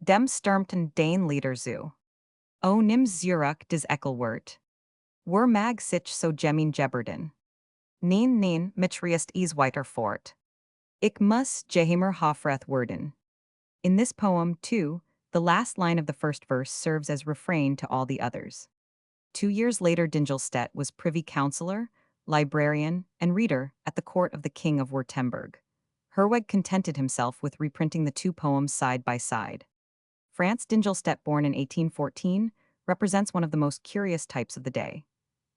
Dem sturmten den Lieder zu. O nimm Zurück des Ekelwort. Wer mag sich so gemein gebärden. Nein, mitriest is weiter fort. Ich muss Jehimer Hofreth werden. In this poem, too, the last line of the first verse serves as refrain to all the others. 2 years later, Dingelstedt was privy councillor, librarian, and reader at the court of the King of Württemberg. Herweg contented himself with reprinting the two poems side by side. Franz Dingelstedt, born in 1814, represents one of the most curious types of the day.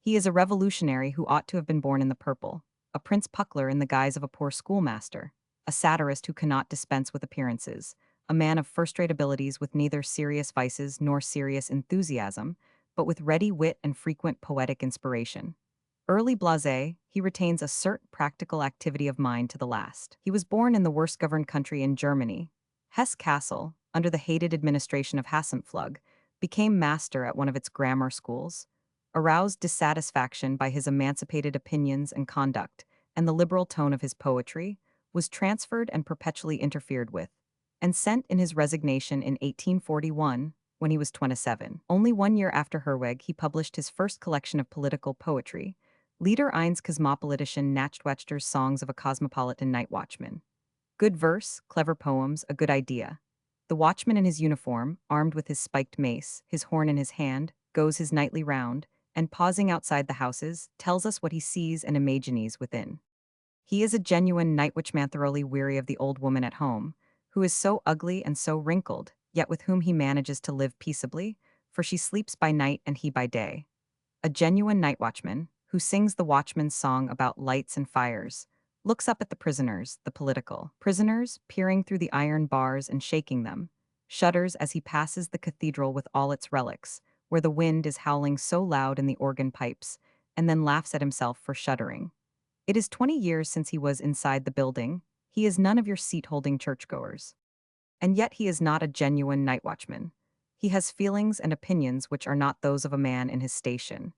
He is a revolutionary who ought to have been born in the purple, a Prince Puckler in the guise of a poor schoolmaster, a satirist who cannot dispense with appearances, a man of first-rate abilities with neither serious vices nor serious enthusiasm, but with ready wit and frequent poetic inspiration. Early blasé, he retains a certain practical activity of mind to the last. He was born in the worst-governed country in Germany. Hesse Cassel, under the hated administration of Hassenpflug, became master at one of its grammar schools, aroused dissatisfaction by his emancipated opinions and conduct, and the liberal tone of his poetry, was transferred and perpetually interfered with, and sent in his resignation in 1841, when he was 27. Only 1 year after Herweg, he published his first collection of political poetry, Lieder eines kosmopolitischen Nachtwächters, Songs of a Cosmopolitan Night Watchman. Good verse, clever poems, a good idea. The watchman in his uniform, armed with his spiked mace, his horn in his hand, goes his nightly round, and pausing outside the houses, tells us what he sees and imagines within. He is a genuine night watchman, thoroughly weary of the old woman at home, who is so ugly and so wrinkled, yet with whom he manages to live peaceably, for she sleeps by night and he by day. A genuine night watchman, who sings the watchman's song about lights and fires, looks up at the prisoners, the political prisoners, peering through the iron bars and shaking them, shudders as he passes the cathedral with all its relics, where the wind is howling so loud in the organ pipes, and then laughs at himself for shuddering. It is 20 years since he was inside the building. He is none of your seat-holding churchgoers. And yet he is not a genuine night watchman. He has feelings and opinions which are not those of a man in his station.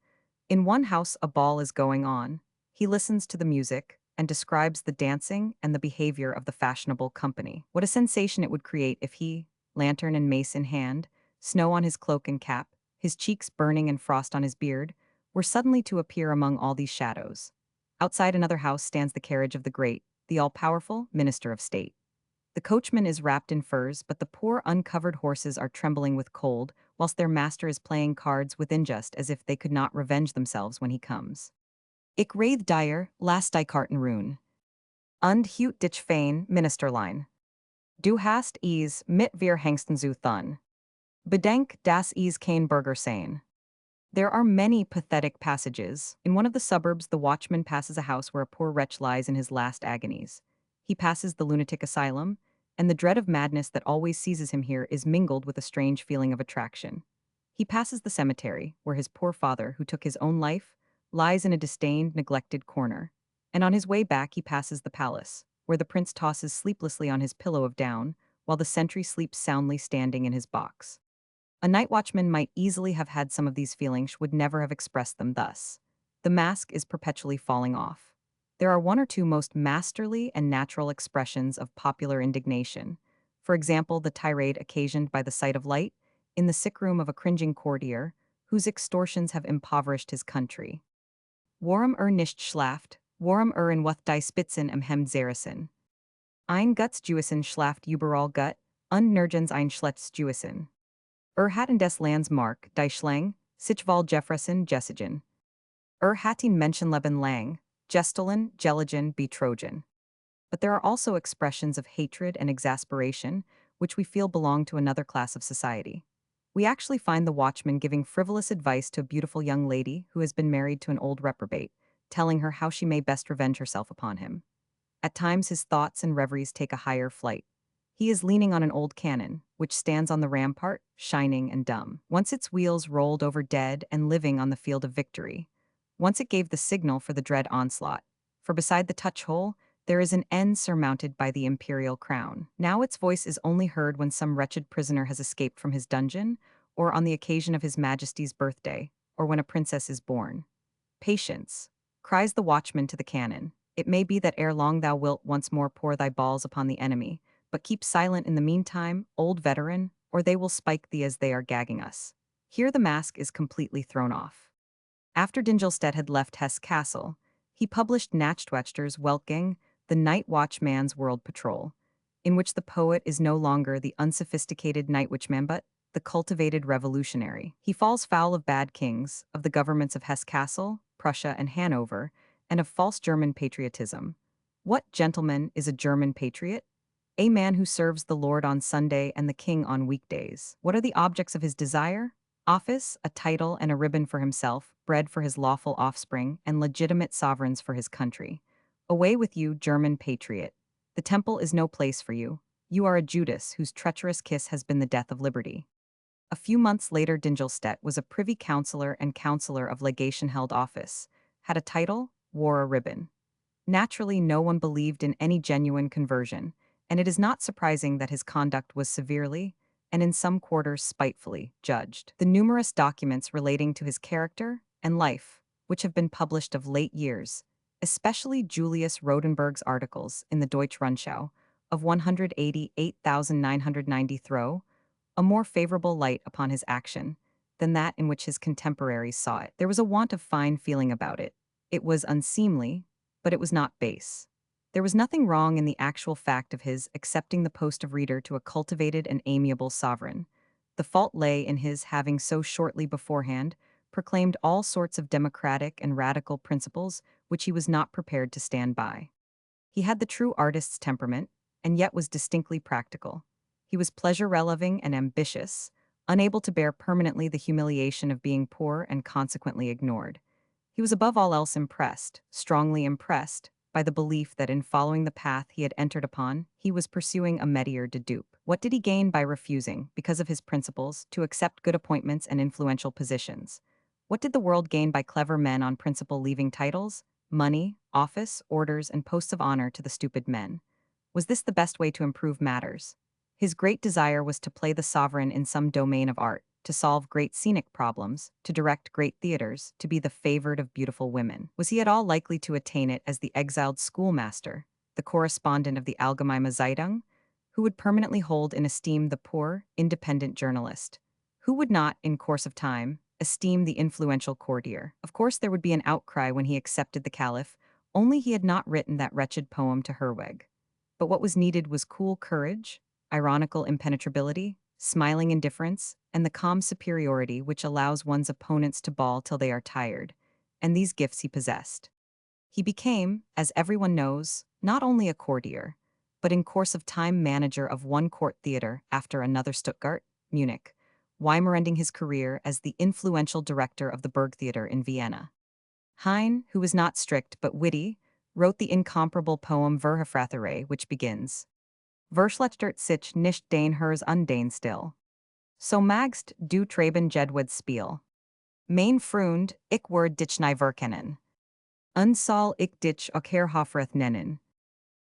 In one house a ball is going on. He listens to the music and describes the dancing and the behavior of the fashionable company. What a sensation it would create if he, lantern and mace in hand, snow on his cloak and cap, his cheeks burning and frost on his beard, were suddenly to appear among all these shadows. Outside another house stands the carriage of the great, the all-powerful Minister of State. The coachman is wrapped in furs, but the poor uncovered horses are trembling with cold, whilst their master is playing cards within just as if they could not revenge themselves when he comes. Ik raith dire, last die karten roon. Und hut dich fein, ministerlein. Du hast is mit wir hengsten zu thun. Bedenk das is kein Burger sein. There are many pathetic passages. In one of the suburbs, the watchman passes a house where a poor wretch lies in his last agonies. He passes the lunatic asylum, and the dread of madness that always seizes him here is mingled with a strange feeling of attraction. He passes the cemetery, where his poor father, who took his own life, lies in a disdained, neglected corner. And on his way back he passes the palace, where the prince tosses sleeplessly on his pillow of down, while the sentry sleeps soundly standing in his box. A night watchman might easily have had some of these feelings, would never have expressed them thus. The mask is perpetually falling off. There are one or two most masterly and natural expressions of popular indignation. For example, the tirade occasioned by the sight of light in the sick room of a cringing courtier, whose extortions have impoverished his country. Warum nicht schlaft, warum in wath die Spitzen am Hemd zerrissen. Ein Guts Jewison schlaft überall gut, und nirgends ein Schlechts Jewison. Hatten des Lands Mark, die Schlang, Sichval Jeffressen Jessigen. Hatten Menschenleben lang, Gestolen, Geligen, Betrogen. But there are also expressions of hatred and exasperation, which we feel belong to another class of society. We actually find the watchman giving frivolous advice to a beautiful young lady who has been married to an old reprobate, telling her how she may best revenge herself upon him. At times his thoughts and reveries take a higher flight. He is leaning on an old cannon, which stands on the rampart, shining and dumb. Once its wheels rolled over dead and living on the field of victory. Once it gave the signal for the dread onslaught, for beside the touch-hole, there is an N surmounted by the imperial crown. Now its voice is only heard when some wretched prisoner has escaped from his dungeon, or on the occasion of his majesty's birthday, or when a princess is born. Patience, cries the watchman to the cannon. It may be that ere long thou wilt once more pour thy balls upon the enemy, but keep silent in the meantime, old veteran, or they will spike thee as they are gagging us. Here the mask is completely thrown off. After Dingelstedt had left Hesse Castle, he published Nachtwächter's Weltgang, the Night Watchman's World Patrol, in which the poet is no longer the unsophisticated night watchman but the cultivated revolutionary. He falls foul of bad kings, of the governments of Hesse Castle, Prussia, and Hanover, and of false German patriotism. What gentleman is a German patriot? A man who serves the Lord on Sunday and the king on weekdays. What are the objects of his desire? Office, a title, and a ribbon for himself, bread for his lawful offspring, and legitimate sovereigns for his country. Away with you, German patriot. The temple is no place for you. You are a Judas whose treacherous kiss has been the death of liberty. A few months later, Dingelstedt was a privy councillor and councillor of legation-held office, had a title, wore a ribbon. Naturally, no one believed in any genuine conversion, and it is not surprising that his conduct was severely, and in some quarters spitefully, judged. The numerous documents relating to his character and life, which have been published of late years, especially Julius Rodenberg's articles in the Deutsche Rundschau of 188,990 throw a more favorable light upon his action than that in which his contemporaries saw it. There was a want of fine feeling about it. It was unseemly, but it was not base. There was nothing wrong in the actual fact of his accepting the post of reader to a cultivated and amiable sovereign. The fault lay in his having so shortly beforehand proclaimed all sorts of democratic and radical principles which he was not prepared to stand by. He had the true artist's temperament, and yet was distinctly practical. He was pleasure-loving and ambitious, unable to bear permanently the humiliation of being poor and consequently ignored. He was above all else impressed, strongly impressed, by the belief that in following the path he had entered upon, he was pursuing a métier de dupe. What did he gain by refusing, because of his principles, to accept good appointments and influential positions? What did the world gain by clever men on principle leaving titles, money, office, orders, and posts of honor to the stupid men? Was this the best way to improve matters? His great desire was to play the sovereign in some domain of art, to solve great scenic problems, to direct great theaters, to be the favored of beautiful women. Was he at all likely to attain it as the exiled schoolmaster, the correspondent of the Allgemeine Zeitung, who would permanently hold in esteem the poor, independent journalist? Who would not, in course of time, esteem the influential courtier? Of course there would be an outcry when he accepted the caliph, only he had not written that wretched poem to Herweg. But what was needed was cool courage, ironical impenetrability, smiling indifference, and the calm superiority which allows one's opponents to bawl till they are tired, and these gifts he possessed. He became, as everyone knows, not only a courtier, but in course of time manager of one court theater after another Stuttgart, Munich, Weimar ending his career as the influential director of the Burgtheater in Vienna. Heine, who was not strict but witty, wrote the incomparable poem Verhofratherei, which begins, Verschlechtert sich nicht den Hers undane still. So magst du Traben jedwed Spiel. Mein Freund, ich word dich nie verkennen. Unsal ich dich auch Herhofrath nennen.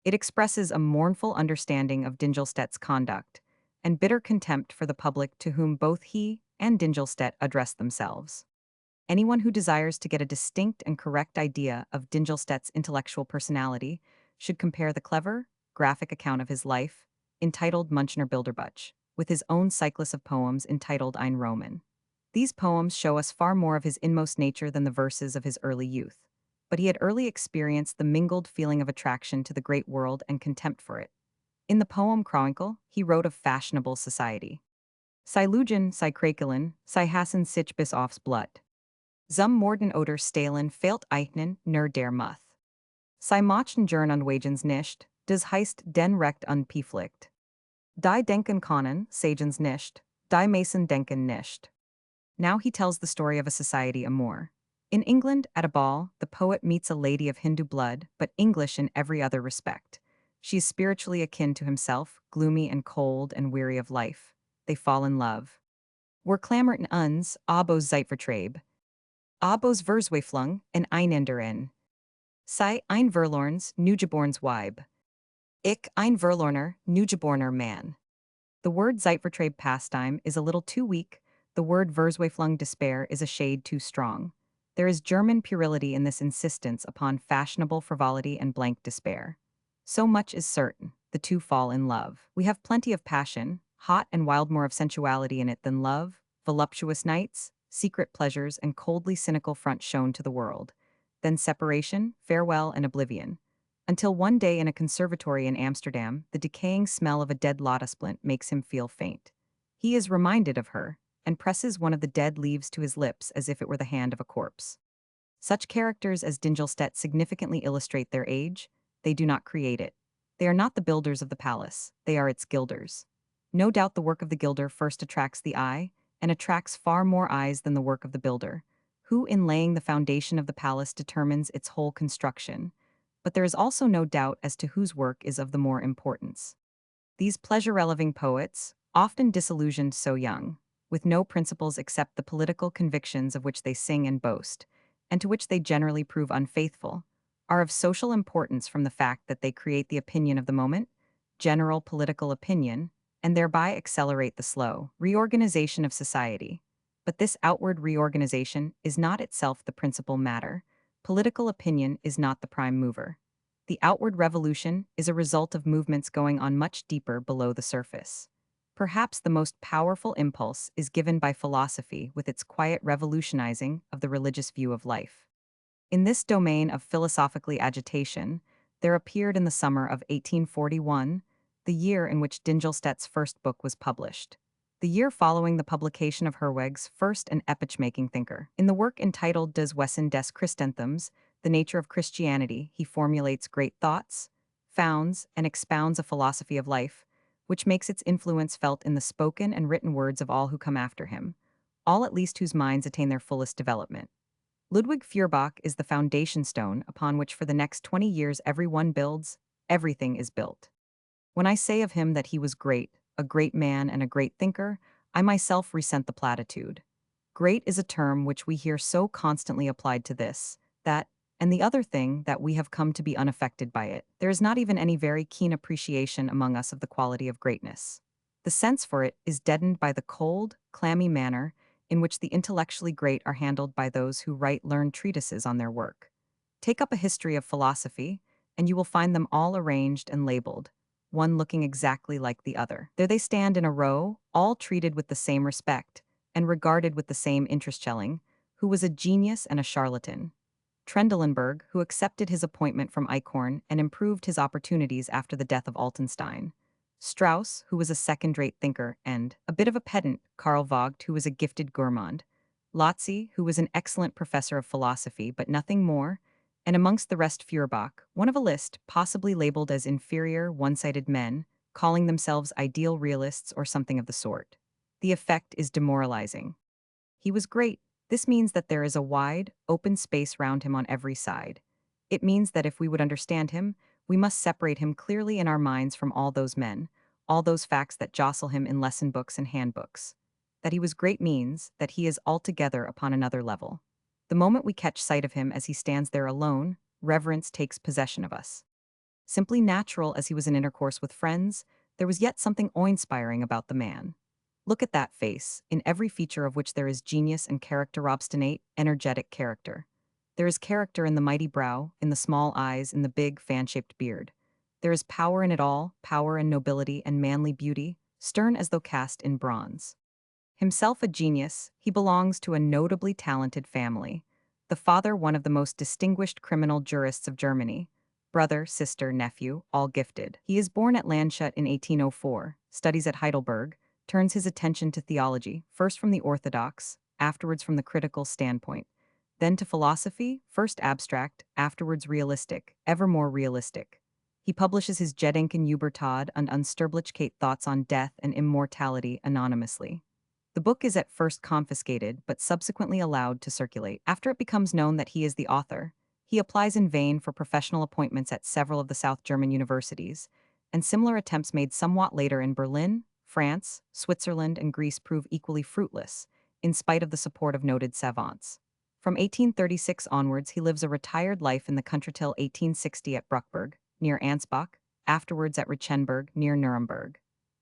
It expresses a mournful understanding of Dingelstedt's conduct, and bitter contempt for the public to whom both he and Dingelstedt address themselves. Anyone who desires to get a distinct and correct idea of Dingelstedt's intellectual personality should compare the clever, graphic account of his life, entitled Münchner Bilderbücher, with his own cyclus of poems entitled Ein Roman. These poems show us far more of his inmost nature than the verses of his early youth, but he had early experienced the mingled feeling of attraction to the great world and contempt for it. In the poem Chronicle, he wrote of fashionable society. Sei Lugen, sei Krakelen, sei Hassen sich bis aufs Blut. Zum Morden oder Stehlen fehlt Eichnen nur der Muth. Sei Machen Jern und Wagens nicht, das heißt den Recht und Pflicht. Die denken können, sagens nicht, die Mason denken nicht. Now he tells the story of a society amour. In England, at a ball, the poet meets a lady of Hindu blood, but English in every other respect. She is spiritually akin to himself, gloomy and cold and weary of life. They fall in love. Wir klammerten uns, abos Zeitvertreib. Abos Verzweiflung, en Einenderin. Sei ein Verlorns, Neugeborens Weib. Ich ein Verlorner, Neugeborner man. The word Zeitvertreib pastime is a little too weak, the word Verzweiflung despair is a shade too strong. There is German puerility in this insistence upon fashionable frivolity and blank despair. So much is certain, the two fall in love. We have plenty of passion, hot and wild, more of sensuality in it than love, voluptuous nights, secret pleasures, and coldly cynical front shown to the world. Then separation, farewell, and oblivion. Until one day in a conservatory in Amsterdam, the decaying smell of a dead lotus plant makes him feel faint. He is reminded of her, and presses one of the dead leaves to his lips as if it were the hand of a corpse. Such characters as Dingelstedt significantly illustrate their age. They do not create it. They are not the builders of the palace, they are its gilders. No doubt the work of the gilder first attracts the eye, and attracts far more eyes than the work of the builder, who in laying the foundation of the palace determines its whole construction. But there is also no doubt as to whose work is of the more importance. These pleasure-loving poets, often disillusioned so young, with no principles except the political convictions of which they sing and boast, and to which they generally prove unfaithful, are of social importance from the fact that they create the opinion of the moment, general political opinion, and thereby accelerate the slow reorganization of society. But this outward reorganization is not itself the principal matter. Political opinion is not the prime mover. The outward revolution is a result of movements going on much deeper below the surface. Perhaps the most powerful impulse is given by philosophy with its quiet revolutionizing of the religious view of life. In this domain of philosophically agitation, there appeared in the summer of 1841, the year in which Dingelstedt's first book was published. The year following the publication of Herweg's first and epoch-making thinker. In the work entitled Des Wesen des Christenthums, The Nature of Christianity, he formulates great thoughts, founds, and expounds a philosophy of life, which makes its influence felt in the spoken and written words of all who come after him, all at least whose minds attain their fullest development. Ludwig Feuerbach is the foundation stone upon which for the next 20 years everyone builds, everything is built. When I say of him that he was great, a great man and a great thinker, I myself resent the platitude. Great is a term which we hear so constantly applied to this, that, and the other thing, that we have come to be unaffected by it. There is not even any very keen appreciation among us of the quality of greatness. The sense for it is deadened by the cold, clammy manner in which the intellectually great are handled by those who write learned treatises on their work. Take up a history of philosophy, and you will find them all arranged and labeled, one looking exactly like the other. There they stand in a row, all treated with the same respect, and regarded with the same interest-shelling, who was a genius and a charlatan. Trendelenburg, who accepted his appointment from Eichhorn and improved his opportunities after the death of Altenstein. Strauss, who was a second-rate thinker, and, a bit of a pedant, Karl Vogt, who was a gifted gourmand. Lotze, who was an excellent professor of philosophy, but nothing more, and amongst the rest Feuerbach, one of a list, possibly labeled as inferior, one-sided men, calling themselves ideal realists or something of the sort. The effect is demoralizing. He was great. This means that there is a wide, open space round him on every side. It means that if we would understand him, we must separate him clearly in our minds from all those men, all those facts that jostle him in lesson books and handbooks. That he was great means that he is altogether upon another level. The moment we catch sight of him as he stands there alone, reverence takes possession of us. Simply natural as he was in intercourse with friends, there was yet something awe-inspiring about the man. Look at that face, in every feature of which there is genius and character, obstinate, energetic character. There is character in the mighty brow, in the small eyes, in the big, fan-shaped beard. There is power in it all, power and nobility and manly beauty, stern as though cast in bronze. Himself a genius, he belongs to a notably talented family. The father one of the most distinguished criminal jurists of Germany. Brother, sister, nephew, all gifted. He is born at Landshut in 1804, studies at Heidelberg, turns his attention to theology, first from the orthodox, afterwards from the critical standpoint, then to philosophy, first abstract, afterwards realistic, ever more realistic. He publishes his Gedenken über Tod und Unsterblichkeit, thoughts on death and immortality, anonymously. The book is at first confiscated, but subsequently allowed to circulate. After it becomes known that he is the author, he applies in vain for professional appointments at several of the South German universities, and similar attempts made somewhat later in Berlin, France, Switzerland, and Greece prove equally fruitless, in spite of the support of noted savants. From 1836 onwards, he lives a retired life in the country till 1860 at Bruckberg, near Ansbach, afterwards at Reichenberg, near Nuremberg.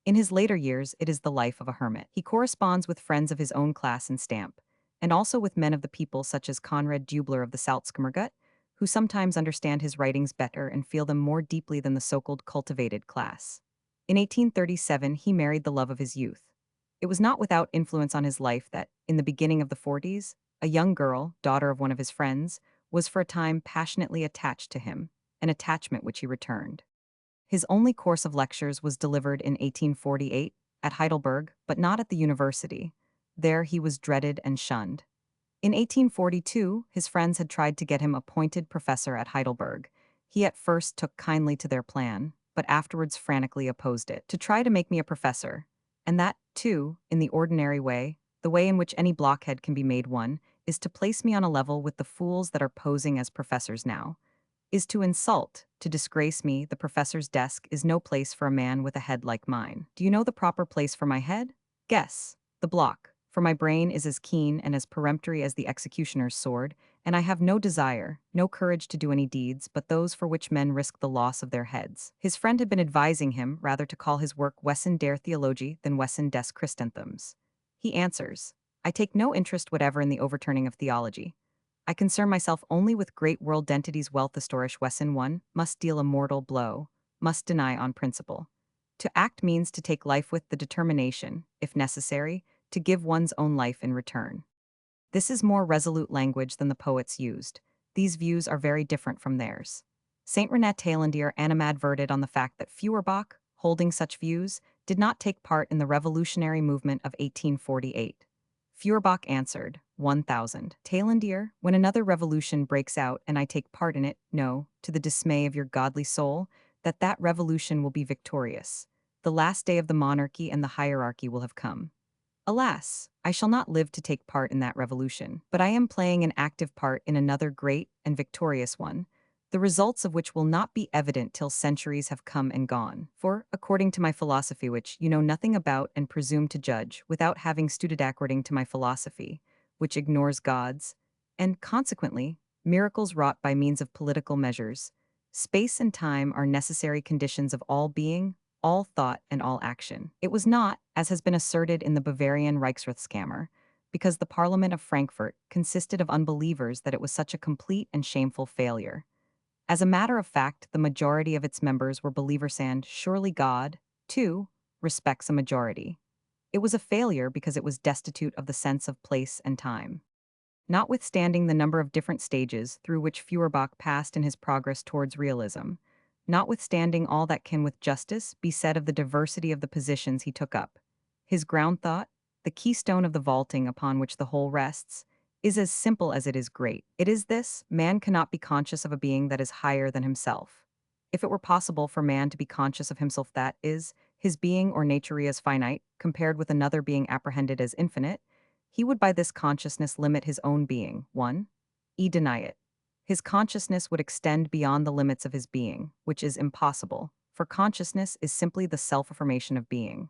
In his later years, it is the life of a hermit. He corresponds with friends of his own class and stamp, and also with men of the people such as Konrad Dubler of the Salzkammergut, who sometimes understand his writings better and feel them more deeply than the so-called cultivated class. In 1837, he married the love of his youth. It was not without influence on his life that, in the beginning of the 40s, a young girl, daughter of one of his friends, was for a time passionately attached to him, an attachment which he returned. His only course of lectures was delivered in 1848 at Heidelberg, but not at the university. There he was dreaded and shunned. In 1842, his friends had tried to get him appointed professor at Heidelberg. He at first took kindly to their plan, but afterwards frantically opposed it. To try to make me a professor, and that, too, in the ordinary way, the way in which any blockhead can be made one, is to place me on a level with the fools that are posing as professors now, is to insult, to disgrace me. The professor's desk is no place for a man with a head like mine. Do you know the proper place for my head? Guess. The block. For my brain is as keen and as peremptory as the executioner's sword, and I have no desire, no courage to do any deeds but those for which men risk the loss of their heads. His friend had been advising him rather to call his work Wesen der Theologie than Wesen des Christenthums. He answers, I take no interest whatever in the overturning of theology. I concern myself only with great world entities. Wealth historisch Wesen one must deal a mortal blow, must deny on principle. To act means to take life with the determination, if necessary, to give one's own life in return. This is more resolute language than the poets used. These views are very different from theirs. Saint René Taillandier animadverted on the fact that Feuerbach, holding such views, did not take part in the revolutionary movement of 1848. Feuerbach answered, 1000. Taillandier, when another revolution breaks out and I take part in it, know, to the dismay of your godly soul, that that revolution will be victorious. The last day of the monarchy and the hierarchy will have come. Alas, I shall not live to take part in that revolution, but I am playing an active part in another great and victorious one, the results of which will not be evident till centuries have come and gone. For, according to my philosophy, which you know nothing about and presume to judge without having studied according to my philosophy, which ignores gods, and, consequently, miracles wrought by means of political measures, space and time are necessary conditions of all being, all thought and all action. It was not, as has been asserted in the Bavarian Reichsratskammer, because the Parliament of Frankfurt consisted of unbelievers that it was such a complete and shameful failure. As a matter of fact, the majority of its members were believers, and surely God, too, respects a majority. It was a failure because it was destitute of the sense of place and time. Notwithstanding the number of different stages through which Feuerbach passed in his progress towards realism, notwithstanding all that can with justice be said of the diversity of the positions he took up, his ground thought, the keystone of the vaulting upon which the whole rests, is as simple as it is great. It is this: man cannot be conscious of a being that is higher than himself. If it were possible for man to be conscious of himself, that is, his being or nature is finite, compared with another being apprehended as infinite, he would by this consciousness limit his own being. 1. Deny it. His consciousness would extend beyond the limits of his being, which is impossible, for consciousness is simply the self-affirmation of being.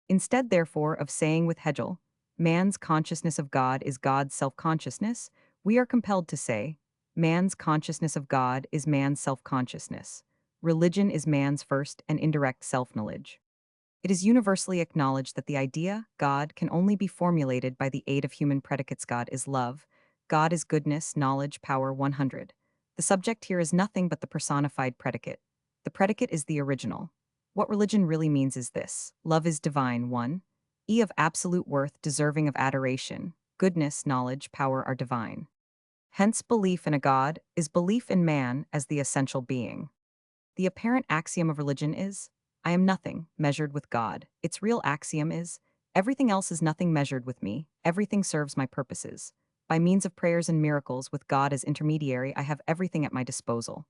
Instead, therefore, of saying with Hegel, man's consciousness of God is God's self-consciousness, we are compelled to say, man's consciousness of God is man's self-consciousness. Religion is man's first and indirect self-knowledge. It is universally acknowledged that the idea, God, can only be formulated by the aid of human predicates. God is love. God is goodness, knowledge, power. 100. The subject here is nothing but the personified predicate. The predicate is the original. What religion really means is this: love is divine. 1. Of absolute worth, deserving of adoration. Goodness, knowledge, power are divine. Hence, belief in a God is belief in man as the essential being. The apparent axiom of religion is, I am nothing, measured with God. Its real axiom is, everything else is nothing measured with me, everything serves my purposes. By means of prayers and miracles, with God as intermediary, I have everything at my disposal.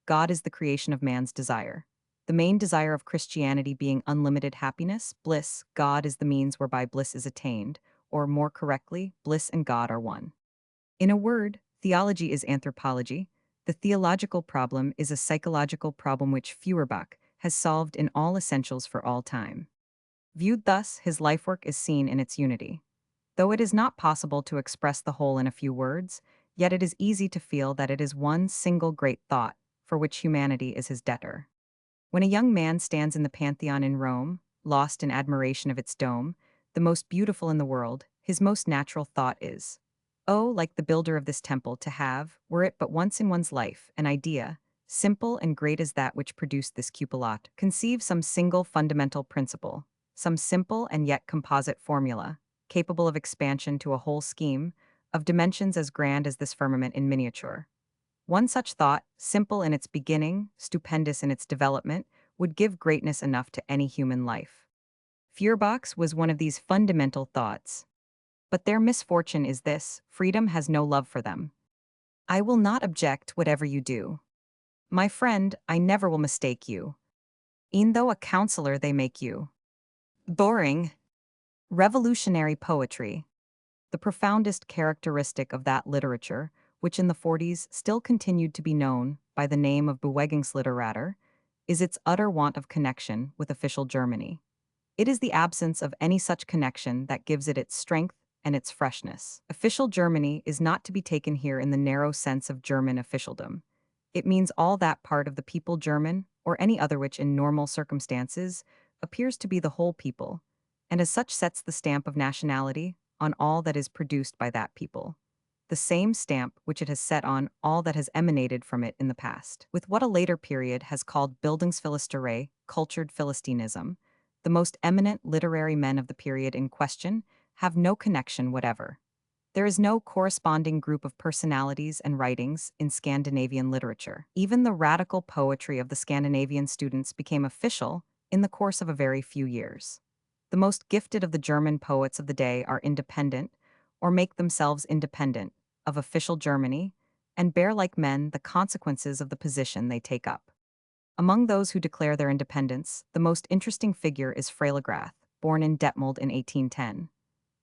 God is the creation of man's desire. The main desire of Christianity being unlimited happiness, bliss, God is the means whereby bliss is attained, or more correctly, bliss and God are one. In a word, theology is anthropology. The theological problem is a psychological problem which Feuerbach has solved in all essentials for all time. Viewed thus, his lifework is seen in its unity. Though it is not possible to express the whole in a few words, yet it is easy to feel that it is one single great thought for which humanity is his debtor. When a young man stands in the Pantheon in Rome, lost in admiration of its dome, the most beautiful in the world, his most natural thought is, oh, like the builder of this temple, to have, were it but once in one's life, an idea, simple and great as that which produced this cupulot, conceive some single fundamental principle, some simple and yet composite formula, capable of expansion to a whole scheme, of dimensions as grand as this firmament in miniature. One such thought, simple in its beginning, stupendous in its development, would give greatness enough to any human life. Feuerbach's was one of these fundamental thoughts. But their misfortune is this: freedom has no love for them. I will not object whatever you do. My friend, I never will mistake you. E'en though a counselor they make you. Boring. Revolutionary poetry. The profoundest characteristic of that literature, which in the 40s still continued to be known by the name of Bewegungsliteratur, is its utter want of connection with official Germany. It is the absence of any such connection that gives it its strength and its freshness. Official Germany is not to be taken here in the narrow sense of German officialdom. It means all that part of the people German, or any other which in normal circumstances appears to be the whole people, and as such sets the stamp of nationality on all that is produced by that people, the same stamp which it has set on all that has emanated from it in the past. With what a later period has called Bildungsphilisterei, cultured Philistinism, the most eminent literary men of the period in question have no connection whatever. There is no corresponding group of personalities and writings in Scandinavian literature. Even the radical poetry of the Scandinavian students became official in the course of a very few years. The most gifted of the German poets of the day are independent, or make themselves independent, of official Germany, and bear like men the consequences of the position they take up. Among those who declare their independence, the most interesting figure is Freiligrath, born in Detmold in 1810.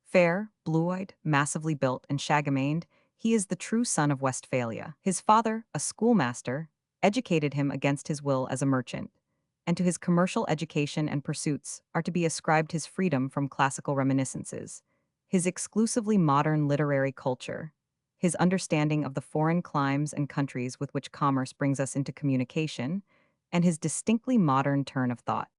Fair, blue-eyed, massively built, and shaggy-maned, he is the true son of Westphalia. His father, a schoolmaster, educated him against his will as a merchant, and to his commercial education and pursuits are to be ascribed his freedom from classical reminiscences, his exclusively modern literary culture, his understanding of the foreign climes and countries with which commerce brings us into communication, and his distinctly modern turn of thought.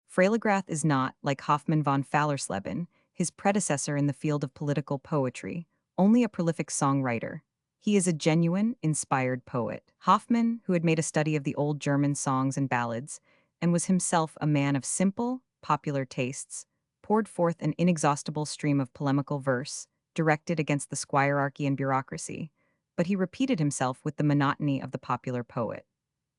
Freiligrath is not, like Hoffmann von Fallersleben, his predecessor in the field of political poetry, only a prolific songwriter. He is a genuine, inspired poet. Hoffmann, who had made a study of the old German songs and ballads, and was himself a man of simple, popular tastes, poured forth an inexhaustible stream of polemical verse, directed against the squirearchy and bureaucracy, but he repeated himself with the monotony of the popular poet.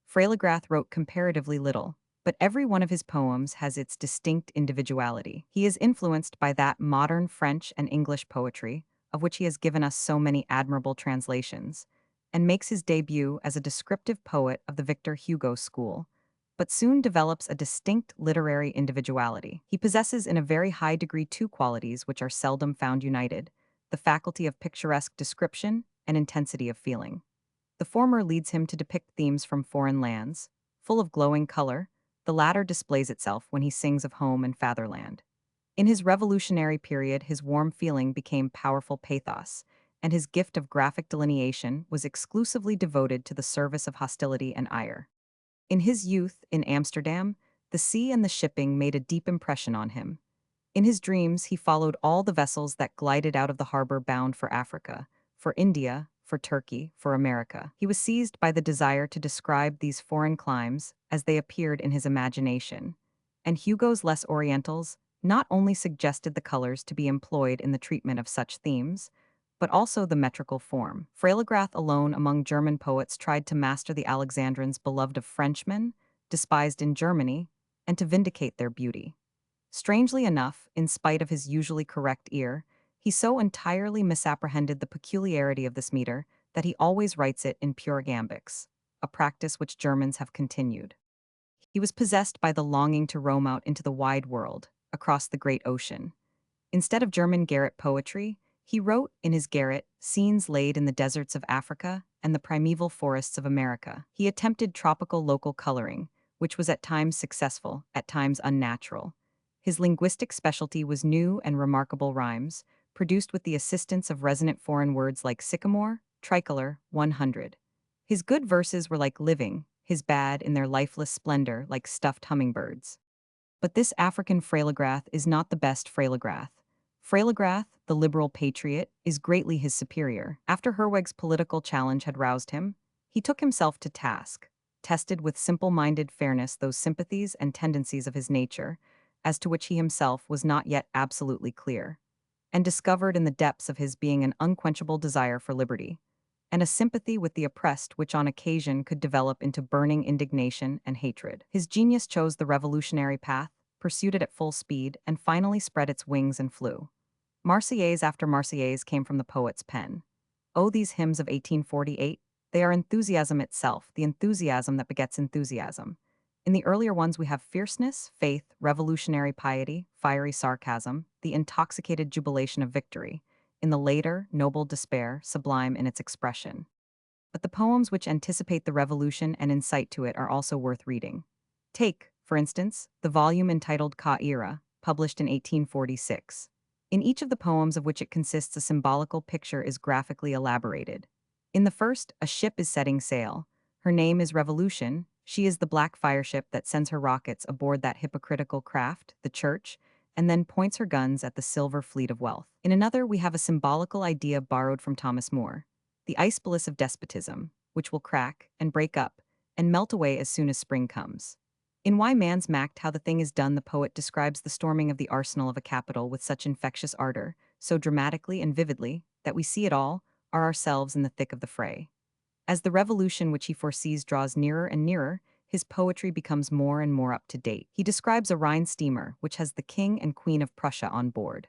Freiligrath wrote comparatively little, but every one of his poems has its distinct individuality. He is influenced by that modern French and English poetry, of which he has given us so many admirable translations, and makes his debut as a descriptive poet of the Victor Hugo school, but soon develops a distinct literary individuality. He possesses in a very high degree two qualities which are seldom found united: the faculty of picturesque description and intensity of feeling. The former leads him to depict themes from foreign lands, full of glowing color. The latter displays itself when he sings of home and fatherland. In his revolutionary period, his warm feeling became powerful pathos, and his gift of graphic delineation was exclusively devoted to the service of hostility and ire. In his youth, in Amsterdam, the sea and the shipping made a deep impression on him. In his dreams, he followed all the vessels that glided out of the harbor bound for Africa, for India, for Turkey, for America. He was seized by the desire to describe these foreign climes as they appeared in his imagination, and Hugo's Les Orientals not only suggested the colors to be employed in the treatment of such themes, but also the metrical form. Freiligrath alone among German poets tried to master the Alexandrines beloved of Frenchmen, despised in Germany, and to vindicate their beauty. Strangely enough, in spite of his usually correct ear, he so entirely misapprehended the peculiarity of this meter that he always writes it in pure iambics, a practice which Germans have continued. He was possessed by the longing to roam out into the wide world, across the great ocean. Instead of German garret poetry, he wrote, in his garret, scenes laid in the deserts of Africa and the primeval forests of America. He attempted tropical local coloring, which was at times successful, at times unnatural. His linguistic specialty was new and remarkable rhymes, produced with the assistance of resonant foreign words like sycamore, tricolor, 100. His good verses were like living, his bad in their lifeless splendor like stuffed hummingbirds. But this African Freiligrath is not the best Freiligrath. Freiligrath, the liberal patriot, is greatly his superior. After Herweg's political challenge had roused him, he took himself to task. tested with simple-minded fairness those sympathies and tendencies of his nature, as to which he himself was not yet absolutely clear, and discovered in the depths of his being an unquenchable desire for liberty, and a sympathy with the oppressed which on occasion could develop into burning indignation and hatred. His genius chose the revolutionary path, pursued it at full speed, and finally spread its wings and flew. Marseillaise after Marseillaise came from the poet's pen. Oh, these hymns of 1848, they are enthusiasm itself, the enthusiasm that begets enthusiasm. In the earlier ones we have fierceness, faith, revolutionary piety, fiery sarcasm, the intoxicated jubilation of victory. In the later, noble despair, sublime in its expression. But the poems which anticipate the revolution and incite to it are also worth reading. Take, for instance, the volume entitled Ka Era, published in 1846. In each of the poems of which it consists a symbolical picture is graphically elaborated. In the first, a ship is setting sail. Her name is Revolution. She is the black fireship that sends her rockets aboard that hypocritical craft, the church, and then points her guns at the silver fleet of wealth. In another, we have a symbolical idea borrowed from Thomas More, the ice-bliss of despotism, which will crack and break up and melt away as soon as spring comes. In Why Man's Macht How the Thing is Done, the poet describes the storming of the arsenal of a capital with such infectious ardor, so dramatically and vividly, that we see it all, are ourselves in the thick of the fray. As the revolution which he foresees draws nearer and nearer, his poetry becomes more and more up to date. He describes a Rhine steamer which has the King and Queen of Prussia on board.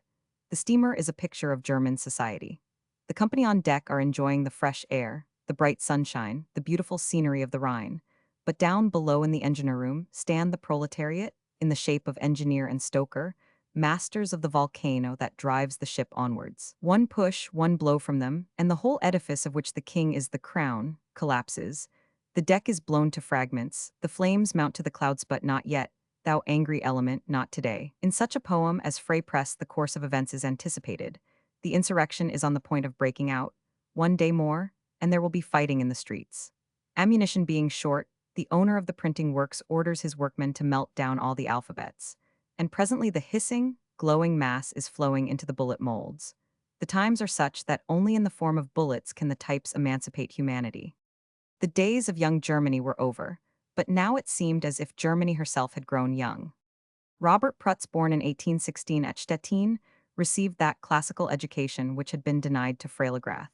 The steamer is a picture of German society. The company on deck are enjoying the fresh air, the bright sunshine, the beautiful scenery of the Rhine. But down below in the engineer room stand the proletariat, in the shape of engineer and stoker, masters of the volcano that drives the ship onwards. One push, one blow from them, and the whole edifice of which the king is the crown, collapses. The deck is blown to fragments, the flames mount to the clouds, but not yet, thou angry element, not today. In such a poem as Frey Press, the course of events is anticipated. The insurrection is on the point of breaking out. One day more, and there will be fighting in the streets. Ammunition being short, the owner of the printing works orders his workmen to melt down all the alphabets. And presently the hissing, glowing mass is flowing into the bullet molds. The times are such that only in the form of bullets can the types emancipate humanity. The days of young Germany were over, but now it seemed as if Germany herself had grown young. Robert Prutz, born in 1816 at Stettin, received that classical education which had been denied to Freiligrath.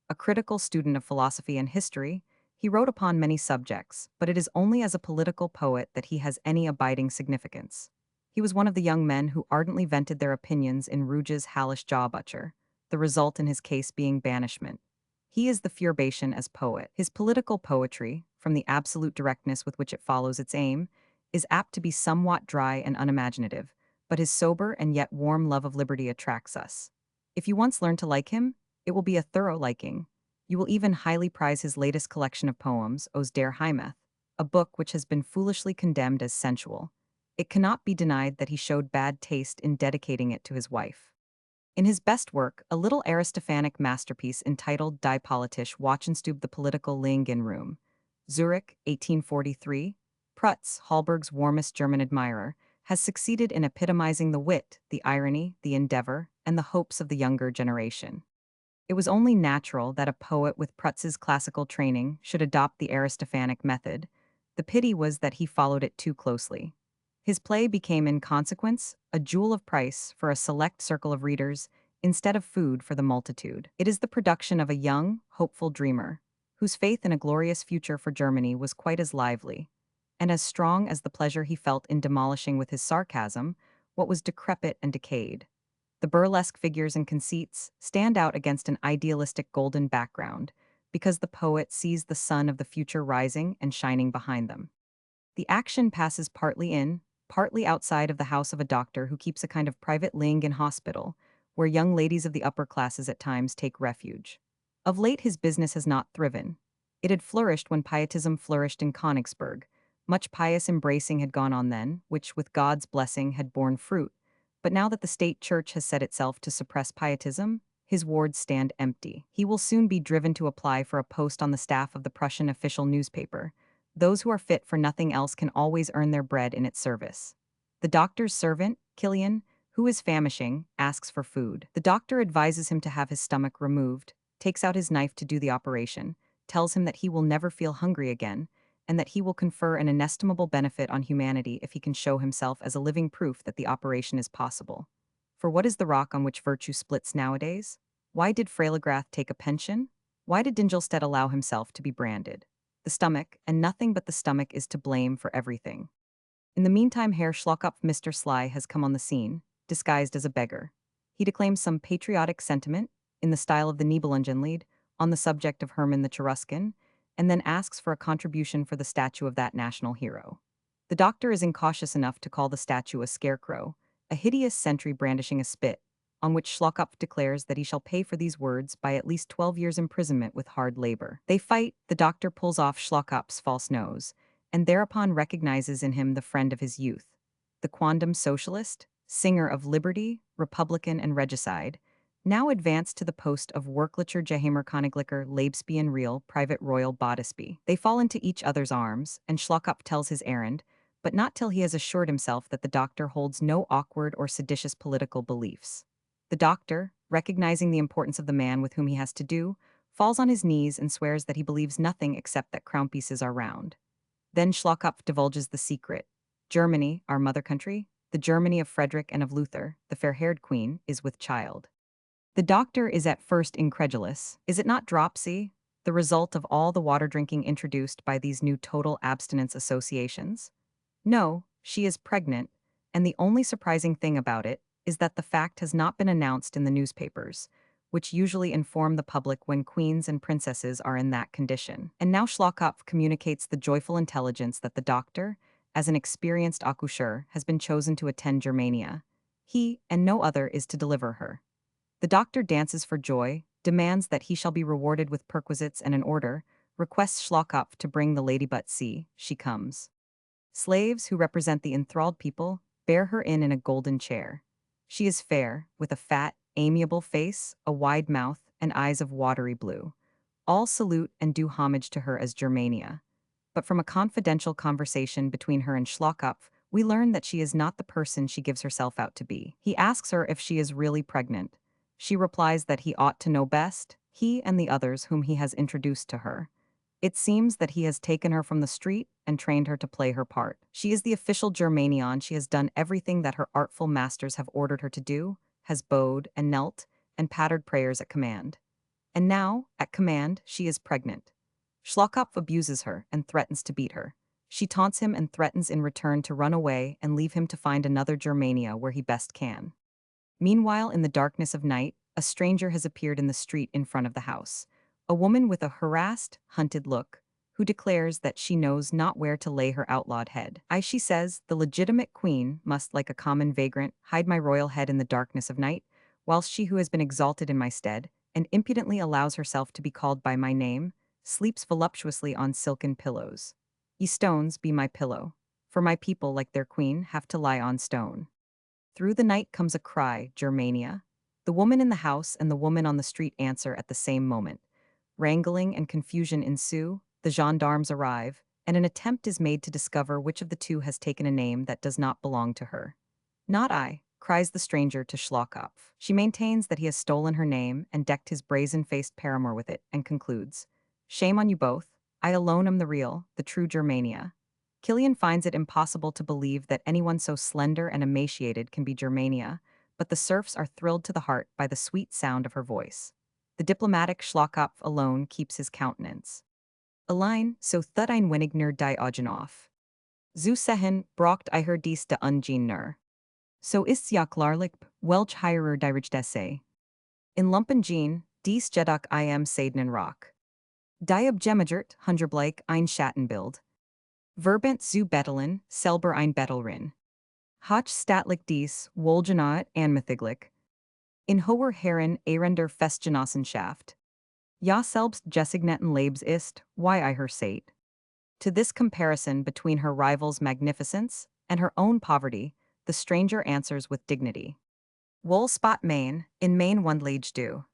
A critical student of philosophy and history, he wrote upon many subjects, but it is only as a political poet that he has any abiding significance. He was one of the young men who ardently vented their opinions in Rouge's Hallish Jawbutcher, the result in his case being banishment. He is the Furbation as poet. His political poetry, from the absolute directness with which it follows its aim, is apt to be somewhat dry and unimaginative, but his sober and yet warm love of liberty attracts us. If you once learn to like him, it will be a thorough liking. You will even highly prize his latest collection of poems, Os der Heimat, a book which has been foolishly condemned as sensual. It cannot be denied that he showed bad taste in dedicating it to his wife. In his best work, a little Aristophanic masterpiece entitled Die politische Wachenstube, the political Ling-in room, Zurich, 1843, Prutz, Hallberg's warmest German admirer, has succeeded in epitomizing the wit, the irony, the endeavor, and the hopes of the younger generation. It was only natural that a poet with Prutz's classical training should adopt the Aristophanic method. The pity was that he followed it too closely. His play became, in consequence, a jewel of price for a select circle of readers instead of food for the multitude. It is the production of a young, hopeful dreamer, whose faith in a glorious future for Germany was quite as lively and as strong as the pleasure he felt in demolishing with his sarcasm what was decrepit and decayed. The burlesque figures and conceits stand out against an idealistic golden background because the poet sees the sun of the future rising and shining behind them. The action passes partly in, partly outside of the house of a doctor who keeps a kind of private Ling-in hospital, where young ladies of the upper classes at times take refuge. Of late his business has not thriven. It had flourished when pietism flourished in Königsberg. Much pious embracing had gone on then, which, with God's blessing, had borne fruit. But now that the state church has set itself to suppress pietism, his wards stand empty. He will soon be driven to apply for a post on the staff of the Prussian official newspaper. Those who are fit for nothing else can always earn their bread in its service. The doctor's servant, Kilian, who is famishing, asks for food. The doctor advises him to have his stomach removed, takes out his knife to do the operation, tells him that he will never feel hungry again, and that he will confer an inestimable benefit on humanity if he can show himself as a living proof that the operation is possible. For what is the rock on which virtue splits nowadays? Why did Freiligrath take a pension? Why did Dingelstedt allow himself to be branded? The stomach, and nothing but the stomach is to blame for everything. In the meantime, Herr Schlockhopf Mr. Sly has come on the scene, disguised as a beggar. He declaims some patriotic sentiment, in the style of the Nibelungenlied, on the subject of Hermann the Cheruscan, and then asks for a contribution for the statue of that national hero. The doctor is incautious enough to call the statue a scarecrow, a hideous sentry brandishing a spit, on which Schlockhopf declares that he shall pay for these words by at least 12 years' imprisonment with hard labor. They fight, the doctor pulls off Schlockhopf's false nose, and thereupon recognizes in him the friend of his youth, the quondam socialist, singer of liberty, republican, and regicide, now advanced to the post of Werklicher Geheimer Königlicher Leibsbian Real Private Royal Bodesby. They fall into each other's arms, and Schlockhopf tells his errand, but not till he has assured himself that the doctor holds no awkward or seditious political beliefs. The doctor, recognizing the importance of the man with whom he has to do, falls on his knees and swears that he believes nothing except that crown pieces are round. Then Schlockhopf divulges the secret. Germany, our mother country, the Germany of Frederick and of Luther, the fair-haired queen, is with child. The doctor is at first incredulous. Is it not dropsy, the result of all the water drinking introduced by these new total abstinence associations? No, she is pregnant, and the only surprising thing about it is that the fact has not been announced in the newspapers, which usually inform the public when queens and princesses are in that condition. And now Schlockhopf communicates the joyful intelligence that the doctor, as an experienced accoucheur, has been chosen to attend Germania. He, and no other, is to deliver her. The doctor dances for joy, demands that he shall be rewarded with perquisites and an order, requests Schlockhopf to bring the lady, but see, she comes. Slaves, who represent the enthralled people, bear her in a golden chair. She is fair, with a fat, amiable face, a wide mouth, and eyes of watery blue. All salute and do homage to her as Germania. But from a confidential conversation between her and Schlockhopf, we learn that she is not the person she gives herself out to be. He asks her if she is really pregnant. She replies that he ought to know best, he and the others whom he has introduced to her. It seems that he has taken her from the street and trained her to play her part. She is the official Germanion. She has done everything that her artful masters have ordered her to do, has bowed and knelt and pattered prayers at command. And now, at command, she is pregnant. Schlockhopf abuses her and threatens to beat her. She taunts him and threatens in return to run away and leave him to find another Germania where he best can. Meanwhile, in the darkness of night, a stranger has appeared in the street in front of the house. A woman with a harassed, hunted look, who declares that she knows not where to lay her outlawed head. She says, the legitimate queen must, like a common vagrant, hide my royal head in the darkness of night, whilst she who has been exalted in my stead, and impudently allows herself to be called by my name, sleeps voluptuously on silken pillows. Ye stones, be my pillow, for my people, like their queen, have to lie on stone. Through the night comes a cry, Germania. The woman in the house and the woman on the street answer at the same moment. Wrangling and confusion ensue, the gendarmes arrive, and an attempt is made to discover which of the two has taken a name that does not belong to her. Not I, cries the stranger to Schlockhopf. She maintains that he has stolen her name and decked his brazen-faced paramour with it, and concludes, shame on you both, I alone am the real, the true Germania. Killian finds it impossible to believe that anyone so slender and emaciated can be Germania, but the serfs are thrilled to the heart by the sweet sound of her voice. The diplomatic Schlockhopf alone keeps his countenance. Allein, so thut ein wenig nur die Augen auf. Zu sehen, braucht ich dies de ungehen nur. So ist's ja klarlich, welch heirer die Richtesse. In Lumpen Jean, dies jedoch I am Sadenen Rock. Die Abgemagert, Hunderbleik ein Schattenbild. Verbent zu bettelen, selber ein Bettelrin. Hoch statlich dies, wohlgenaut anmethiglich. In hoher Herren Arender Festgenossenschaft. Ja selbst Gessignetten Lebes ist, why I her sate. To this comparison between her rival's magnificence and her own poverty, the stranger answers with dignity. Wohl spot Main, in Main wundlige du.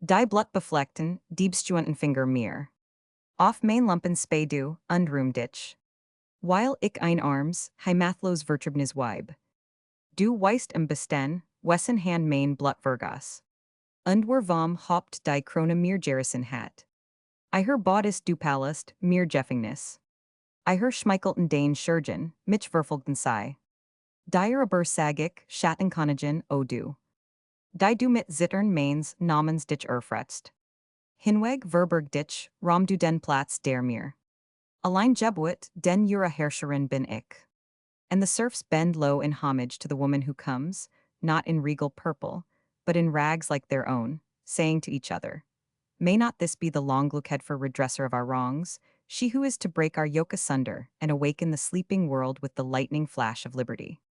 Die Blut befleckten, diebstuenten Finger mir. Auf Main Lumpen Spadu, und ditch. Weil ich ein Arms, Heimathlos Vertribnis Weib. Du weist besten, wessen Hand Main Blut Vergas. Und vom Haupt die Krone mir Jerison hat. I her Bodice du Palast, mir Jeffingnis. I her schmeichelten den Schurgen, mich verfolgten sei. Dire aber sagik, Schattenkonigen, o du. Die du mit zittern mains, namens dich erfretst. Hinweg Verberg dich, rom du den Platz der mir. Allein Jebuit, den Jura Herrscherin bin ich. And the serfs bend low in homage to the woman who comes, not in regal purple, but in rags like their own, saying to each other, may not this be the Longlukhed redresser of our wrongs, she who is to break our yoke asunder and awaken the sleeping world with the lightning flash of liberty?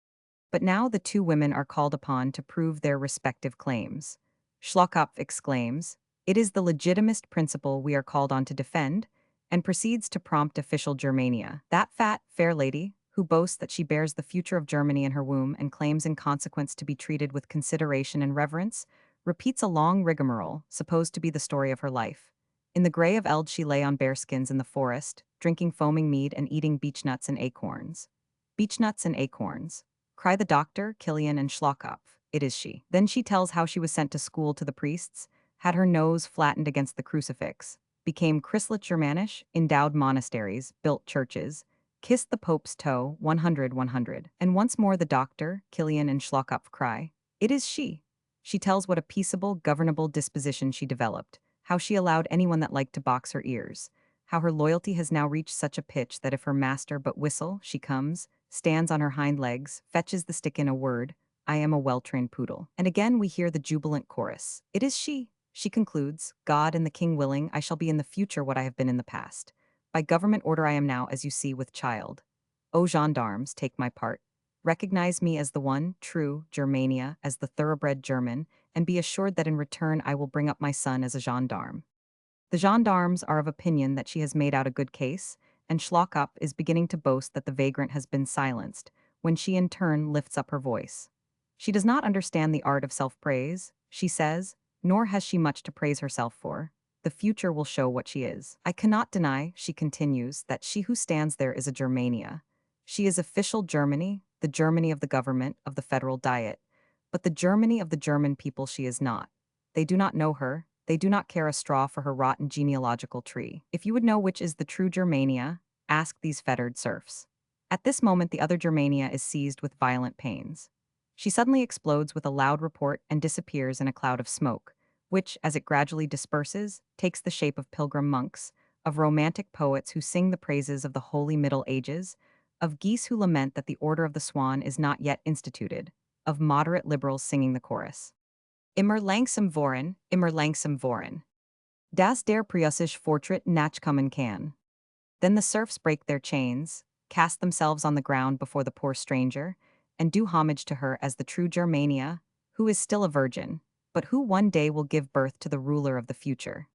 But now the two women are called upon to prove their respective claims. Schlockhopf exclaims, it is the legitimist principle we are called on to defend, and proceeds to prompt official Germania. That fat, fair lady, who boasts that she bears the future of Germany in her womb and claims in consequence to be treated with consideration and reverence, repeats a long rigmarole, supposed to be the story of her life. In the gray of eld she lay on bearskins in the forest, drinking foaming mead and eating beechnuts and acorns. Beechnuts and acorns. Cry the doctor, Killian, and Schlockhopf. It is she. Then she tells how she was sent to school to the priests, had her nose flattened against the crucifix, became Christlet Germanish, endowed monasteries, built churches, kissed the Pope's toe, 100, and once more the doctor, Killian, and Schlockhopf cry. It is she. She tells what a peaceable, governable disposition she developed, how she allowed anyone that liked to box her ears, how her loyalty has now reached such a pitch that if her master but whistle, she comes, stands on her hind legs, fetches the stick in a word, I am a well-trained poodle. And again we hear the jubilant chorus. It is she. She concludes, God and the king willing, I shall be in the future what I have been in the past. By government order I am now, as you see, with child. O gendarmes, take my part. Recognize me as the one, true, Germania, as the thoroughbred German, and be assured that in return I will bring up my son as a gendarme. The gendarmes are of opinion that she has made out a good case, and Schlockhopf is beginning to boast that the vagrant has been silenced, when she in turn lifts up her voice. She does not understand the art of self-praise, she says, nor has she much to praise herself for. The future will show what she is. I cannot deny, she continues, that she who stands there is a Germania. She is official Germany, the Germany of the government, of the federal diet, but the Germany of the German people she is not. They do not know her, they do not care a straw for her rotten genealogical tree. If you would know which is the true Germania, ask these fettered serfs. At this moment the other Germania is seized with violent pains. She suddenly explodes with a loud report and disappears in a cloud of smoke, which, as it gradually disperses, takes the shape of pilgrim monks, of romantic poets who sing the praises of the holy Middle Ages, of geese who lament that the Order of the Swan is not yet instituted, of moderate liberals singing the chorus. Immer langsam voren. Das der Preußische Fortschritt nachkommen kann. Then the serfs break their chains, cast themselves on the ground before the poor stranger, and do homage to her as the true Germania, who is still a virgin, but who one day will give birth to the ruler of the future.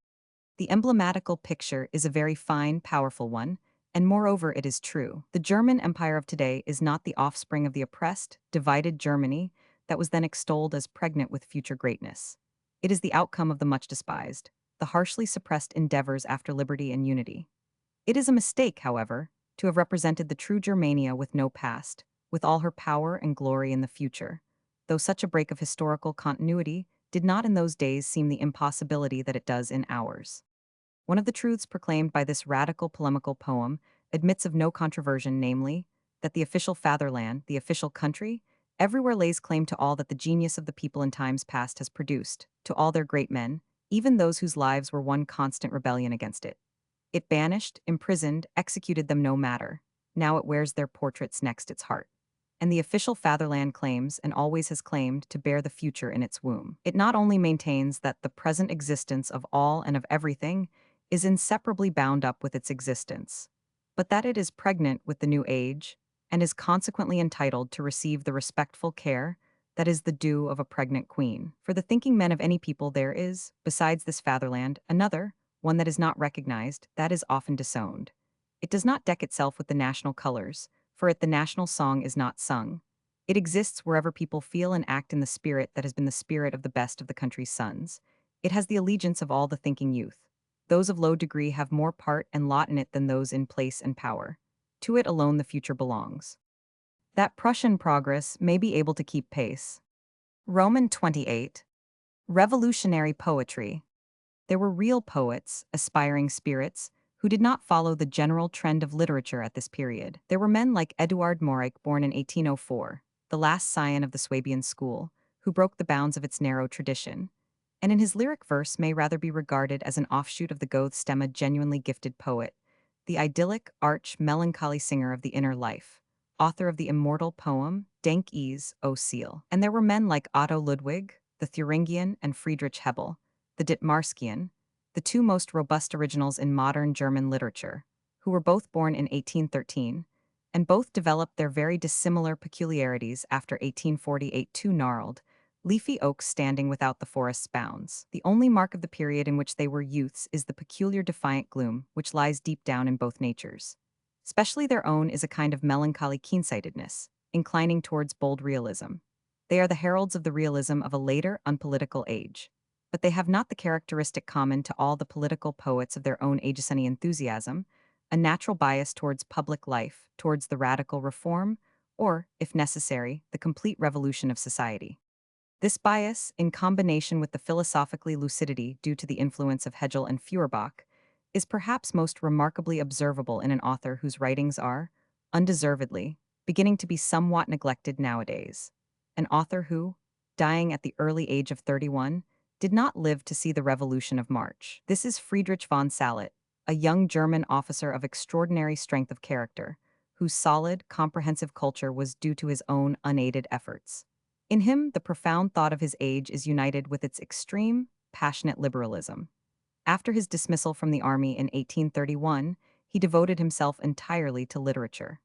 The emblematical picture is a very fine, powerful one, and moreover it is true. The German Empire of today is not the offspring of the oppressed, divided Germany that was then extolled as pregnant with future greatness. It is the outcome of the much despised, the harshly suppressed endeavors after liberty and unity. It is a mistake, however, to have represented the true Germania with no past, with all her power and glory in the future, though such a break of historical continuity did not in those days seem the impossibility that it does in ours. One of the truths proclaimed by this radical polemical poem admits of no controversion, namely, that the official fatherland, the official country, everywhere lays claim to all that the genius of the people in times past has produced, to all their great men, even those whose lives were one constant rebellion against it. It banished, imprisoned, executed them no matter. Now it wears their portraits next its heart. And the official fatherland claims, and always has claimed, to bear the future in its womb. It not only maintains that the present existence of all and of everything is inseparably bound up with its existence, but that it is pregnant with the new age, and is consequently entitled to receive the respectful care that is the due of a pregnant queen. For the thinking men of any people there is, besides this fatherland, another, one that is not recognized, that is often disowned. It does not deck itself with the national colors, for it the national song is not sung. It exists wherever people feel and act in the spirit that has been the spirit of the best of the country's sons. It has the allegiance of all the thinking youth. Those of low degree have more part and lot in it than those in place and power. To it alone the future belongs. That Prussian progress may be able to keep pace. Roman 28. Revolutionary poetry. There were real poets, aspiring spirits, who did not follow the general trend of literature at this period. There were men like Eduard Morik, born in 1804, the last scion of the Swabian school, who broke the bounds of its narrow tradition, and in his lyric verse may rather be regarded as an offshoot of the Goethe stem, a genuinely gifted poet, the idyllic, arch, melancholy singer of the inner life, author of the immortal poem Denk is, O Seal. And there were men like Otto Ludwig, the Thuringian, and Friedrich Hebel, the Ditmarskian, the two most robust originals in modern German literature, who were both born in 1813, and both developed their very dissimilar peculiarities after 1848. Two gnarled, leafy oaks standing without the forest's bounds. The only mark of the period in which they were youths is the peculiar defiant gloom which lies deep down in both natures. Specially their own is a kind of melancholy keensightedness, inclining towards bold realism. They are the heralds of the realism of a later, unpolitical age. But they have not the characteristic common to all the political poets of their own age's any enthusiasm, a natural bias towards public life, towards the radical reform, or, if necessary, the complete revolution of society. This bias, in combination with the philosophically lucidity due to the influence of Hegel and Feuerbach, is perhaps most remarkably observable in an author whose writings are, undeservedly, beginning to be somewhat neglected nowadays. An author who, dying at the early age of 31, did not live to see the Revolution of March. This is Friedrich von Sallet, a young German officer of extraordinary strength of character, whose solid, comprehensive culture was due to his own unaided efforts. In him, the profound thought of his age is united with its extreme, passionate liberalism. After his dismissal from the army in 1831, he devoted himself entirely to literature.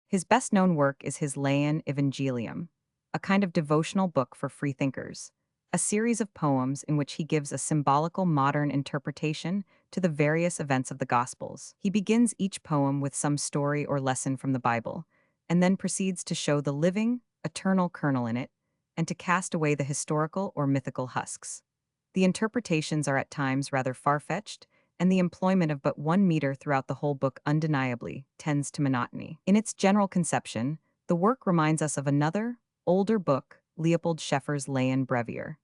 His best-known work is his Laien Evangelium, a kind of devotional book for freethinkers, a series of poems in which he gives a symbolical modern interpretation to the various events of the Gospels. He begins each poem with some story or lesson from the Bible, and then proceeds to show the living, eternal kernel in it, and to cast away the historical or mythical husks. The interpretations are at times rather far-fetched, and the employment of but one meter throughout the whole book undeniably tends to monotony. In its general conception, the work reminds us of another, older book, Leopold Scheffer's Laien Brevier.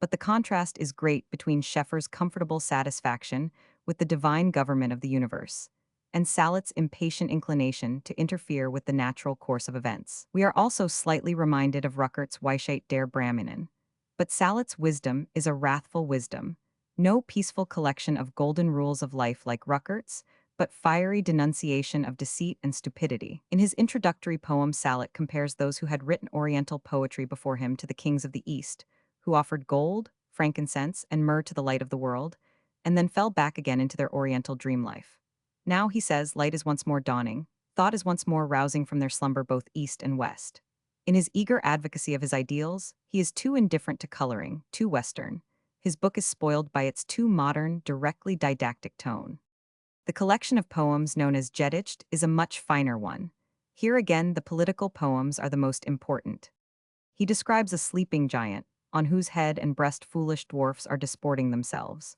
But the contrast is great between Scheffer's comfortable satisfaction with the divine government of the universe and Sallet's impatient inclination to interfere with the natural course of events. We are also slightly reminded of Ruckert's Weisheit der Brahminen. But Sallet's wisdom is a wrathful wisdom, no peaceful collection of golden rules of life like Ruckert's, but fiery denunciation of deceit and stupidity. In his introductory poem, Sallet compares those who had written Oriental poetry before him to the kings of the East, who offered gold, frankincense, and myrrh to the light of the world, and then fell back again into their Oriental dream life. Now, he says, light is once more dawning, thought is once more rousing from their slumber both East and West. In his eager advocacy of his ideals, he is too indifferent to coloring, too Western. His book is spoiled by its too modern, directly didactic tone. The collection of poems known as Gedicht is a much finer one. Here again, the political poems are the most important. He describes a sleeping giant, on whose head and breast foolish dwarfs are disporting themselves.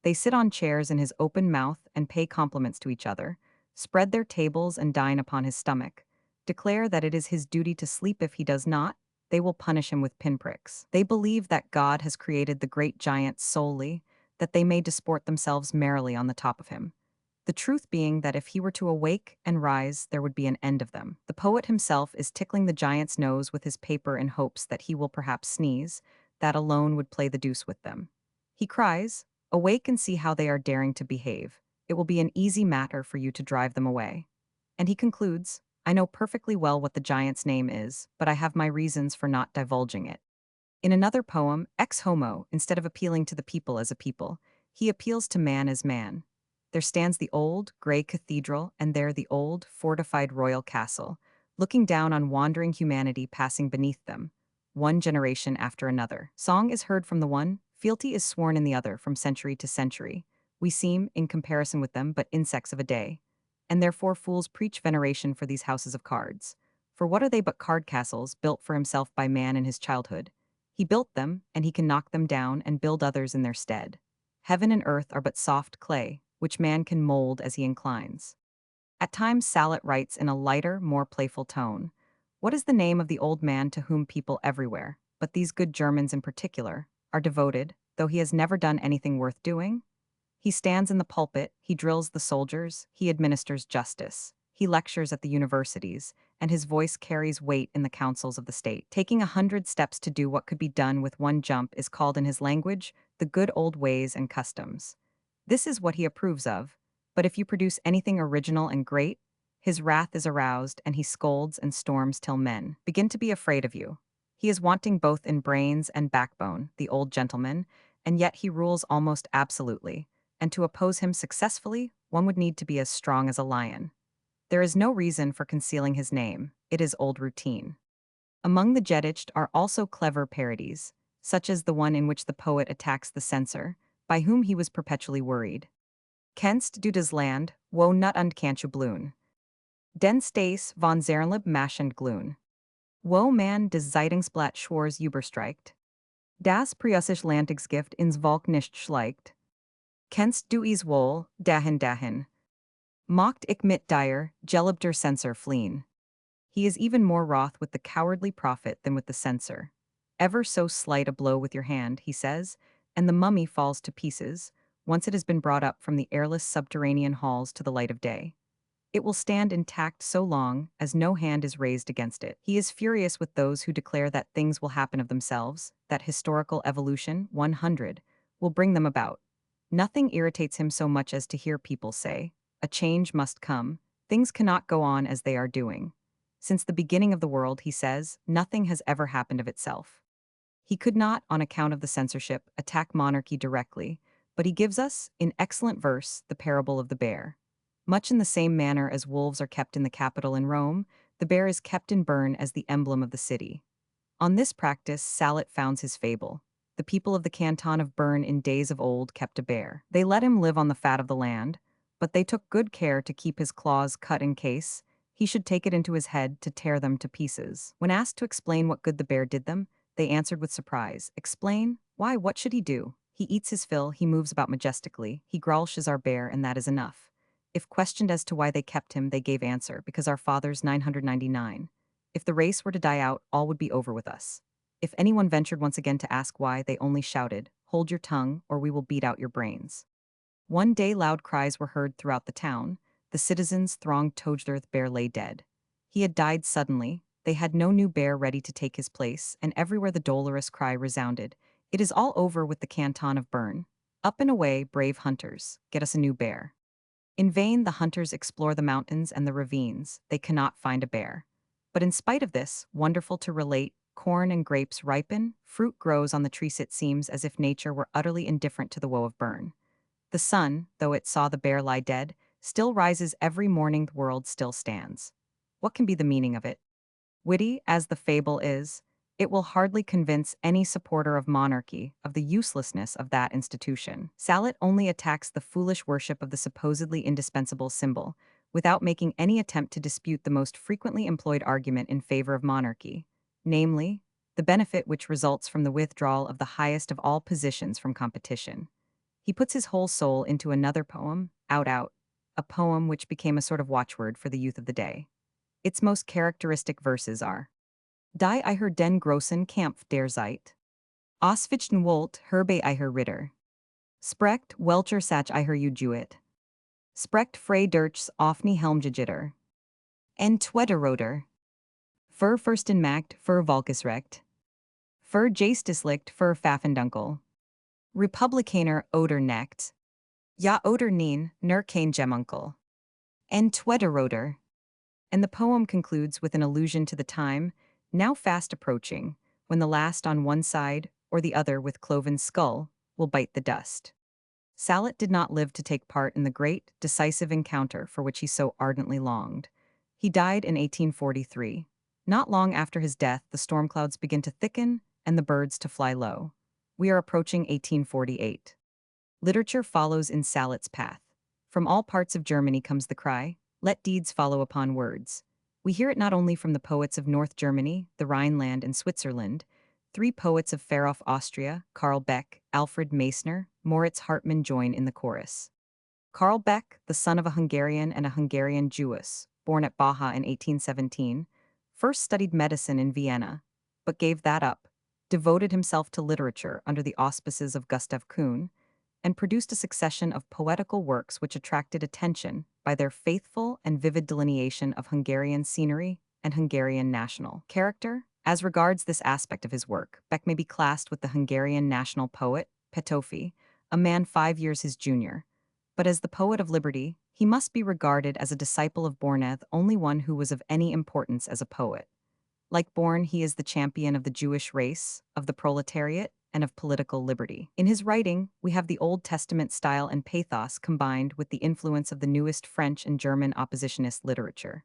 They sit on chairs in his open mouth and pay compliments to each other, spread their tables and dine upon his stomach, declare that it is his duty to sleep if he does not, they will punish him with pinpricks. They believe that God has created the great giant solely, that they may disport themselves merrily on the top of him. The truth being that if he were to awake and rise, there would be an end of them. The poet himself is tickling the giant's nose with his paper in hopes that he will perhaps sneeze, that alone would play the deuce with them. He cries, "Awake and see how they are daring to behave. It will be an easy matter for you to drive them away." And he concludes, "I know perfectly well what the giant's name is, but I have my reasons for not divulging it." In another poem, Ex Homo, instead of appealing to the people as a people, he appeals to man as man. There stands the old, gray cathedral, and there the old, fortified royal castle, looking down on wandering humanity passing beneath them, one generation after another. Song is heard from the one, fealty is sworn in the other from century to century. We seem, in comparison with them, but insects of a day. And therefore fools preach veneration for these houses of cards. For what are they but card castles built for himself by man in his childhood? He built them, and he can knock them down and build others in their stead. Heaven and earth are but soft clay, which man can mold as he inclines. At times Sallet writes in a lighter, more playful tone. What is the name of the old man to whom people everywhere, but these good Germans in particular, are devoted, though he has never done anything worth doing? He stands in the pulpit, he drills the soldiers, he administers justice. He lectures at the universities, and his voice carries weight in the councils of the state. Taking 100 steps to do what could be done with one jump is called in his language the good old ways and customs. This is what he approves of, but if you produce anything original and great, his wrath is aroused and he scolds and storms till men begin to be afraid of you. He is wanting both in brains and backbone, the old gentleman, and yet he rules almost absolutely, and to oppose him successfully, one would need to be as strong as a lion. There is no reason for concealing his name, it is old routine. Among the Gedicht are also clever parodies, such as the one in which the poet attacks the censor, by whom he was perpetually worried. Kennst du das Land, wo nut und kanchu bloen? Den Staes von Zernlib maschend gloen. Wo man des Zeitungsblatt schwors überstreicht. Das Preußische Landesgift ins Volk nicht schleicht. Kennst du es wohl, dahin. Mocht ich mit dir, gelobter Censor fliehen. He is even more wroth with the cowardly prophet than with the censor. Ever so slight a blow with your hand, he says, and the mummy falls to pieces, once it has been brought up from the airless subterranean halls to the light of day. It will stand intact so long as no hand is raised against it. He is furious with those who declare that things will happen of themselves, that historical evolution, 100, will bring them about. Nothing irritates him so much as to hear people say, a change must come, things cannot go on as they are doing. Since the beginning of the world, he says, nothing has ever happened of itself. He could not, on account of the censorship, attack monarchy directly, but he gives us, in excellent verse, the parable of the bear. Much in the same manner as wolves are kept in the Capitol in Rome, the bear is kept in Bern as the emblem of the city. On this practice Sallet founds his fable. The people of the canton of Bern in days of old kept a bear. They let him live on the fat of the land, but they took good care to keep his claws cut in case he should take it into his head to tear them to pieces. When asked to explain what good the bear did them, they answered with surprise, "Explain? Why, what should he do? He eats his fill, he moves about majestically, he growls our bear, and that is enough." If questioned as to why they kept him, they gave answer, because our fathers 999. If the race were to die out, all would be over with us. If anyone ventured once again to ask why, they only shouted, "Hold your tongue, or we will beat out your brains." One day loud cries were heard throughout the town. The citizens thronged Togderth bear lay dead. He had died suddenly, they had no new bear ready to take his place, and everywhere the dolorous cry resounded, "It is all over with the canton of Bern. Up and away, brave hunters, get us a new bear." In vain the hunters explore the mountains and the ravines, they cannot find a bear. But in spite of this, wonderful to relate, corn and grapes ripen, fruit grows on the trees. It seems as if nature were utterly indifferent to the woe of Bern. The sun, though it saw the bear lie dead, still rises every morning, the world still stands. What can be the meaning of it? Witty as the fable is, it will hardly convince any supporter of monarchy of the uselessness of that institution. Sallet only attacks the foolish worship of the supposedly indispensable symbol, without making any attempt to dispute the most frequently employed argument in favor of monarchy, namely, the benefit which results from the withdrawal of the highest of all positions from competition. He puts his whole soul into another poem, Out, a poem which became a sort of watchword for the youth of the day. Its most characteristic verses are: Die Eiher den großen Kampf der Zeit. Ausfichten wollt, herbe Eiher Ritter. Sprecht, welcher Sach Eiher Ujuit. Sprecht frei durchs offene Helmgejitter. En Twederroder. Für Fürstenmacht, für Volksrecht. Für Geisteslicht, für Pfaffendunkel. Republikaner oder Nacht. Ja oder nein, nur kein Gemunkel. En Twederroder. And the poem concludes with an allusion to the time, now fast approaching, when the last on one side, or the other with cloven skull, will bite the dust. Sallet did not live to take part in the great, decisive encounter for which he so ardently longed. He died in 1843. Not long after his death, the storm clouds begin to thicken and the birds to fly low. We are approaching 1848. Literature follows in Sallet's path. From all parts of Germany comes the cry, "Let deeds follow upon words." We hear it not only from the poets of North Germany, the Rhineland, and Switzerland, three poets of far-off Austria, Karl Beck, Alfred Meissner, Moritz Hartmann join in the chorus. Karl Beck, the son of a Hungarian and a Hungarian Jewess, born at Baja in 1817, first studied medicine in Vienna, but gave that up, devoted himself to literature under the auspices of Gustav Kuhn, and produced a succession of poetical works which attracted attention by their faithful and vivid delineation of Hungarian scenery and Hungarian national character. As regards this aspect of his work, Beck may be classed with the Hungarian national poet, Petőfi, a man 5 years his junior. But as the poet of liberty, he must be regarded as a disciple of Börne, the only one who was of any importance as a poet. Like Börne, he is the champion of the Jewish race, of the proletariat, and of political liberty. In his writing, we have the Old Testament style and pathos combined with the influence of the newest French and German oppositionist literature.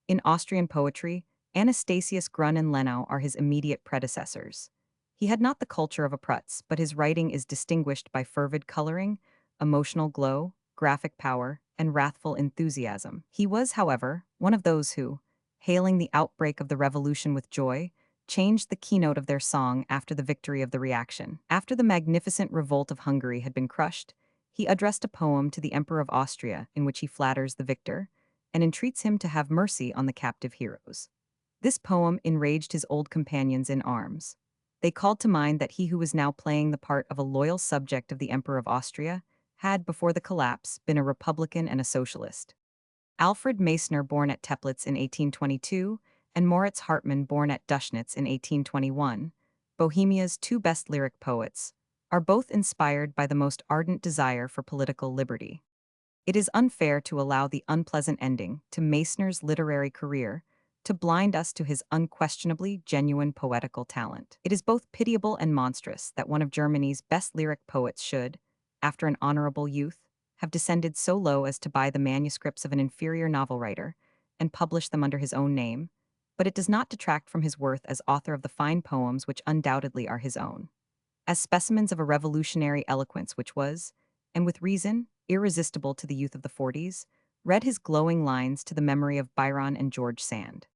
In Austrian poetry, Anastasius Grun and Lenau are his immediate predecessors. He had not the culture of a Prutz, but his writing is distinguished by fervid coloring, emotional glow, graphic power, and wrathful enthusiasm. He was, however, one of those who, hailing the outbreak of the revolution with joy, changed the keynote of their song after the victory of the reaction. After the magnificent revolt of Hungary had been crushed, he addressed a poem to the Emperor of Austria in which he flatters the victor and entreats him to have mercy on the captive heroes. This poem enraged his old companions in arms. They called to mind that he who was now playing the part of a loyal subject of the Emperor of Austria had, before the collapse, been a republican and a socialist. Alfred Meissner, born at Teplitz in 1822, and Moritz Hartmann, born at Döschnitz in 1821, Bohemia's two best lyric poets, are both inspired by the most ardent desire for political liberty. It is unfair to allow the unpleasant ending to Meissner's literary career to blind us to his unquestionably genuine poetical talent. It is both pitiable and monstrous that one of Germany's best lyric poets should, after an honorable youth, have descended so low as to buy the manuscripts of an inferior novel writer and publish them under his own name, but it does not detract from his worth as author of the fine poems which undoubtedly are his own. As specimens of a revolutionary eloquence which was, and with reason, irresistible to the youth of the 40s, read his glowing lines to the memory of Byron and George Sand.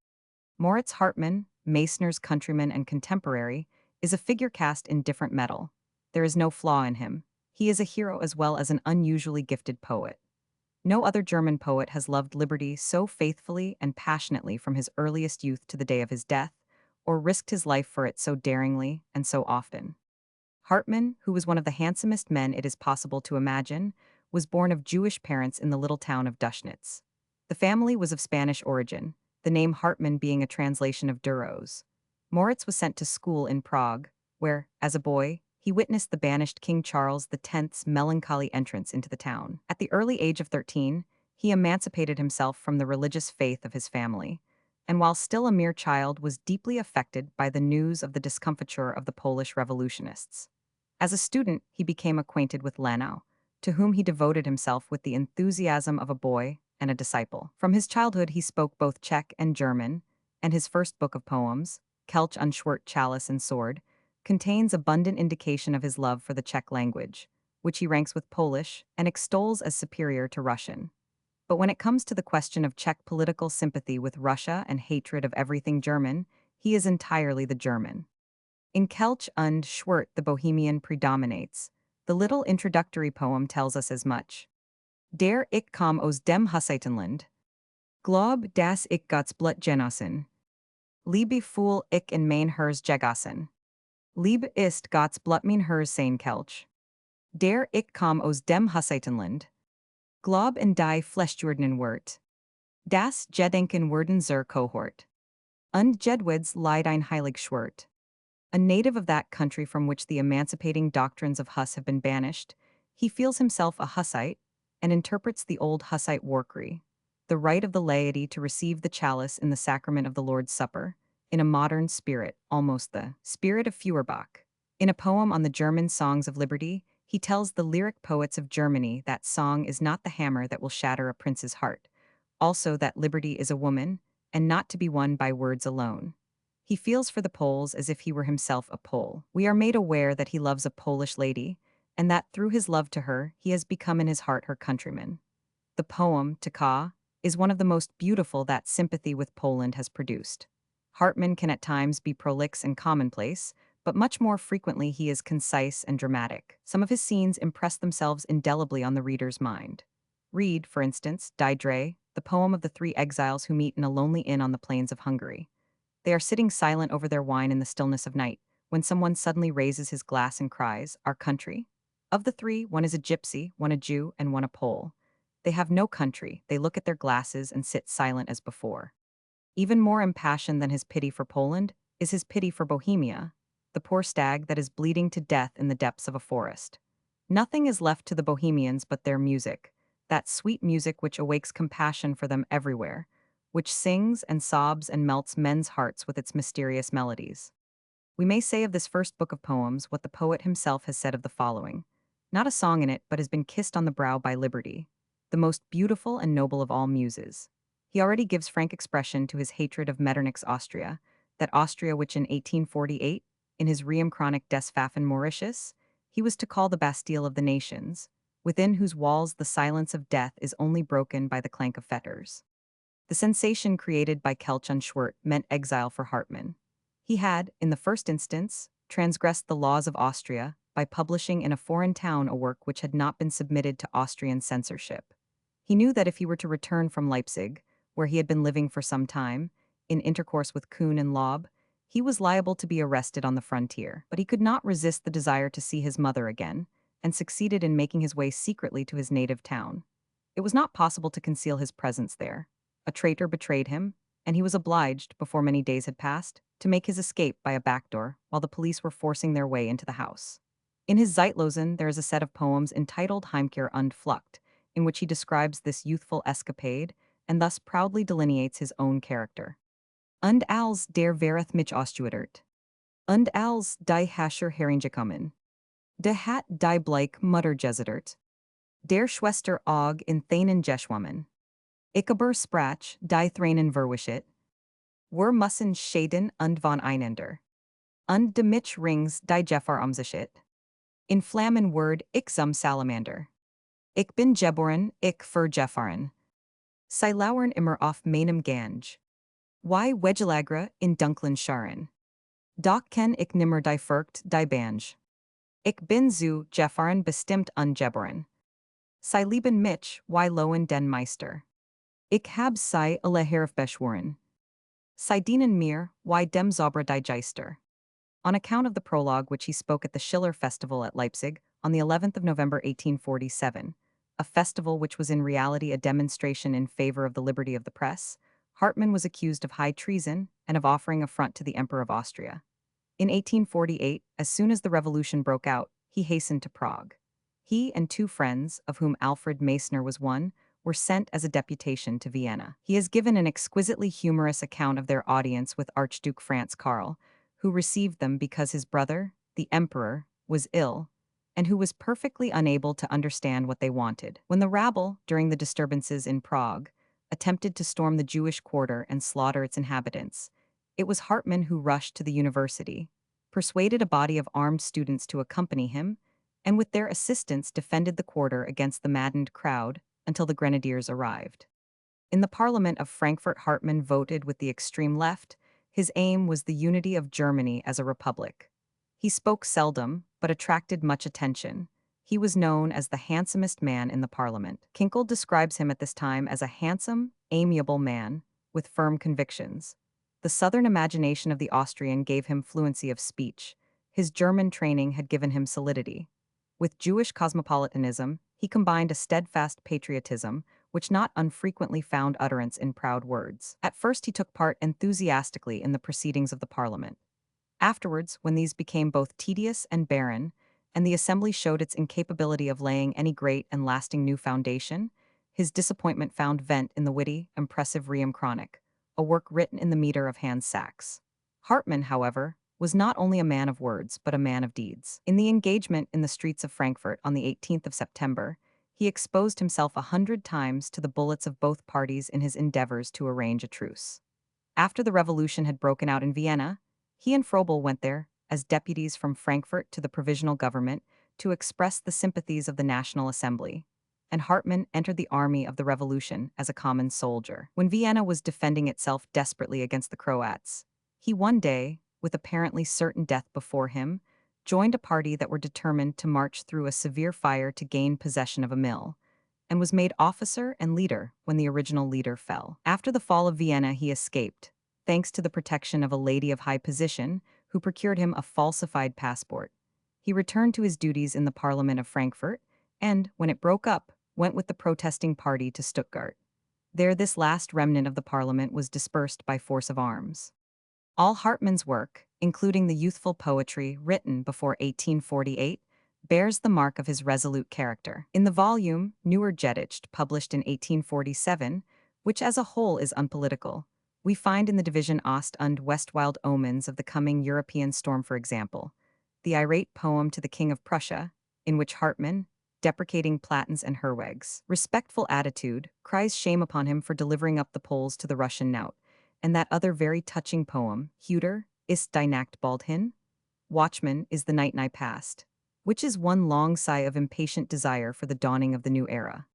Moritz Hartmann, Meissner's countryman and contemporary, is a figure cast in different metal. There is no flaw in him. He is a hero as well as an unusually gifted poet. No other German poet has loved liberty so faithfully and passionately from his earliest youth to the day of his death, or risked his life for it so daringly and so often. Hartmann, who was one of the handsomest men it is possible to imagine, was born of Jewish parents in the little town of Döschnitz. The family was of Spanish origin, the name Hartmann being a translation of Duros. Moritz was sent to school in Prague, where, as a boy, he witnessed the banished King Charles X's melancholy entrance into the town. At the early age of 13, he emancipated himself from the religious faith of his family, and while still a mere child was deeply affected by the news of the discomfiture of the Polish revolutionists. As a student, he became acquainted with Lenau, to whom he devoted himself with the enthusiasm of a boy and a disciple. From his childhood, he spoke both Czech and German, and his first book of poems, Kelch und Schwert, Chalice and Sword, contains abundant indication of his love for the Czech language, which he ranks with Polish and extols as superior to Russian. But when it comes to the question of Czech political sympathy with Russia and hatred of everything German, he is entirely the German. In Kelch und Schwert, the Bohemian predominates. The little introductory poem tells us as much. Der ich kam aus dem Husseitenland. Glaub, dass ich Gottes Blut genossen. Liebe fühl ich in mein Herz gegossen. Liebe ist Gottes Blut mein Herz sein Kelch. Der ich kam aus dem Husseitenland. Glaub in die Fleshjordnen Wort. Das Gedenken werden zur Kohort. Und Jedweds Leid ein heilig Schwert. A native of that country from which the emancipating doctrines of Huss have been banished, he feels himself a Hussite and interprets the old Hussite workery, the right of the laity to receive the chalice in the sacrament of the Lord's Supper, in a modern spirit, almost the spirit of Feuerbach. In a poem on the German songs of liberty, he tells the lyric poets of Germany that song is not the hammer that will shatter a prince's heart, also that liberty is a woman, and not to be won by words alone. He feels for the Poles as if he were himself a Pole. We are made aware that he loves a Polish lady, and that through his love to her, he has become in his heart her countryman. The poem, Taka, is one of the most beautiful that sympathy with Poland has produced. Hartmann can at times be prolix and commonplace, but much more frequently he is concise and dramatic. Some of his scenes impress themselves indelibly on the reader's mind. Read, for instance, Die Drei, the poem of the three exiles who meet in a lonely inn on the plains of Hungary. They are sitting silent over their wine in the stillness of night, when someone suddenly raises his glass and cries, "Our country?" Of the three, one is a gypsy, one a Jew, and one a Pole. They have no country, they look at their glasses and sit silent as before. Even more impassioned than his pity for Poland is his pity for Bohemia, the poor stag that is bleeding to death in the depths of a forest. Nothing is left to the Bohemians but their music, that sweet music which awakes compassion for them everywhere, which sings and sobs and melts men's hearts with its mysterious melodies. We may say of this first book of poems what the poet himself has said of the following. Not a song in it, but has been kissed on the brow by liberty, the most beautiful and noble of all muses. He already gives frank expression to his hatred of Metternich's Austria, that Austria which in 1848, in his Reum Chronic des Pfaffen Mauritius, he was to call the Bastille of the nations, within whose walls the silence of death is only broken by the clank of fetters. The sensation created by Kelch und Schwert meant exile for Hartmann. He had, in the first instance, transgressed the laws of Austria by publishing in a foreign town a work which had not been submitted to Austrian censorship. He knew that if he were to return from Leipzig, where he had been living for some time, in intercourse with Kuhn and Loeb, he was liable to be arrested on the frontier. But he could not resist the desire to see his mother again, and succeeded in making his way secretly to his native town. It was not possible to conceal his presence there. A traitor betrayed him, and he was obliged, before many days had passed, to make his escape by a back door while the police were forcing their way into the house. In his Zeitlosen there is a set of poems entitled Heimkehr und Flucht, in which he describes this youthful escapade and thus proudly delineates his own character. Und als der Vereth mich ausgeütert. Und als die Hascher hereingekommen. De hat die Bleik Mutter gezetert. Der Schwester og in Thanen geschwommen. Ik aber sprach die Thranen verwischet. Wir müssen Schäden und von Einender. Und de mich rings die Jeffar umzishit. In Flammen word ich zum Salamander. Ich bin geboren, ich für Jeffaren. Sie lauern immer auf meinem Gange. Wie Wegelagra in dunklen Scharen. Doch ken ich nimmer die Furcht die Bange. Ich bin zu Jeffaren bestimmt ungeboren. Sie lieben mich, wie lohen den Meister. Ich hab sie alle herbeschworen. Sie dienen mir, wie dem Zauber die Geister. On account of the prologue which he spoke at the Schiller Festival at Leipzig on the 11th of November 1847, a festival which was in reality a demonstration in favor of the liberty of the press, Hartmann was accused of high treason and of offering affront to the Emperor of Austria. In 1848, as soon as the revolution broke out, he hastened to Prague. He and two friends, of whom Alfred Meissner was one, were sent as a deputation to Vienna. He has given an exquisitely humorous account of their audience with Archduke Franz Karl, who received them because his brother, the emperor, was ill, and who was perfectly unable to understand what they wanted. When the rabble, during the disturbances in Prague, attempted to storm the Jewish quarter and slaughter its inhabitants, it was Hartmann who rushed to the university, persuaded a body of armed students to accompany him, and with their assistance defended the quarter against the maddened crowd until the grenadiers arrived. In the Parliament of Frankfurt, Hartmann voted with the extreme left. His aim was the unity of Germany as a republic. He spoke seldom, but attracted much attention. He was known as the handsomest man in the parliament. Kinkel describes him at this time as a handsome, amiable man, with firm convictions. The southern imagination of the Austrian gave him fluency of speech. His German training had given him solidity. With Jewish cosmopolitanism, he combined a steadfast patriotism, which not unfrequently found utterance in proud words. At first he took part enthusiastically in the proceedings of the parliament. Afterwards, when these became both tedious and barren, and the assembly showed its incapability of laying any great and lasting new foundation, his disappointment found vent in the witty, impressive Reum Chronic, a work written in the meter of Hans Sachs. Hartmann, however, was not only a man of words, but a man of deeds. In the engagement in the streets of Frankfurt on the 18th of September, he exposed himself 100 times to the bullets of both parties in his endeavors to arrange a truce. After the revolution had broken out in Vienna, he and Froebel went there, as deputies from Frankfurt to the provisional government, to express the sympathies of the National Assembly, and Hartmann entered the army of the revolution as a common soldier. When Vienna was defending itself desperately against the Croats, he one day, with apparently certain death before him, joined a party that were determined to march through a severe fire to gain possession of a mill, and was made officer and leader when the original leader fell. After the fall of Vienna, he escaped, thanks to the protection of a lady of high position who procured him a falsified passport. He returned to his duties in the Parliament of Frankfurt, and, when it broke up, went with the protesting party to Stuttgart. There this last remnant of the Parliament was dispersed by force of arms. All Hartmann's work, including the youthful poetry written before 1848, bears the mark of his resolute character. In the volume Neuer Gedicht, published in 1847, which as a whole is unpolitical, we find in the division Ost und West wild omens of the coming European storm, for example, the irate poem to the King of Prussia, in which Hartmann, deprecating Platens and Herweg's respectful attitude, cries shame upon him for delivering up the Poles to the Russian knout, and that other very touching poem, Huter, ist die Nacht bald hin? Watchman, is the night nigh past, which is one long sigh of impatient desire for the dawning of the new era.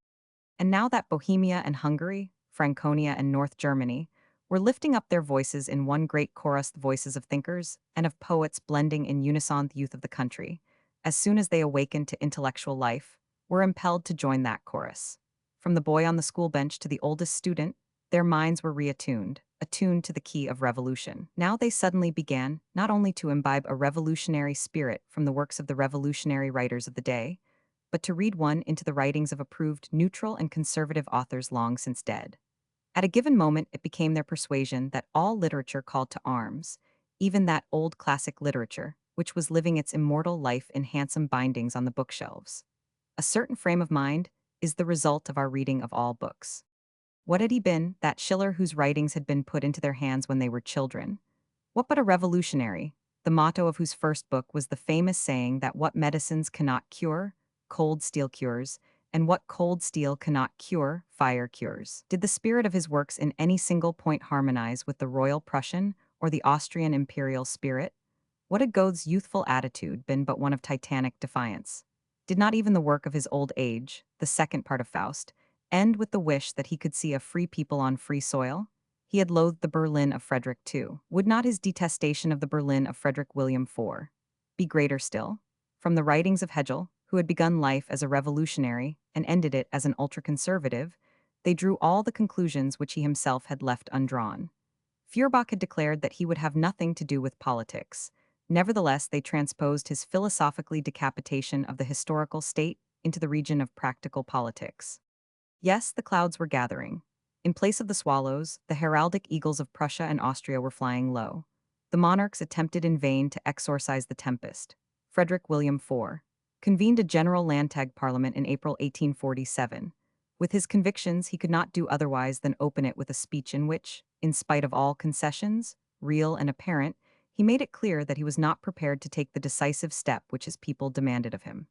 And now that Bohemia and Hungary, Franconia and North Germany, were lifting up their voices in one great chorus, the voices of thinkers and of poets blending in unison the youth of the country, as soon as they awakened to intellectual life, were impelled to join that chorus. From the boy on the school bench to the oldest student, their minds were reattuned, attuned to the key of revolution. Now they suddenly began not only to imbibe a revolutionary spirit from the works of the revolutionary writers of the day, but to read one into the writings of approved neutral and conservative authors long since dead. At a given moment, it became their persuasion that all literature called to arms, even that old classic literature, which was living its immortal life in handsome bindings on the bookshelves. A certain frame of mind is the result of our reading of all books. What had he been, that Schiller whose writings had been put into their hands when they were children? What but a revolutionary, the motto of whose first book was the famous saying that what medicines cannot cure, cold steel cures, and what cold steel cannot cure, fire cures. Did the spirit of his works in any single point harmonize with the royal Prussian or the Austrian imperial spirit? What had Goethe's youthful attitude been but one of titanic defiance? Did not even the work of his old age, the second part of Faust, end with the wish that he could see a free people on free soil? He had loathed the Berlin of Frederick II. Would not his detestation of the Berlin of Frederick William IV be greater still? From the writings of Hegel, who had begun life as a revolutionary and ended it as an ultra-conservative, they drew all the conclusions which he himself had left undrawn. Feuerbach had declared that he would have nothing to do with politics. Nevertheless, they transposed his philosophically decapitation of the historical state into the region of practical politics. Yes, the clouds were gathering. In place of the swallows, the heraldic eagles of Prussia and Austria were flying low. The monarchs attempted in vain to exorcise the tempest. Frederick William IV convened a general Landtag parliament in April 1847. With his convictions, he could not do otherwise than open it with a speech in which, in spite of all concessions, real and apparent, he made it clear that he was not prepared to take the decisive step which his people demanded of him.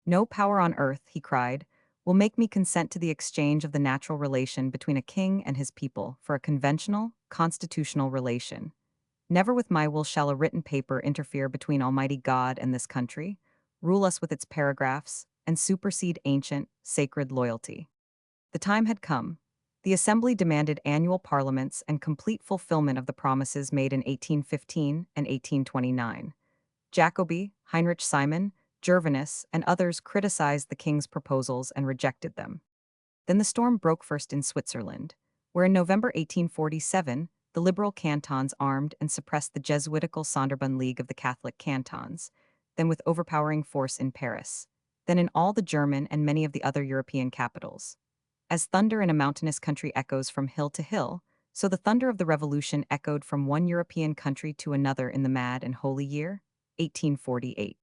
No power on earth, he cried, will make me consent to the exchange of the natural relation between a king and his people for a conventional, constitutional relation. Never with my will shall a written paper interfere between Almighty God and this country, rule us with its paragraphs, and supersede ancient, sacred loyalty. The time had come. The Assembly demanded annual parliaments and complete fulfillment of the promises made in 1815 and 1829. Jacobi, Heinrich Simon, Gervinus, and others criticized the king's proposals and rejected them. Then the storm broke first in Switzerland, where in November 1847, the liberal cantons armed and suppressed the Jesuitical Sonderbund League of the Catholic cantons, then with overpowering force in Paris, then in all the German and many of the other European capitals. As thunder in a mountainous country echoes from hill to hill, so the thunder of the revolution echoed from one European country to another in the mad and holy year, 1848.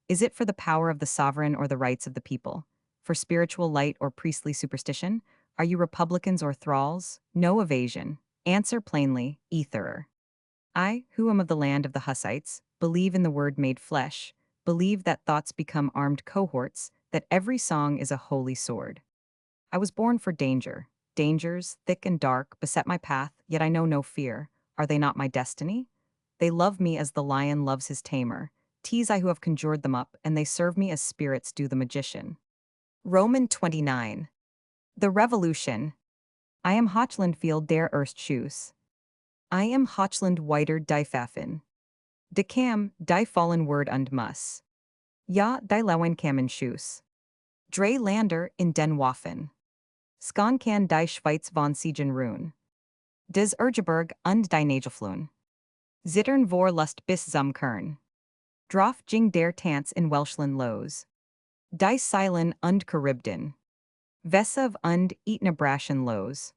Is it for the power of the sovereign or the rights of the people? For spiritual light or priestly superstition? Are you republicans or thralls? No evasion. Answer plainly, Etherer. I, who am of the land of the Hussites, believe in the word made flesh, believe that thoughts become armed cohorts, that every song is a holy sword. I was born for danger. Dangers, thick and dark, beset my path, yet I know no fear. Are they not my destiny? They love me as the lion loves his tamer. 'Tis I who have conjured them up, and they serve me as spirits do the magician. Roman 29. The Revolution. I am Hochlandfield der Erstschuss. I am Hochland weiter die Pfaffen. De kam, die fallen word und muss. Ja, die Leuen kamen Schuss. Drei Lander in den Waffen. Skan kan die Schweiz von Siegen ruhen. Des Ergeberg und die Nagelflohen. Zittern vor Lust bis zum Kern. Drof jing der tants in Welschland loos. Die Seilen und Charybdin. Vesav und Etnabrashen loos.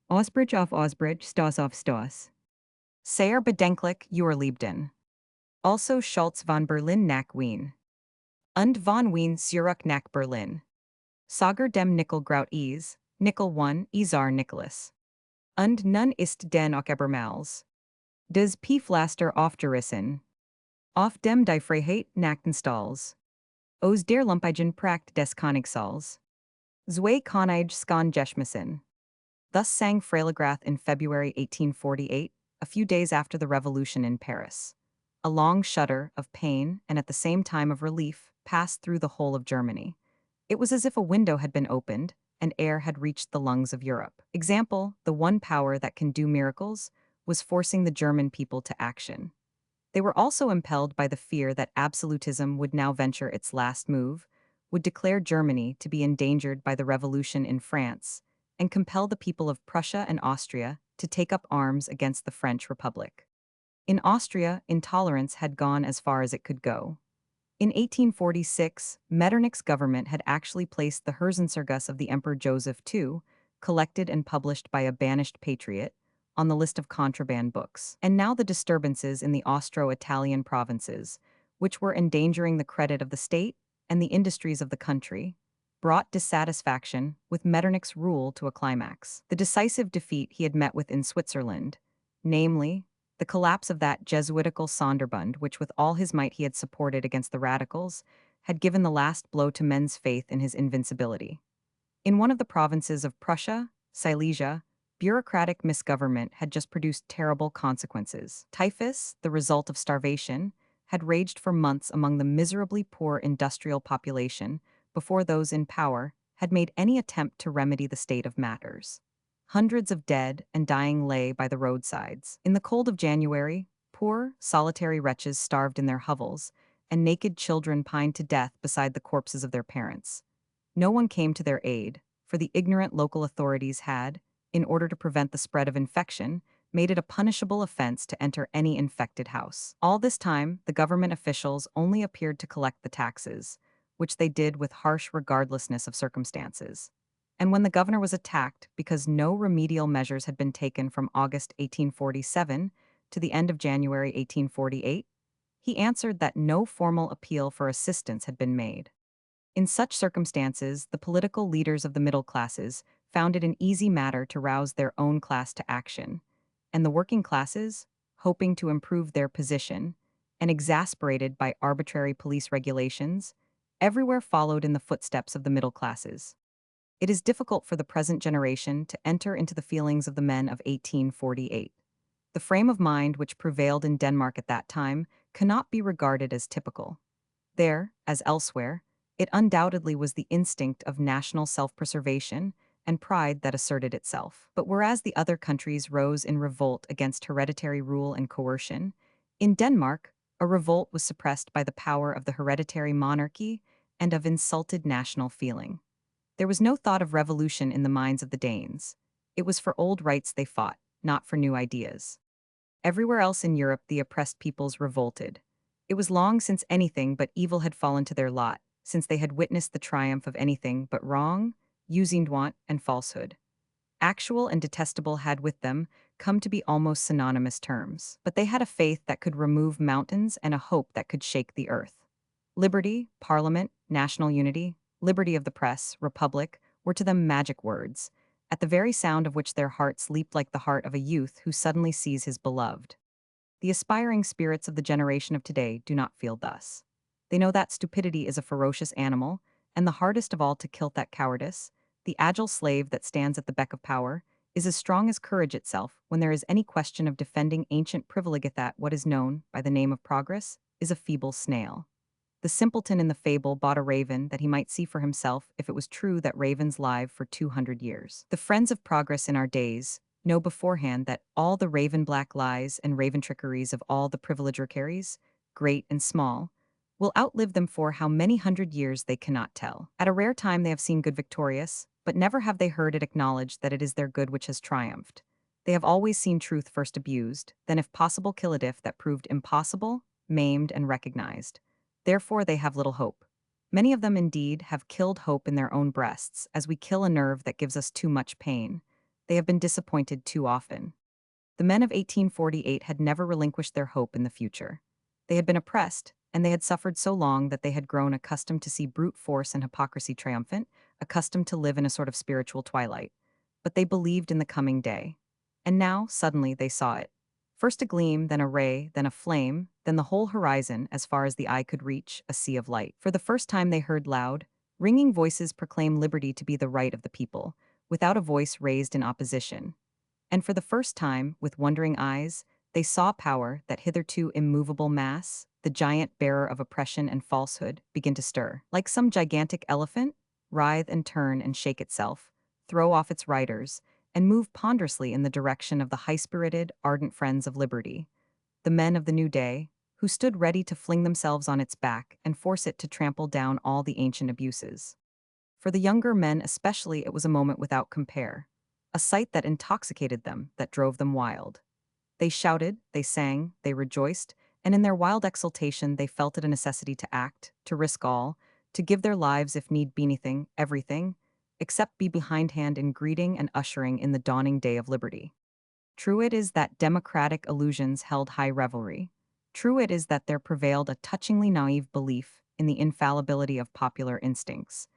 Ausbridge auf Ausbridge, Stoss auf Stoss. Sehr bedenklich, Liebden. Also Schultz von Berlin nach Wien. Und von Wien Zurich nach Berlin. Sager dem Nickelgraut Nickel 1 Isar Nicholas. Und nun ist den auch Ebermals. Des Pieflaster aufgerissen. Auf dem die Freiheit nackten Stalls. Os der Lumpigen Pracht des Konigsals. Zwei Konige Skan Jeschmissen. Thus sang Freiligrath in February 1848, a few days after the Revolution in Paris. A long shudder of pain and at the same time of relief passed through the whole of Germany. It was as if a window had been opened and air had reached the lungs of Europe. Example, the one power that can do miracles was forcing the German people to action. They were also impelled by the fear that absolutism would now venture its last move, would declare Germany to be endangered by the revolution in France, and compel the people of Prussia and Austria to take up arms against the French Republic. In Austria, intolerance had gone as far as it could go. In 1846, Metternich's government had actually placed the Herzensergus of the Emperor Joseph II, collected and published by a banished patriot, on the list of contraband books. And now the disturbances in the Austro-Italian provinces, which were endangering the credit of the state and the industries of the country, brought dissatisfaction with Metternich's rule to a climax. The decisive defeat he had met with in Switzerland, namely, the collapse of that Jesuitical Sonderbund which with all his might he had supported against the radicals, had given the last blow to men's faith in his invincibility. In one of the provinces of Prussia, Silesia, bureaucratic misgovernment had just produced terrible consequences. Typhus, the result of starvation, had raged for months among the miserably poor industrial population before those in power had made any attempt to remedy the state of matters. Hundreds of dead and dying lay by the roadsides. In the cold of January, poor, solitary wretches starved in their hovels, and naked children pined to death beside the corpses of their parents. No one came to their aid, for the ignorant local authorities had, in order to prevent the spread of infection, made it a punishable offense to enter any infected house. All this time, the government officials only appeared to collect the taxes, which they did with harsh regardlessness of circumstances. And when the governor was attacked because no remedial measures had been taken from August 1847 to the end of January 1848, he answered that no formal appeal for assistance had been made. In such circumstances, the political leaders of the middle classes found it an easy matter to rouse their own class to action, and the working classes, hoping to improve their position, and exasperated by arbitrary police regulations, everywhere followed in the footsteps of the middle classes. It is difficult for the present generation to enter into the feelings of the men of 1848. The frame of mind which prevailed in Denmark at that time cannot be regarded as typical. There, as elsewhere, it undoubtedly was the instinct of national self-preservation and pride that asserted itself. But whereas the other countries rose in revolt against hereditary rule and coercion, in Denmark, a revolt was suppressed by the power of the hereditary monarchy and of insulted national feeling. There was no thought of revolution in the minds of the Danes. It was for old rights they fought, not for new ideas. Everywhere else in Europe the oppressed peoples revolted. It was long since anything but evil had fallen to their lot, since they had witnessed the triumph of anything but wrong, usingdwant, and falsehood. Actual and detestable had with them come to be almost synonymous terms, but they had a faith that could remove mountains and a hope that could shake the earth. Liberty, parliament, national unity, liberty of the press, republic, were to them magic words, at the very sound of which their hearts leaped like the heart of a youth who suddenly sees his beloved. The aspiring spirits of the generation of today do not feel thus. They know that stupidity is a ferocious animal, and the hardest of all to kill that cowardice, the agile slave that stands at the beck of power, is as strong as courage itself when there is any question of defending ancient privilege that what is known by the name of progress is a feeble snail. The simpleton in the fable bought a raven that he might see for himself if it was true that ravens live for 200 years. The friends of progress in our days know beforehand that all the raven-black lies and raven trickeries of all the privilegiaries, great and small, will outlive them for how many hundred years they cannot tell. At a rare time they have seen good victorious, but never have they heard it acknowledged that it is their good which has triumphed. They have always seen truth first abused, then if possible kill it if that proved impossible, maimed, and recognized. Therefore, they have little hope. Many of them indeed have killed hope in their own breasts, as we kill a nerve that gives us too much pain. They have been disappointed too often. The men of 1848 had never relinquished their hope in the future. They had been oppressed, and they had suffered so long that they had grown accustomed to see brute force and hypocrisy triumphant, accustomed to live in a sort of spiritual twilight. But they believed in the coming day. And now, suddenly, they saw it. First a gleam, then a ray, then a flame, then the whole horizon, as far as the eye could reach, a sea of light. For the first time they heard loud, ringing voices proclaim liberty to be the right of the people, without a voice raised in opposition. And for the first time, with wondering eyes, they saw power, that hitherto immovable mass, the giant bearer of oppression and falsehood, begin to stir. Like some gigantic elephant, writhe and turn and shake itself, throw off its riders, and move ponderously in the direction of the high-spirited, ardent friends of liberty, the men of the new day, who stood ready to fling themselves on its back and force it to trample down all the ancient abuses. For the younger men especially it was a moment without compare, a sight that intoxicated them, that drove them wild. They shouted, they sang, they rejoiced, and in their wild exultation they felt it a necessity to act, to risk all, to give their lives if need be anything, everything, except be behindhand in greeting and ushering in the dawning day of liberty. True it is that democratic illusions held high revelry. True it is that there prevailed a touchingly naive belief in the infallibility of popular instincts.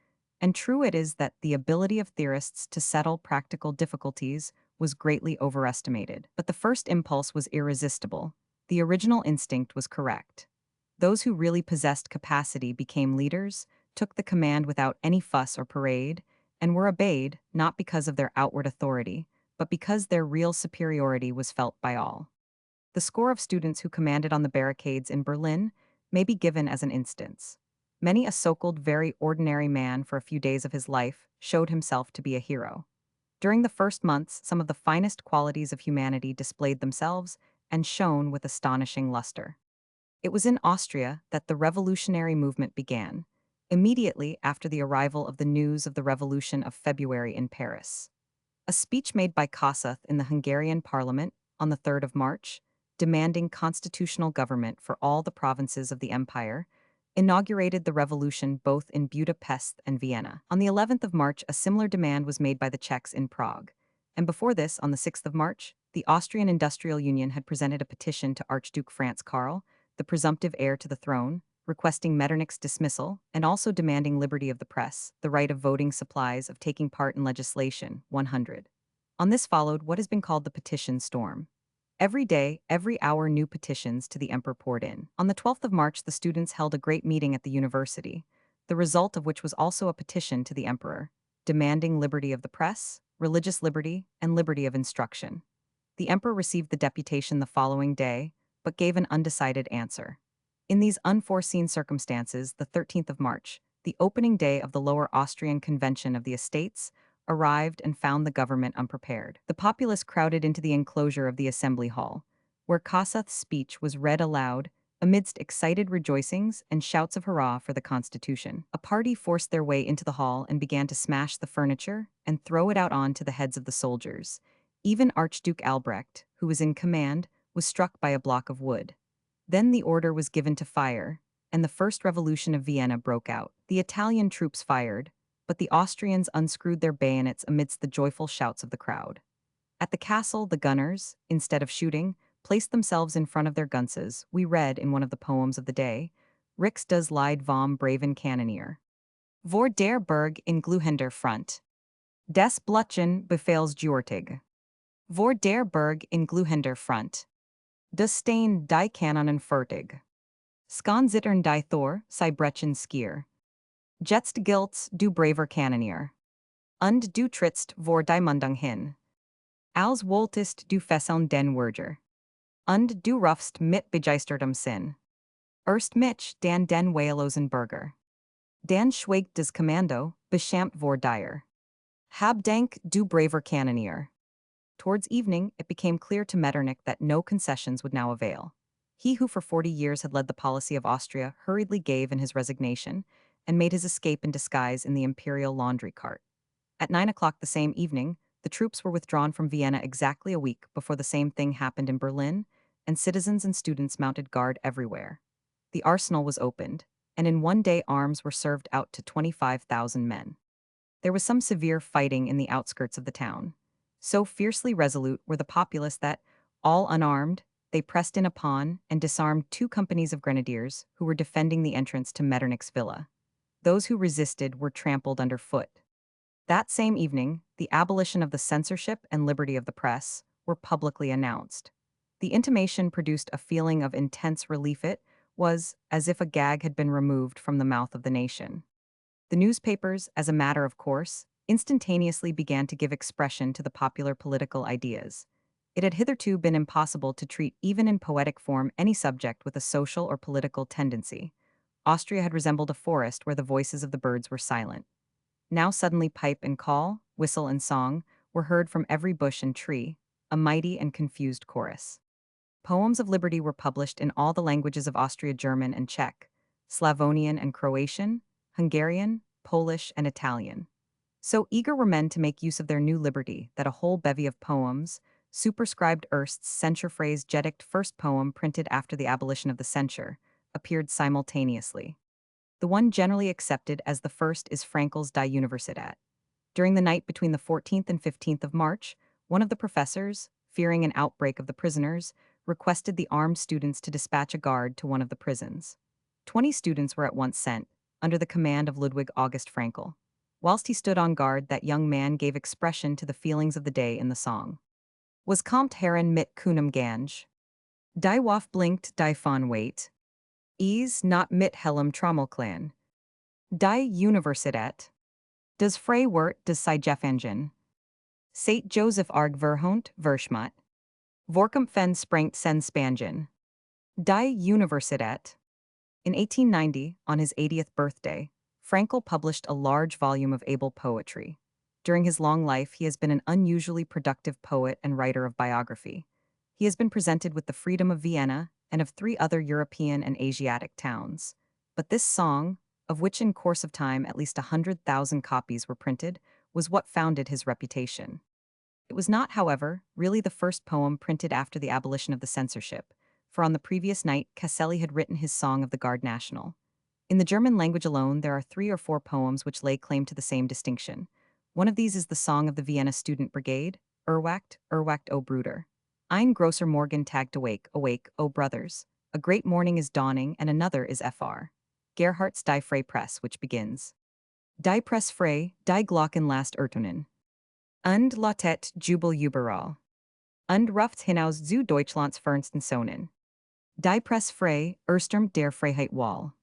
And true it is that the ability of theorists to settle practical difficulties was greatly overestimated. But the first impulse was irresistible. The original instinct was correct. Those who really possessed capacity became leaders, took the command without any fuss or parade, and were obeyed not because of their outward authority, but because their real superiority was felt by all. The score of students who commanded on the barricades in Berlin may be given as an instance. Many a so-called very ordinary man for a few days of his life showed himself to be a hero. During the first months, some of the finest qualities of humanity displayed themselves and shone with astonishing luster. It was in Austria that the revolutionary movement began, immediately after the arrival of the news of the Revolution of February in Paris. A speech made by Kossuth in the Hungarian parliament on the 3rd of March, demanding constitutional government for all the provinces of the empire, inaugurated the revolution both in Budapest and Vienna. On the 11th of March, a similar demand was made by the Czechs in Prague. And before this, on the 6th of March, the Austrian Industrial Union had presented a petition to Archduke Franz Karl, the presumptive heir to the throne, requesting Metternich's dismissal and also demanding liberty of the press, the right of voting supplies, of taking part in legislation. 100. On this followed what has been called the petition storm. Every day, every hour, new petitions to the emperor poured in. On the 12th of March, the students held a great meeting at the university, the result of which was also a petition to the emperor, demanding liberty of the press, religious liberty, and liberty of instruction. The emperor received the deputation the following day, but gave an undecided answer. In these unforeseen circumstances, the 13th of March, the opening day of the Lower Austrian Convention of the Estates, arrived and found the government unprepared. The populace crowded into the enclosure of the Assembly Hall, where Kossuth's speech was read aloud, amidst excited rejoicings and shouts of hurrah for the Constitution. A party forced their way into the hall and began to smash the furniture and throw it out on to the heads of the soldiers. Even Archduke Albrecht, who was in command, was struck by a block of wood. Then the order was given to fire, and the First Revolution of Vienna broke out. The Italian troops fired, but the Austrians unscrewed their bayonets amidst the joyful shouts of the crowd. At the castle, the gunners, instead of shooting, placed themselves in front of their gunses. We read in one of the poems of the day, Rix das Lied vom braven Kanonier. Vor der Berg in Gluhender Front. Des Blutchen befehls Geortig. Vor der Berg in Gluhender Front. Das Stein die Kanonen fertig. Skan zittern die Thor, sei Brechen skier. Jetst gilts du braver Kanonier. Und du trittst vor die Mundung hin. Als wolltest du fesseln den Werger. Und du rufst mit begeistertem Sinn. Erst mich dan den Wehlosen Burger. Dan schweigt des Kommando, beschämt vor dir. Hab Dank du braver Kanonier. Towards evening, it became clear to Metternich that no concessions would now avail. He who for 40 years had led the policy of Austria hurriedly gave in his resignation and made his escape in disguise in the imperial laundry cart. At 9 o'clock the same evening, the troops were withdrawn from Vienna exactly a week before the same thing happened in Berlin, and citizens and students mounted guard everywhere. the arsenal was opened, and in one day arms were served out to 25,000 men. There was some severe fighting in the outskirts of the town. So fiercely resolute were the populace that, all unarmed, they pressed in upon and disarmed two companies of grenadiers who were defending the entrance to Metternich's villa. Those who resisted were trampled underfoot. That same evening, the abolition of the censorship and liberty of the press were publicly announced. The intimation produced a feeling of intense relief. It was as if a gag had been removed from the mouth of the nation. The newspapers, as a matter of course, instantaneously began to give expression to the popular political ideas. It had hitherto been impossible to treat even in poetic form any subject with a social or political tendency. Austria had resembled a forest where the voices of the birds were silent. Now suddenly pipe and call, whistle and song, were heard from every bush and tree, a mighty and confused chorus. Poems of liberty were published in all the languages of Austria, German and Czech, Slavonian and Croatian, Hungarian, Polish and Italian. So eager were men to make use of their new liberty that a whole bevy of poems, superscribed Ernst's censure-phrase Gedicht first poem printed after the abolition of the censure, appeared simultaneously. The one generally accepted as the first is Frankel's Die Universität. During the night between the 14th and 15th of March, one of the professors, fearing an outbreak of the prisoners, requested the armed students to dispatch a guard to one of the prisons. 20 students were at once sent, under the command of Ludwig August Frankel. Whilst he stood on guard, that young man gave expression to the feelings of the day in the song. Was Kommt Herren mit Kunem Gange? Die Waf blinkt die von Wait. Is not mit Helm Trommelklan. Die Universität. Das Frei Wort des Seigefangen. St. Joseph Arg Verhont Verschmat. Vorkampfen sprengt sen Spangen. Die Universität. In 1890, on his 80th birthday, Frankel published a large volume of able poetry. During his long life, he has been an unusually productive poet and writer of biography. He has been presented with the freedom of Vienna and of 3 other European and Asiatic towns. But this song, of which in course of time at least 100,000 copies were printed, was what founded his reputation. It was not, however, really the first poem printed after the abolition of the censorship, for on the previous night Caselli had written his Song of the Guard National. In the German language alone, there are 3 or 4 poems which lay claim to the same distinction. One of these is the Song of the Vienna Student Brigade, Erwacht, o Bruder. Ein großer Morgen tagt awake, awake, o brothers. A great morning is dawning, and another is Fr. Gerhardt's Die Frei Press, which begins. Die Press frei, die Glocken last Ertunen. Und lautet Jubel überall. Und ruft hinaus zu Deutschlands fernsten Sonnen. Die Press frei, erstürmt der Freiheit Wall.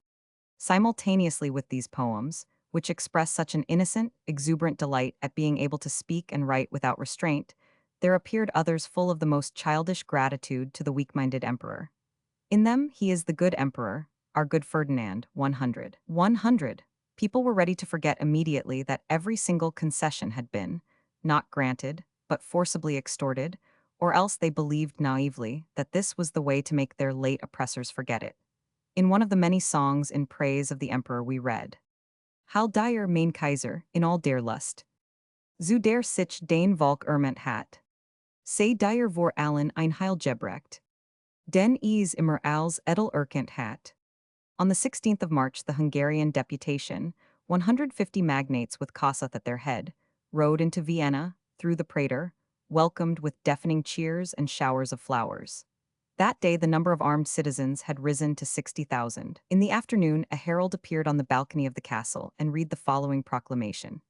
Simultaneously with these poems, which express such an innocent, exuberant delight at being able to speak and write without restraint, there appeared others full of the most childish gratitude to the weak-minded emperor. In them he is the good emperor, our good Ferdinand, 100. 100. People were ready to forget immediately that every single concession had been, not granted, but forcibly extorted, or else they believed naively that this was the way to make their late oppressors forget it. In one of the many songs in praise of the emperor we read, Hal dir mein Kaiser, in all der Lust. Zu der sich den Volk erment hat. Sei dir vor allen ein Heil gebrecht. Den is immer als edel erkannt hat. On the 16th of March, the Hungarian deputation, 150 magnates with Kossuth at their head, rode into Vienna, through the Prater, welcomed with deafening cheers and showers of flowers. That day the number of armed citizens had risen to 60,000. In the afternoon, a herald appeared on the balcony of the castle and read the following proclamation.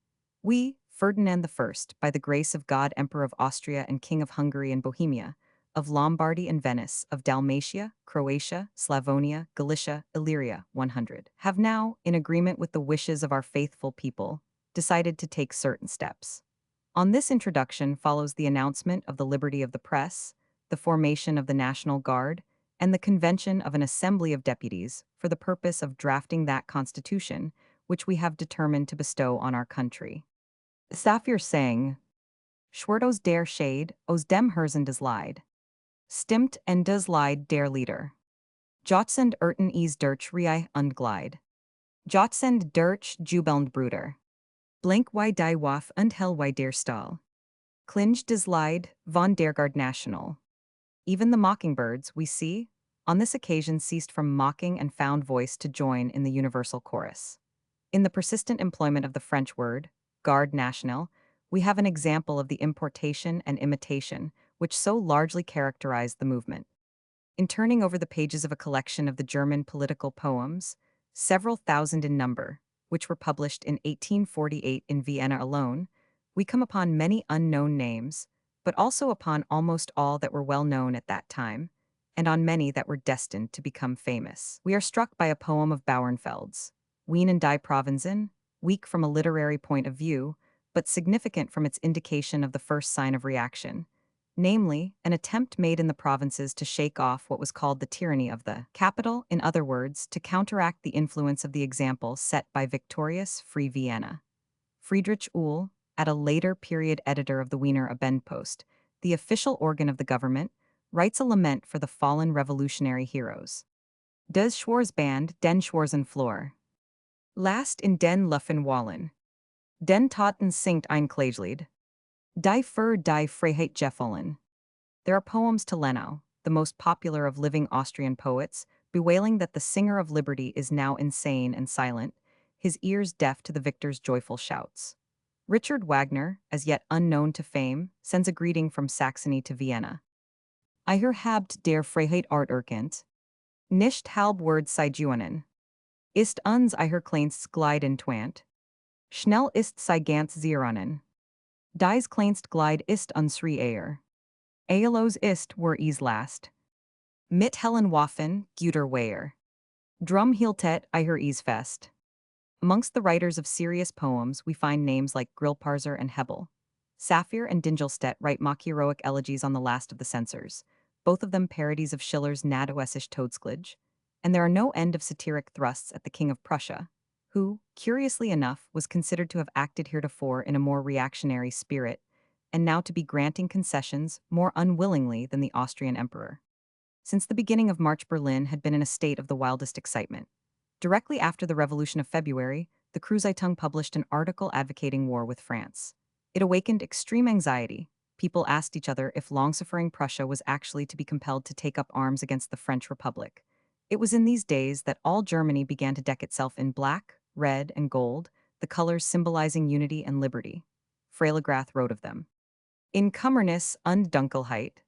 We, Ferdinand I, by the grace of God, Emperor of Austria and King of Hungary and Bohemia, of Lombardy and Venice, of Dalmatia, Croatia, Slavonia, Galicia, Illyria, 100, have now, in agreement with the wishes of our faithful people, decided to take certain steps. On this introduction follows the announcement of the liberty of the press, the formation of the National Guard, and the convention of an Assembly of Deputies for the purpose of drafting that constitution which we have determined to bestow on our country. Safir sang, Schwertos der Shade, os dem Herzen des Leid. Stimmt en des Leid der Lieder. Jotsend Erten is durch Rei und Glide. Jotsend durch Jubelnd Bruder. Blank y die Waf und Hell y der Stahl. Klinge des Leid von der Guard National. Even the mockingbirds, we see, on this occasion ceased from mocking and found voice to join in the universal chorus. In the persistent employment of the French word, garde nationale, we have an example of the importation and imitation which so largely characterized the movement. In turning over the pages of a collection of the German political poems, several thousand in number, which were published in 1848 in Vienna alone, we come upon many unknown names, but also upon almost all that were well known at that time, and on many that were destined to become famous. We are struck by a poem of Bauernfeld's, Wien and Die Provinzen, weak from a literary point of view, but significant from its indication of the first sign of reaction, namely, an attempt made in the provinces to shake off what was called the tyranny of the capital, in other words, to counteract the influence of the example set by victorious Free Vienna. Friedrich Uhl, at a later period editor of the Wiener Abendpost, the official organ of the government, writes a lament for the fallen revolutionary heroes. Des Schwarzband, den Schwarzenflor. Last in den Luffen Wallen. Den Toten singt ein Klagelied. Die für die Freiheit gefallen. There are poems to Lenau, the most popular of living Austrian poets, bewailing that the singer of liberty is now insane and silent, his ears deaf to the victor's joyful shouts. Richard Wagner, as yet unknown to fame, sends a greeting from Saxony to Vienna. Ihr habt der Freiheit art erkannt. Nicht halb Word sei Juanen. Ist uns ihr kleinst Glide in Twant. Schnell ist sei ganz Zieranen. Dies kleinst Glide ist unsere Ehr. Aelos ist were is last. Mit Helen Waffen, Guter Weyer. Drum hieltet ihr is fest. Amongst the writers of serious poems, we find names like Grillparzer and Hebel. Saphir and Dingelstedt write mock-heroic elegies on the last of the censors, both of them parodies of Schiller's Nadoessisch Todesklage, and there are no end of satiric thrusts at the King of Prussia, who, curiously enough, was considered to have acted heretofore in a more reactionary spirit, and now to be granting concessions more unwillingly than the Austrian emperor. Since the beginning of March, Berlin had been in a state of the wildest excitement. Directly after the Revolution of February, the Kreuzzeitung published an article advocating war with France. It awakened extreme anxiety. People asked each other if long-suffering Prussia was actually to be compelled to take up arms against the French Republic. It was in these days that all Germany began to deck itself in black, red, and gold, the colors symbolizing unity and liberty. Freiligrath wrote of them. In Kummernis und Dunkelheit.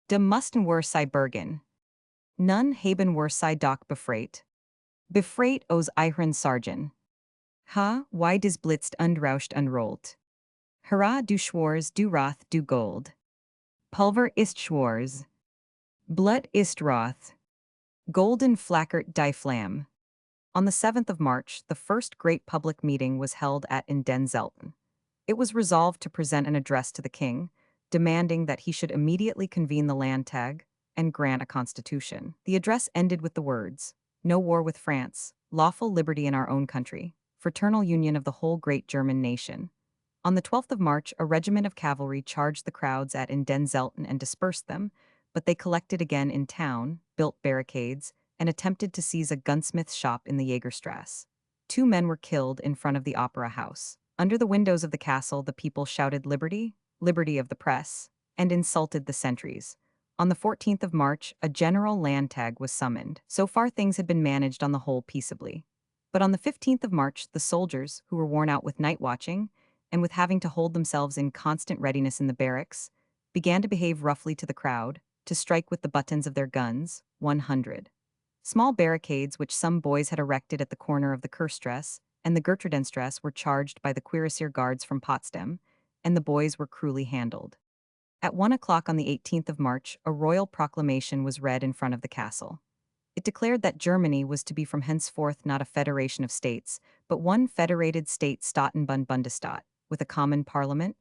De musten wir sei bergen. Nun haben wir sei doch befreit. Befreit aus ihren Sargen. Ha, why des blitzt und rauscht und rollt. Hurrah, du Schwarz, du Roth, du Gold. Pulver ist Schwarz. Blut ist Roth. Golden flackert die Flamme. On the 7th of March, the first great public meeting was held at in Den Zelten. It was resolved to present an address to the king, demanding that he should immediately convene the Landtag and grant a constitution. The address ended with the words, "No war with France, lawful liberty in our own country, fraternal union of the whole great German nation." On the 12th of March, a regiment of cavalry charged the crowds at in Den Zelten and dispersed them, but they collected again in town, built barricades, and attempted to seize a gunsmith's shop in the Jägerstrasse. 2 men were killed in front of the Opera House. Under the windows of the castle, the people shouted liberty, liberty of the press, and insulted the sentries. On the 14th of March, a general Landtag was summoned. So far things had been managed on the whole peaceably. But on the 15th of March, the soldiers, who were worn out with night watching, and with having to hold themselves in constant readiness in the barracks, began to behave roughly to the crowd, to strike with the buttons of their guns, 100. Small barricades which some boys had erected at the corner of the Kurstrasse and the Gertrudenstrasse were charged by the cuirassier guards from Potsdam, and the boys were cruelly handled. At 1 o'clock on the 18th of March, a royal proclamation was read in front of the castle. It declared that Germany was to be from henceforth not a federation of states, but one federated state Staatenbund Bundesstaat, with a common parliament,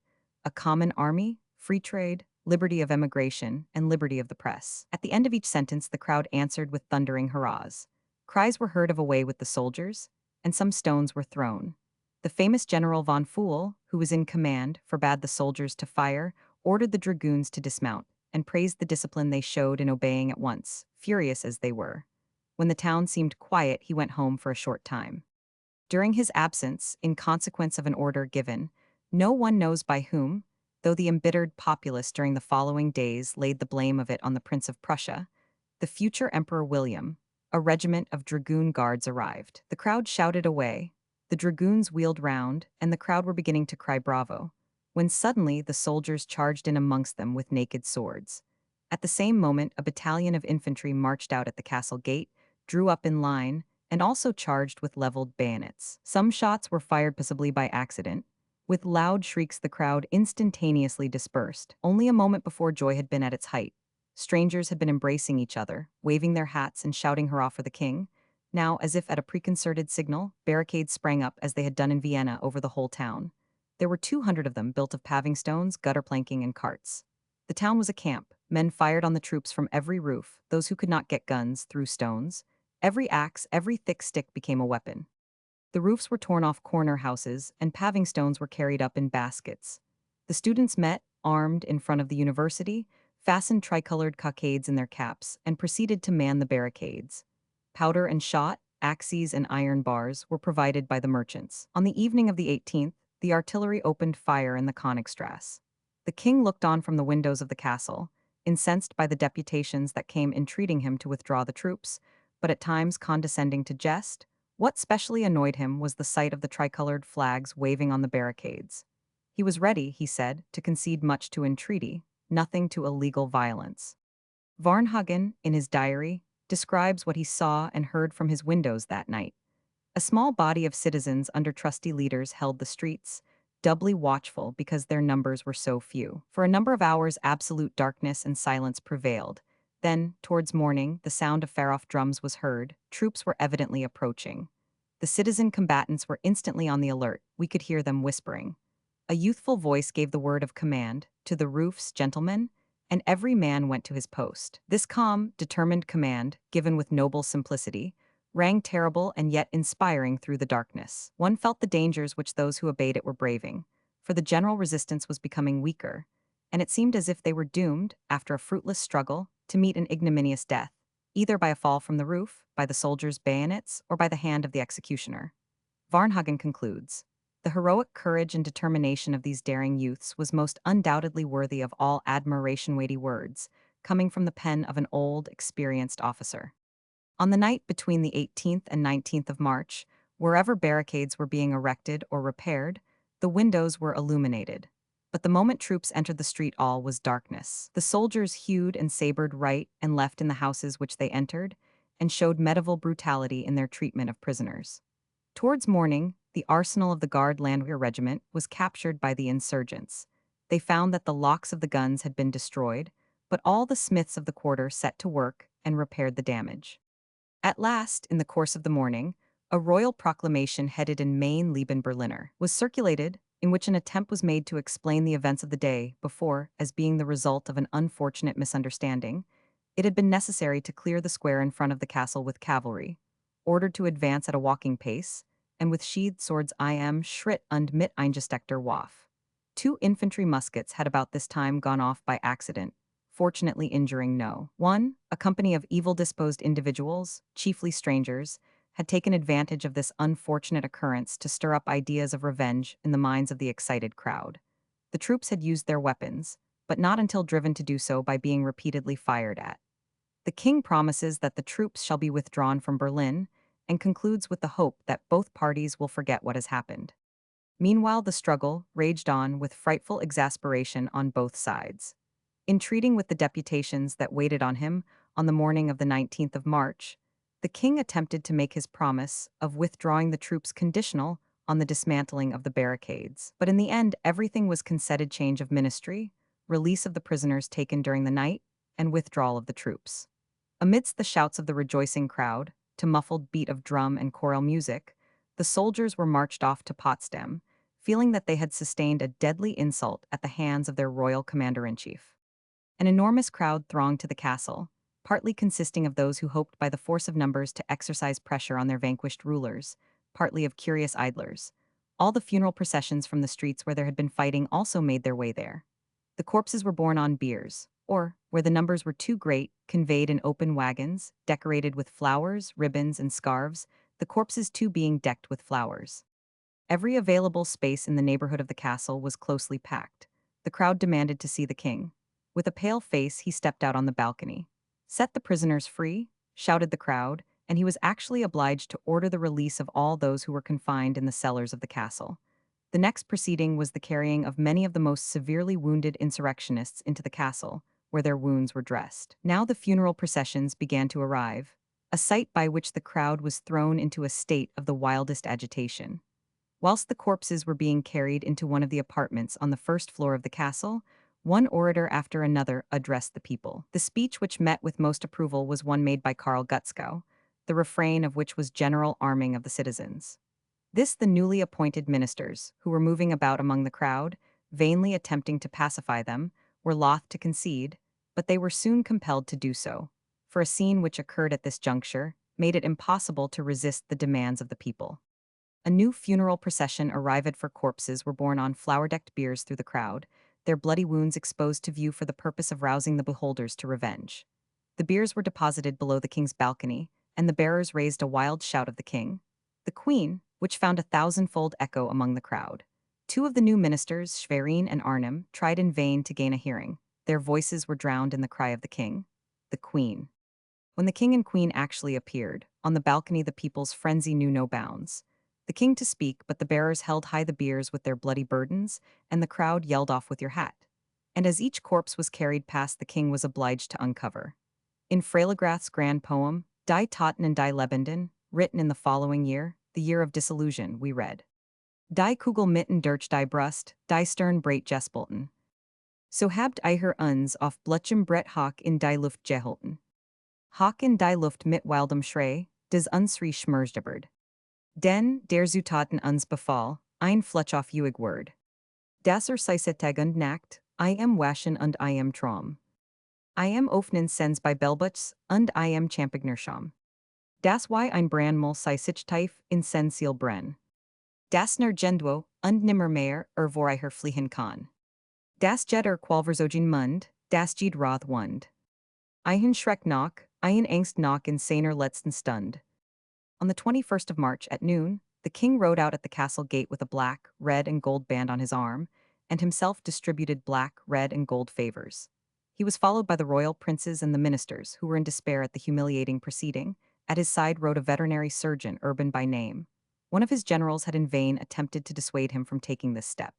a common army, free trade, liberty of emigration, and liberty of the press. At the end of each sentence, the crowd answered with thundering hurrahs. Cries were heard of "away with the soldiers," and some stones were thrown. The famous General von Pfuel, who was in command, forbade the soldiers to fire, ordered the dragoons to dismount, and praised the discipline they showed in obeying at once, furious as they were. When the town seemed quiet, he went home for a short time. During his absence, in consequence of an order given, no one knows by whom, though the embittered populace during the following days laid the blame of it on the Prince of Prussia, the future Emperor William, a regiment of dragoon guards arrived. The crowd shouted away, the dragoons wheeled round, and the crowd were beginning to cry bravo, when suddenly the soldiers charged in amongst them with naked swords. At the same moment, a battalion of infantry marched out at the castle gate, drew up in line, and also charged with leveled bayonets. Some shots were fired possibly by accident. With loud shrieks, the crowd instantaneously dispersed. Only a moment before, joy had been at its height. Strangers had been embracing each other, waving their hats and shouting hurrah for the king. Now, as if at a preconcerted signal, barricades sprang up as they had done in Vienna over the whole town. There were 200 of them, built of paving stones, gutter planking, and carts. The town was a camp. Men fired on the troops from every roof. Those who could not get guns threw stones. Every axe, every thick stick became a weapon. The roofs were torn off corner houses, and paving stones were carried up in baskets. The students met, armed, in front of the university, fastened tricolored cockades in their caps, and proceeded to man the barricades. Powder and shot, axes and iron bars were provided by the merchants. On the evening of the 18th, the artillery opened fire in the Königstrasse. The king looked on from the windows of the castle, incensed by the deputations that came entreating him to withdraw the troops, but at times condescending to jest. What specially annoyed him was the sight of the tricolored flags waving on the barricades. He was ready, he said, to concede much to entreaty, nothing to illegal violence. Varnhagen, in his diary, describes what he saw and heard from his windows that night. A small body of citizens under trusty leaders held the streets, doubly watchful because their numbers were so few. For a number of hours, absolute darkness and silence prevailed. Then, towards morning, the sound of far-off drums was heard. Troops were evidently approaching. The citizen combatants were instantly on the alert. We could hear them whispering. A youthful voice gave the word of command, "To the roofs, gentlemen," and every man went to his post. This calm, determined command, given with noble simplicity, rang terrible and yet inspiring through the darkness. One felt the dangers which those who obeyed it were braving, for the general resistance was becoming weaker, and it seemed as if they were doomed, after a fruitless struggle, to meet an ignominious death, either by a fall from the roof, by the soldiers' bayonets, or by the hand of the executioner. Varnhagen concludes, "The heroic courage and determination of these daring youths was most undoubtedly worthy of all admiration." Weighty words, coming from the pen of an old, experienced officer. On the night between the 18th and 19th of March, wherever barricades were being erected or repaired, the windows were illuminated. But the moment troops entered the street, all was darkness. The soldiers hewed and sabred right and left in the houses which they entered, and showed medieval brutality in their treatment of prisoners. Towards morning, the arsenal of the Guard Landwehr Regiment was captured by the insurgents. They found that the locks of the guns had been destroyed, but all the smiths of the quarter set to work and repaired the damage. At last, in the course of the morning, a royal proclamation headed in Mein Leben Berliner was circulated, in which an attempt was made to explain the events of the day before as being the result of an unfortunate misunderstanding. It had been necessary to clear the square in front of the castle with cavalry, ordered to advance at a walking pace, and with sheathed swords. Im Schritt und mit eingesteckter Waffe. 2 infantry muskets had about this time gone off by accident, fortunately injuring no one. A company of evil-disposed individuals, chiefly strangers, had taken advantage of this unfortunate occurrence to stir up ideas of revenge in the minds of the excited crowd. The troops had used their weapons, but not until driven to do so by being repeatedly fired at. The king promises that the troops shall be withdrawn from Berlin, and concludes with the hope that both parties will forget what has happened. Meanwhile, the struggle raged on with frightful exasperation on both sides. Entreating with the deputations that waited on him on the morning of the 19th of March, the king attempted to make his promise of withdrawing the troops conditional on the dismantling of the barricades. But in the end, everything was conceded: change of ministry, release of the prisoners taken during the night, and withdrawal of the troops. Amidst the shouts of the rejoicing crowd, to muffled beat of drum and choral music, the soldiers were marched off to Potsdam, feeling that they had sustained a deadly insult at the hands of their royal commander-in-chief. An enormous crowd thronged to the castle, partly consisting of those who hoped by the force of numbers to exercise pressure on their vanquished rulers, partly of curious idlers. All the funeral processions from the streets where there had been fighting also made their way there. The corpses were borne on biers, or, where the numbers were too great, conveyed in open wagons, decorated with flowers, ribbons, and scarves, the corpses too being decked with flowers. Every available space in the neighborhood of the castle was closely packed. The crowd demanded to see the king. With a pale face, he stepped out on the balcony. "Set the prisoners free," shouted the crowd, and he was actually obliged to order the release of all those who were confined in the cellars of the castle. The next proceeding was the carrying of many of the most severely wounded insurrectionists into the castle, where their wounds were dressed. Now the funeral processions began to arrive, a sight by which the crowd was thrown into a state of the wildest agitation. Whilst the corpses were being carried into one of the apartments on the first floor of the castle, one orator after another addressed the people. The speech which met with most approval was one made by Karl Gutzkow, the refrain of which was general arming of the citizens. This the newly appointed ministers, who were moving about among the crowd, vainly attempting to pacify them, were loth to concede, but they were soon compelled to do so, for a scene which occurred at this juncture made it impossible to resist the demands of the people. A new funeral procession arrived for corpses were borne on flower-decked biers through the crowd, their bloody wounds exposed to view for the purpose of rousing the beholders to revenge. The biers were deposited below the king's balcony, and the bearers raised a wild shout of the king. The queen, which found a thousandfold echo among the crowd. Two of the new ministers, Schwerin and Arnhem, tried in vain to gain a hearing. Their voices were drowned in the cry of the king. The queen. When the king and queen actually appeared, on the balcony the people's frenzy knew no bounds. The king to speak, but the bearers held high the biers with their bloody burdens, and the crowd yelled off with your hat. And as each corpse was carried past, the king was obliged to uncover. In Freiligrath's grand poem, Die Toten und die Lebenden, written in the following year, the year of disillusion, we read: Die Kugel mitten durch die Brust, die Stern breit gespalten. So habt ihr uns auf Blutchem Brett hoch in die Luft gehalten. Hoch in die Luft mit wildem Schrei, des unsere Schmerzgeberd. Den der Zutaten uns befall, ein Flutsch auf uig Word. Das Seisetag und Nacht, I am waschen und I am Traum. I am offnen sens bei Belbuts, und I am Champignerscham. Das why ein Brandmal Seisich tief in Sensil brenn. Das ner Gendwo, und nimmer mehr, vor I her fliehen kann. Das Jetter qualversogin Mund, das Jed Roth Wund. Ein Schreck knock, ein Angst knock in seiner letzten Stund. On the 21st of March at noon, the king rode out at the castle gate with a black, red, and gold band on his arm, and himself distributed black, red, and gold favors. He was followed by the royal princes and the ministers, who were in despair at the humiliating proceeding. At his side rode a veterinary surgeon, Urban by name. One of his generals had in vain attempted to dissuade him from taking this step.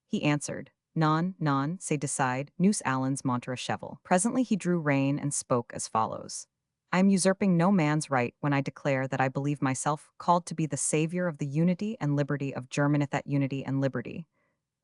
He answered, Non, non, say decide, nous allons monter a cheval. Presently he drew rein and spoke as follows. I am usurping no man's right when I declare that I believe myself called to be the savior of the unity and liberty of Germany. That unity and liberty,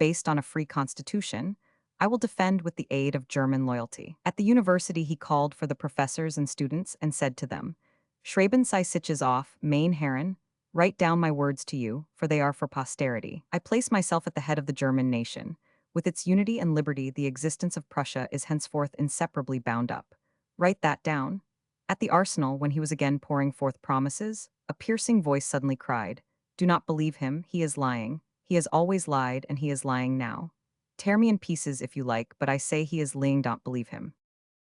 based on a free constitution, I will defend with the aid of German loyalty. At the university he called for the professors and students and said to them, Schreiben sei siches off, mein Herren, write down my words to you, for they are for posterity. I place myself at the head of the German nation. With its unity and liberty, the existence of Prussia is henceforth inseparably bound up. Write that down. At the arsenal, when he was again pouring forth promises, a piercing voice suddenly cried, Do not believe him, he is lying. He has always lied, and he is lying now. Tear me in pieces if you like, but I say he is lying, don't believe him.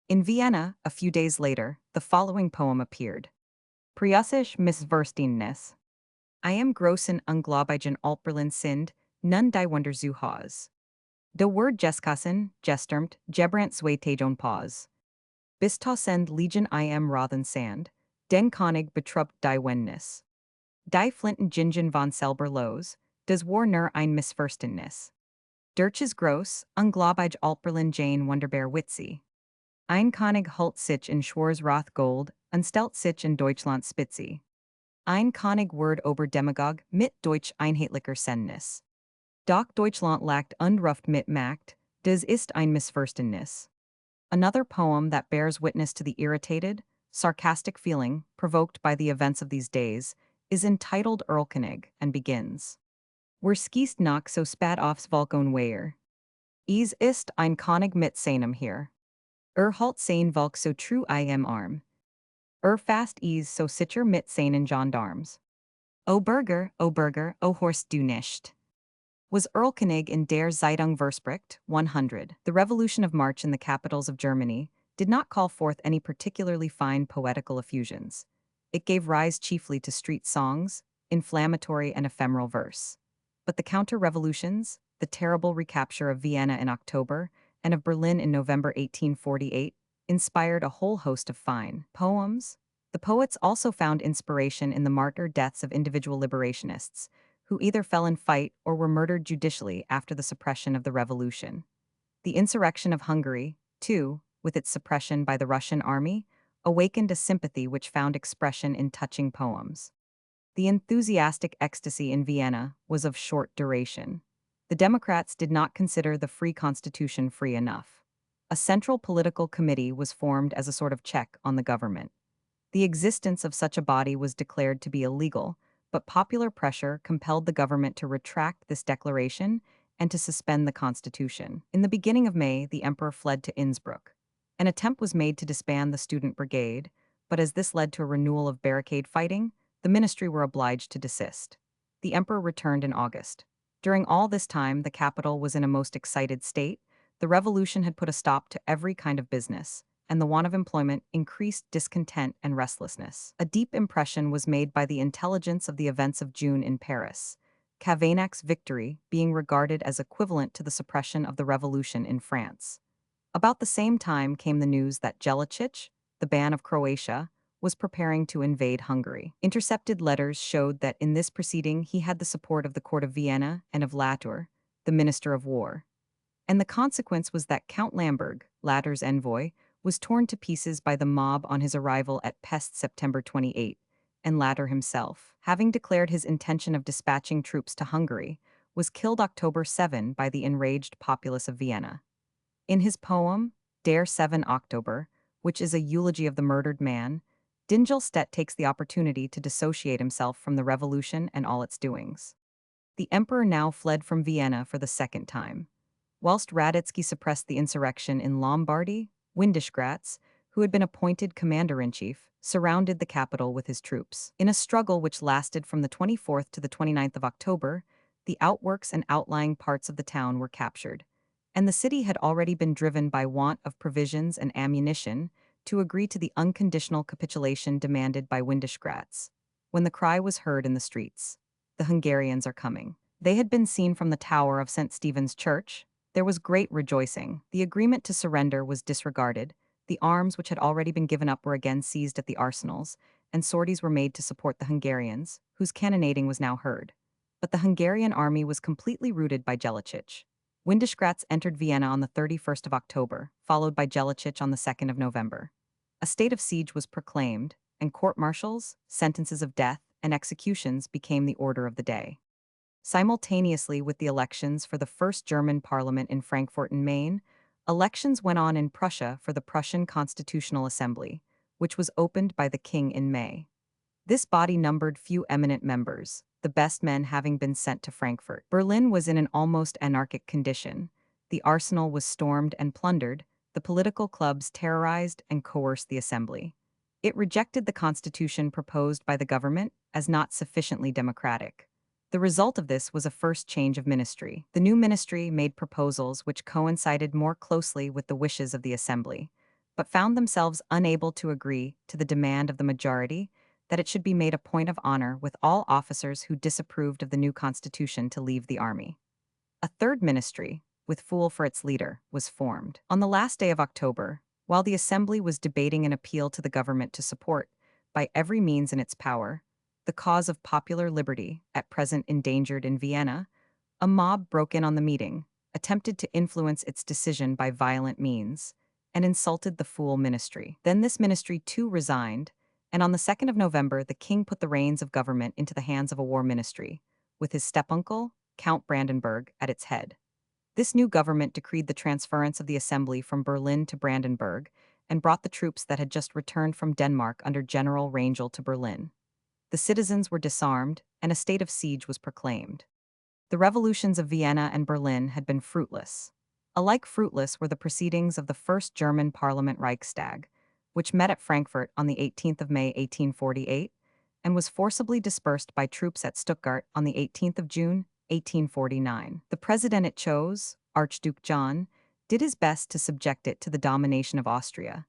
In Vienna, a few days later, the following poem appeared. Priussisch Missverständnis. I am großen Ungläubigen Altberlin sind, nun die Wunder zu Haus. De Word Geskassen, Gestermt, Gebrant Zweitajon Pause. Bis tausend Legion I am Rothen Sand, den Konig betrupt die Wendnis. Die Flinten Gingen von selber los, des war nur ein Missverständnis. Durches gross, unglaubig Altberlin Jane Wunderbar Witzi. Ein Konig Hult sich in Schwarz Roth Gold, unstelt sich in Deutschland Spitzi. Ein Konig Word ober Demagog mit Deutsch Einheitlicher Sendnis. Doch Deutschland lacht und ruft mit Macht, des ist ein Missverständnis. Another poem that bears witness to the irritated, sarcastic feeling provoked by the events of these days is entitled Erlkönig and begins. Wer skist noch so spät aufs Volk Wehr. Es ist ein König mit seinem Heer. Halt sein Volk so true I am arm. Fast is so sicher mit seinen Gendarmes. O Bürger, o Horst du nicht. Was Erlkönig in der Zeitung Verspricht, 100. The Revolution of March in the capitals of Germany did not call forth any particularly fine poetical effusions. It gave rise chiefly to street songs, inflammatory and ephemeral verse. But the counter-revolutions, the terrible recapture of Vienna in October and of Berlin in November 1848, inspired a whole host of fine poems. The poets also found inspiration in the martyr deaths of individual liberationists, who either fell in fight or were murdered judicially after the suppression of the revolution. The insurrection of Hungary, too, with its suppression by the Russian army, awakened a sympathy which found expression in touching poems. The enthusiastic ecstasy in Vienna was of short duration. The Democrats did not consider the free constitution free enough. A central political committee was formed as a sort of check on the government. The existence of such a body was declared to be illegal, but popular pressure compelled the government to retract this declaration and to suspend the constitution. In the beginning of May, the emperor fled to Innsbruck. An attempt was made to disband the student brigade, but as this led to a renewal of barricade fighting, the ministry were obliged to desist. The emperor returned in August. During all this time, the capital was in a most excited state. The revolution had put a stop to every kind of business, and the want of employment increased discontent and restlessness. A deep impression was made by the intelligence of the events of June in Paris, Cavaignac's victory being regarded as equivalent to the suppression of the revolution in France. About the same time came the news that Jelačić, the Ban of Croatia, was preparing to invade Hungary. Intercepted letters showed that in this proceeding he had the support of the court of Vienna and of Latour, the minister of war. And the consequence was that Count Lamberg, Latour's envoy, was torn to pieces by the mob on his arrival at Pest September 28, and Latour himself, having declared his intention of dispatching troops to Hungary, was killed October 7 by the enraged populace of Vienna. In his poem, Der 7 October, which is a eulogy of the murdered man, Dingelstedt takes the opportunity to dissociate himself from the revolution and all its doings. The emperor now fled from Vienna for the second time. Whilst Radetzky suppressed the insurrection in Lombardy, Windischgratz, who had been appointed commander-in-chief, surrounded the capital with his troops. In a struggle which lasted from the 24th to the 29th of October, the outworks and outlying parts of the town were captured, and the city had already been driven by want of provisions and ammunition to agree to the unconditional capitulation demanded by Windischgratz. When the cry was heard in the streets, "The Hungarians are coming." They had been seen from the tower of St. Stephen's Church. There was great rejoicing. The agreement to surrender was disregarded. The arms which had already been given up were again seized at the arsenals, and sorties were made to support the Hungarians, whose cannonading was now heard. But the Hungarian army was completely routed by Jelačić. Windischgratz entered Vienna on the 31st of October, followed by Jelačić on the 2nd of November. A state of siege was proclaimed, and court-martials, sentences of death, and executions became the order of the day. Simultaneously with the elections for the first German parliament in Frankfurt in Main, elections went on in Prussia for the Prussian Constitutional Assembly, which was opened by the king in May. This body numbered few eminent members, the best men having been sent to Frankfurt. Berlin was in an almost anarchic condition. The arsenal was stormed and plundered, the political clubs terrorized and coerced the assembly. It rejected the constitution proposed by the government as not sufficiently democratic. The result of this was a first change of ministry. The new ministry made proposals which coincided more closely with the wishes of the assembly, but found themselves unable to agree to the demand of the majority that it should be made a point of honor with all officers who disapproved of the new constitution to leave the army. A third ministry, with Fool for its leader, was formed. On the last day of October, while the assembly was debating an appeal to the government to support, by every means in its power, the cause of popular liberty, at present endangered in Vienna, a mob broke in on the meeting, attempted to influence its decision by violent means, and insulted the Fool ministry. Then this ministry too resigned, and on the 2nd of November the king put the reins of government into the hands of a war ministry, with his stepuncle, Count Brandenburg, at its head. This new government decreed the transference of the assembly from Berlin to Brandenburg and brought the troops that had just returned from Denmark under General Rangel to Berlin. The citizens were disarmed, and a state of siege was proclaimed. The revolutions of Vienna and Berlin had been fruitless. Alike fruitless were the proceedings of the first German parliament Reichstag, which met at Frankfurt on the 18th of May 1848, and was forcibly dispersed by troops at Stuttgart on the 18th of June 1849. The president it chose, Archduke John, did his best to subject it to the domination of Austria.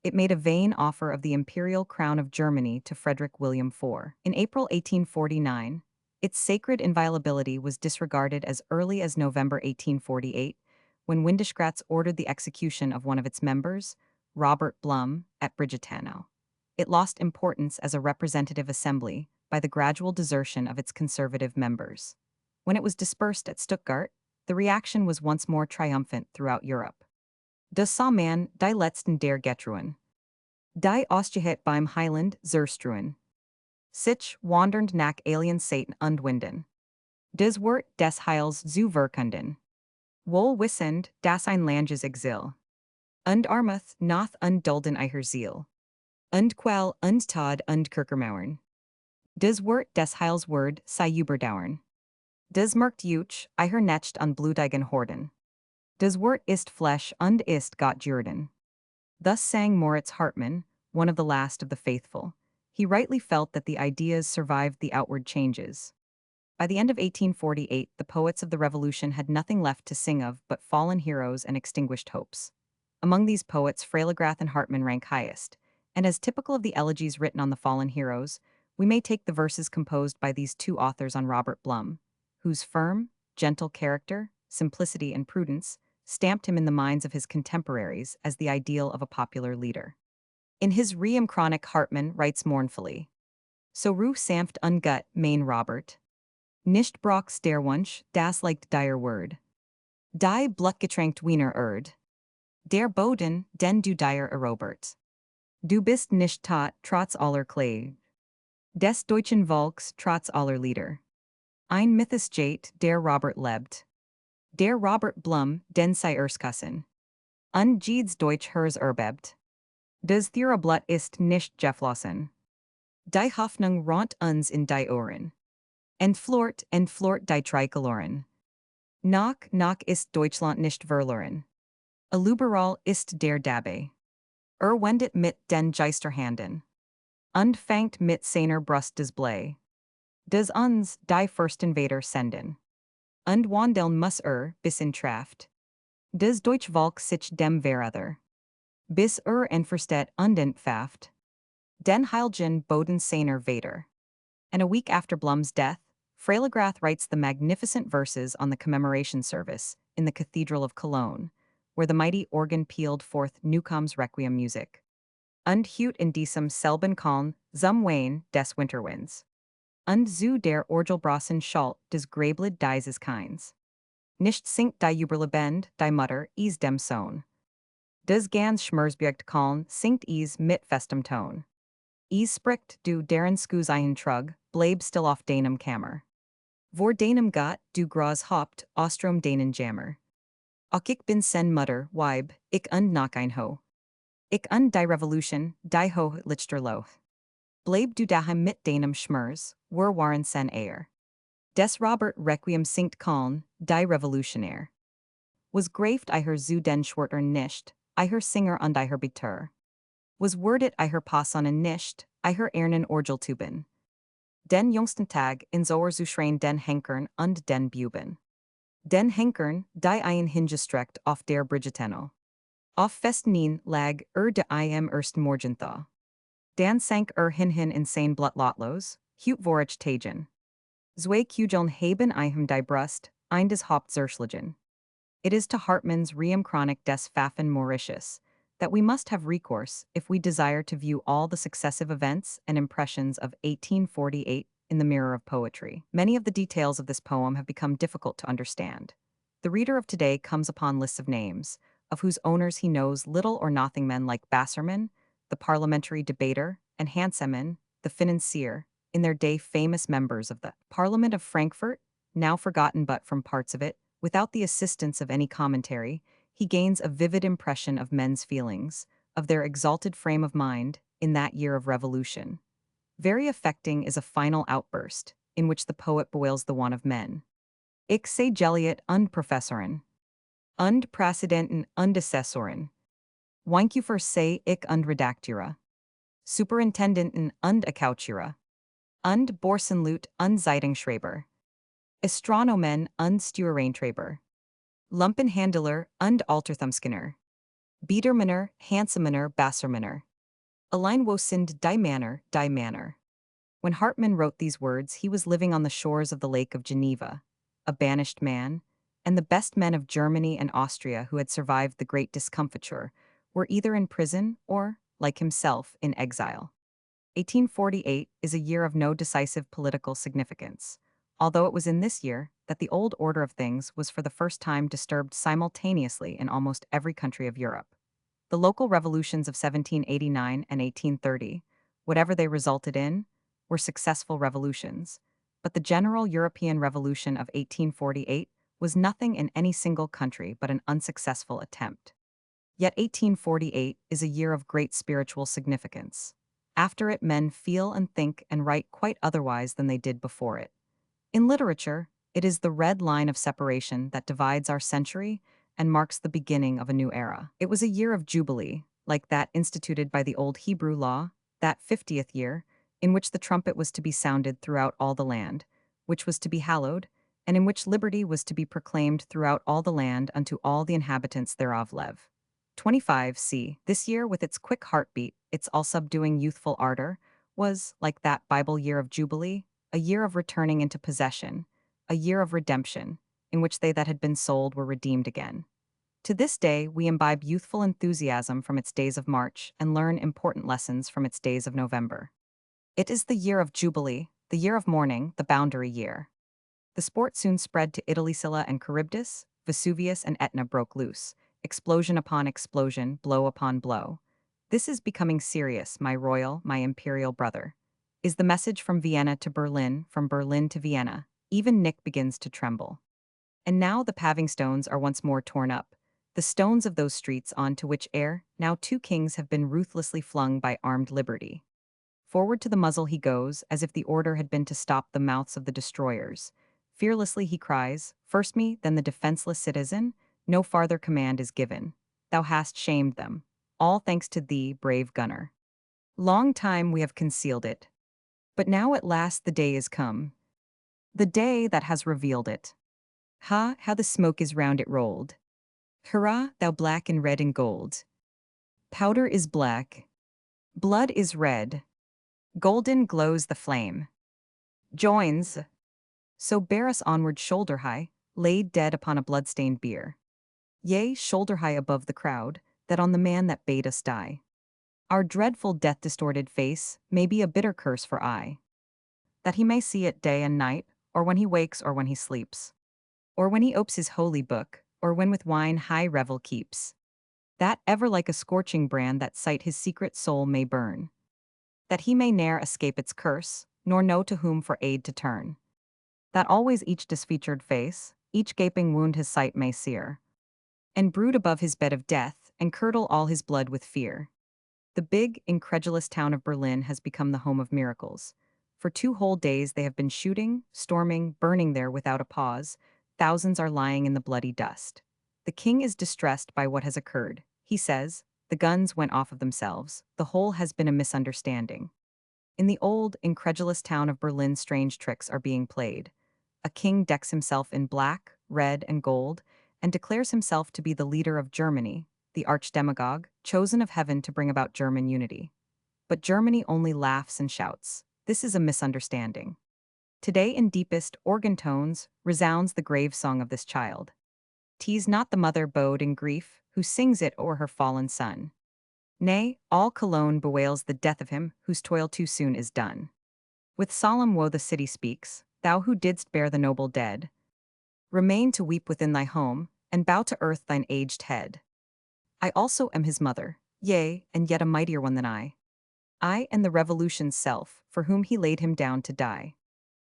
It made a vain offer of the imperial crown of Germany to Frederick William IV. In April 1849, its sacred inviolability was disregarded as early as November 1848, when Windischgratz ordered the execution of one of its members, Robert Blum, at Bridgetano. It lost importance as a representative assembly by the gradual desertion of its conservative members. When it was dispersed at Stuttgart, the reaction was once more triumphant throughout Europe. Das sah man die letzten der Getruhen. Die Ostgehet beim Heiland Zerstruhen. Sich wandernd nach alien Satan und Winden. Des Wort des Heils zu verkunden. Wohl wissend, das ein Langes Exil. Und Armuth noth und dulden eiher Ziel. Und quell und Tod und Kirkermauern. Des Wort des Heils Word sei Überdauern. Des merkt Juch eiher Necht und Blutigen Horden. Des Wort ist Flesh und ist Gott Jürden. Thus sang Moritz Hartmann, one of the last of the faithful. He rightly felt that the ideas survived the outward changes. By the end of 1848, the poets of the Revolution had nothing left to sing of but fallen heroes and extinguished hopes. Among these poets, Freiligrath and Hartmann rank highest, and as typical of the elegies written on the fallen heroes, we may take the verses composed by these two authors on Robert Blum, whose firm, gentle character, simplicity, and prudence stamped him in the minds of his contemporaries as the ideal of a popular leader. In his Ream Chronic, Hartmann writes mournfully, So ruh sanft ungut, mein Robert. Nicht brox der Wunsch, das leicht dire Word. Die blutgetränkt Wiener Erd. Der Boden, den du dir erobert. Du bist nicht tot, trotz aller Klage. Des deutschen Volks, trotz aller Lieder. Ein Mythos Jate, der Robert lebt. Der Robert Blum, den sei Erskassen. Und jedes Deutsch hers erbebt. Des Thera Blut ist nicht geflossen. Die Hoffnung ront uns in die Ohren. Entflort die Tricoloren. Noch ist Deutschland nicht verloren. Überall ist der Dabei. Wendet mit den Geisterhanden. Und fängt mit seiner Brust des Blei. Des uns die Fürstenvater senden. Und wandeln muss bis in Traft. Des Deutsch Volk sich dem Verother. Bis entversteht und entpfafft. Den Heiligen Boden seiner Vater. And a week after Blum's death, Freiligrath writes the magnificent verses on the commemoration service in the Cathedral of Cologne, where the mighty organ pealed forth Newcomb's requiem music. Und hut in diesem selben Kalm, zum Wein des Winterwinds. Und zu der Orgelbrassen schalt des Grablid dieses Keins. Nicht sinkt die Überlebend, die Mutter, is dem Sohn. Des gans Schmerzbjegt Kalm sinkt is mit festem Ton. Is spricht du deren Skuz ein Trug, bleib still auf deinem Kammer. Vor deinem Gott, du gras Haupt, Ostrom denen Jammer. Auch ich bin sen Mutter, Weib, ich und noch ein Ho. Ich und die Revolution, die Ho Lichterloh. Bleib du daheim mit deinem Schmerz, waren sen Ehr. Des Robert Requiem singt Kalm, die Revolutionär. Was graved eiher zu den Schwerter nicht, eiher Singer und eiher Bitter. Was wordet eiher Passanen nicht, eiher Ernen Orgeltuben. Den jüngsten Tag in Zoer zu schreien den Henkern und den Buben. Den Henkern, die ein hingestreckt auf der Bridgetano. Auf festen lag de im ersten Morgenthaw. Dan sank hinhin in sein Blutlotlos, hut vorich tagen. Zwei Kugeln haben ihm die Brust, ein des Haupt zerschlagen. It is to Hartmann's Ream Chronic des Pfaffen Mauritius that we must have recourse if we desire to view all the successive events and impressions of 1848 in the mirror of poetry. Many of the details of this poem have become difficult to understand. The reader of today comes upon lists of names, of whose owners he knows little or nothing, men like Bassermann, the parliamentary debater, and Hansemann, the financier, in their day famous members of the Parliament of Frankfurt, now forgotten but from parts of it. Without the assistance of any commentary, he gains a vivid impression of men's feelings, of their exalted frame of mind, in that year of revolution. Very affecting is a final outburst, in which the poet bewails the want of men. Ich sei Geliot und Professoren. Und Präsidenten und Assessoren. Weinkufer sei ich und Redakteure. Superintendenten und Accouchera. Und Borsenlut und Zeitungsschreiber. Astronomen und Stuereintreiber. Lumpenhandler und Alterthumskinner. Biedermanner, Hansemanner, Bassermanner. Allein wo sind die Manner. When Hartmann wrote these words, he was living on the shores of the Lake of Geneva, a banished man, and the best men of Germany and Austria who had survived the great discomfiture were either in prison or, like himself, in exile. 1848 is a year of no decisive political significance, although it was in this year that the old order of things was for the first time disturbed simultaneously in almost every country of Europe. The local revolutions of 1789 and 1830, whatever they resulted in, were successful revolutions, but the general European Revolution of 1848 was nothing in any single country but an unsuccessful attempt. Yet 1848 is a year of great spiritual significance. After it, men feel and think and write quite otherwise than they did before it. In literature, it is the red line of separation that divides our century and marks the beginning of a new era. It was a year of jubilee, like that instituted by the old Hebrew law, that 50th year, in which the trumpet was to be sounded throughout all the land, which was to be hallowed, and in which liberty was to be proclaimed throughout all the land unto all the inhabitants thereof. Lev. 25 c. This year, with its quick heartbeat, its all-subduing youthful ardor, was, like that Bible year of Jubilee, a year of returning into possession, a year of redemption, in which they that had been sold were redeemed again. To this day, we imbibe youthful enthusiasm from its days of March and learn important lessons from its days of November. It is the year of Jubilee, the year of mourning, the boundary year. The sport soon spread to Italy. Scylla and Charybdis, Vesuvius and Etna broke loose, explosion upon explosion, blow upon blow. This is becoming serious, my royal, my imperial brother. Is the message from Vienna to Berlin, from Berlin to Vienna. Even Nick begins to tremble. And now the paving stones are once more torn up, the stones of those streets on to which now 2 kings have been ruthlessly flung by armed liberty. Forward to the muzzle he goes, as if the order had been to stop the mouths of the destroyers. Fearlessly he cries, first me, then the defenseless citizen, no farther command is given. Thou hast shamed them. All thanks to thee, brave gunner. Long time we have concealed it. But now at last the day is come. The day that has revealed it. Ha, how the smoke is round it rolled. Hurrah, thou black and red and gold. Powder is black. Blood is red. Golden glows the flame. Joins. So bear us onward shoulder high, laid dead upon a blood-stained bier. Yea, shoulder high above the crowd, that on the man that bade us die. Our dreadful death-distorted face may be a bitter curse for eye. That he may see it day and night, or when he wakes or when he sleeps. Or when he opes his holy book, or when with wine high revel keeps. That ever like a scorching brand that sight his secret soul may burn. That he may ne'er escape its curse, nor know to whom for aid to turn. That always each disfeatured face, each gaping wound his sight may sear. And brood above his bed of death, and curdle all his blood with fear. The big, incredulous town of Berlin has become the home of miracles. For 2 whole days they have been shooting, storming, burning there without a pause. Thousands are lying in the bloody dust. The king is distressed by what has occurred. He says, the guns went off of themselves. The whole has been a misunderstanding. In the old, incredulous town of Berlin, strange tricks are being played. A king decks himself in black, red, and gold, and declares himself to be the leader of Germany, the archdemagogue, chosen of heaven to bring about German unity. But Germany only laughs and shouts. This is a misunderstanding. Today, in deepest organ tones, resounds the grave song of this child. 'Tis not the mother bowed in grief, who sings it o'er her fallen son. Nay, all Cologne bewails the death of him whose toil too soon is done. With solemn woe the city speaks, thou who didst bear the noble dead. Remain to weep within thy home, and bow to earth thine aged head. I also am his mother, yea, and yet a mightier one than I and the revolution's self, for whom he laid him down to die.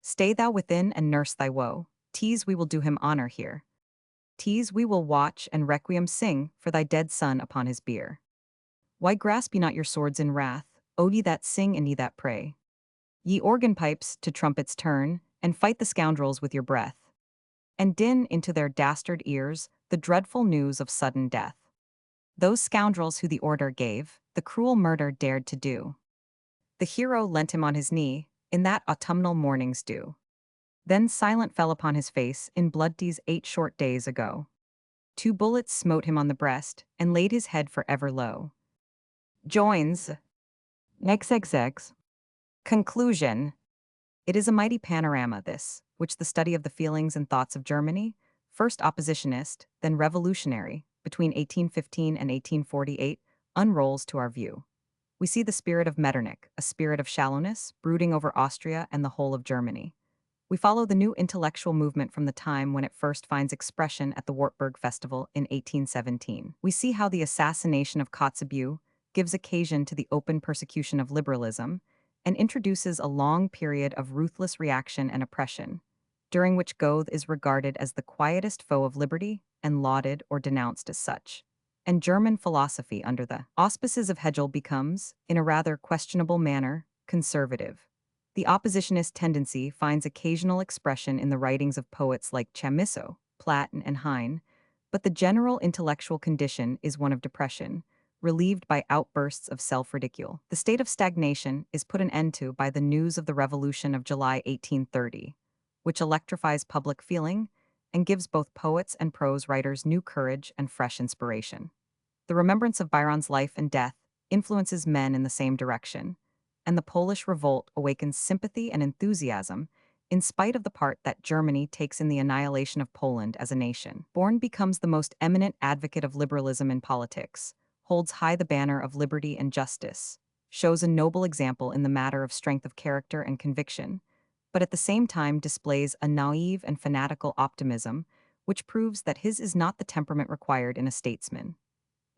Stay thou within and nurse thy woe, 'tis we will do him honor here. 'Tis we will watch and requiem sing for thy dead son upon his bier. Why grasp ye not your swords in wrath, O ye that sing and ye that pray? Ye organ pipes, to trumpets turn, and fight the scoundrels with your breath. And din into their dastard ears the dreadful news of sudden death. Those scoundrels who the order gave, the cruel murder dared to do. The hero leant him on his knee, in that autumnal morning's dew. Then silent fell upon his face in blood 8 short days ago. 2 bullets smote him on the breast, and laid his head forever low. Joins. XXX. Conclusion. It is a mighty panorama, this, which the study of the feelings and thoughts of Germany, first oppositionist, then revolutionary, between 1815 and 1848, unrolls to our view. We see the spirit of Metternich, a spirit of shallowness, brooding over Austria and the whole of Germany. We follow the new intellectual movement from the time when it first finds expression at the Wartburg Festival in 1817. We see how the assassination of Kotzebue gives occasion to the open persecution of liberalism and introduces a long period of ruthless reaction and oppression, during which Goethe is regarded as the quietest foe of liberty and lauded or denounced as such. And German philosophy under the auspices of Hegel becomes, in a rather questionable manner, conservative. The oppositionist tendency finds occasional expression in the writings of poets like Chamisso, Platon, and Heine, but the general intellectual condition is one of depression, relieved by outbursts of self-ridicule. The state of stagnation is put an end to by the news of the Revolution of July 1830, which electrifies public feeling and gives both poets and prose writers new courage and fresh inspiration. The remembrance of Byron's life and death influences men in the same direction, and the Polish revolt awakens sympathy and enthusiasm in spite of the part that Germany takes in the annihilation of Poland as a nation. Börne becomes the most eminent advocate of liberalism in politics, holds high the banner of liberty and justice, shows a noble example in the matter of strength of character and conviction, but at the same time displays a naive and fanatical optimism, which proves that his is not the temperament required in a statesman.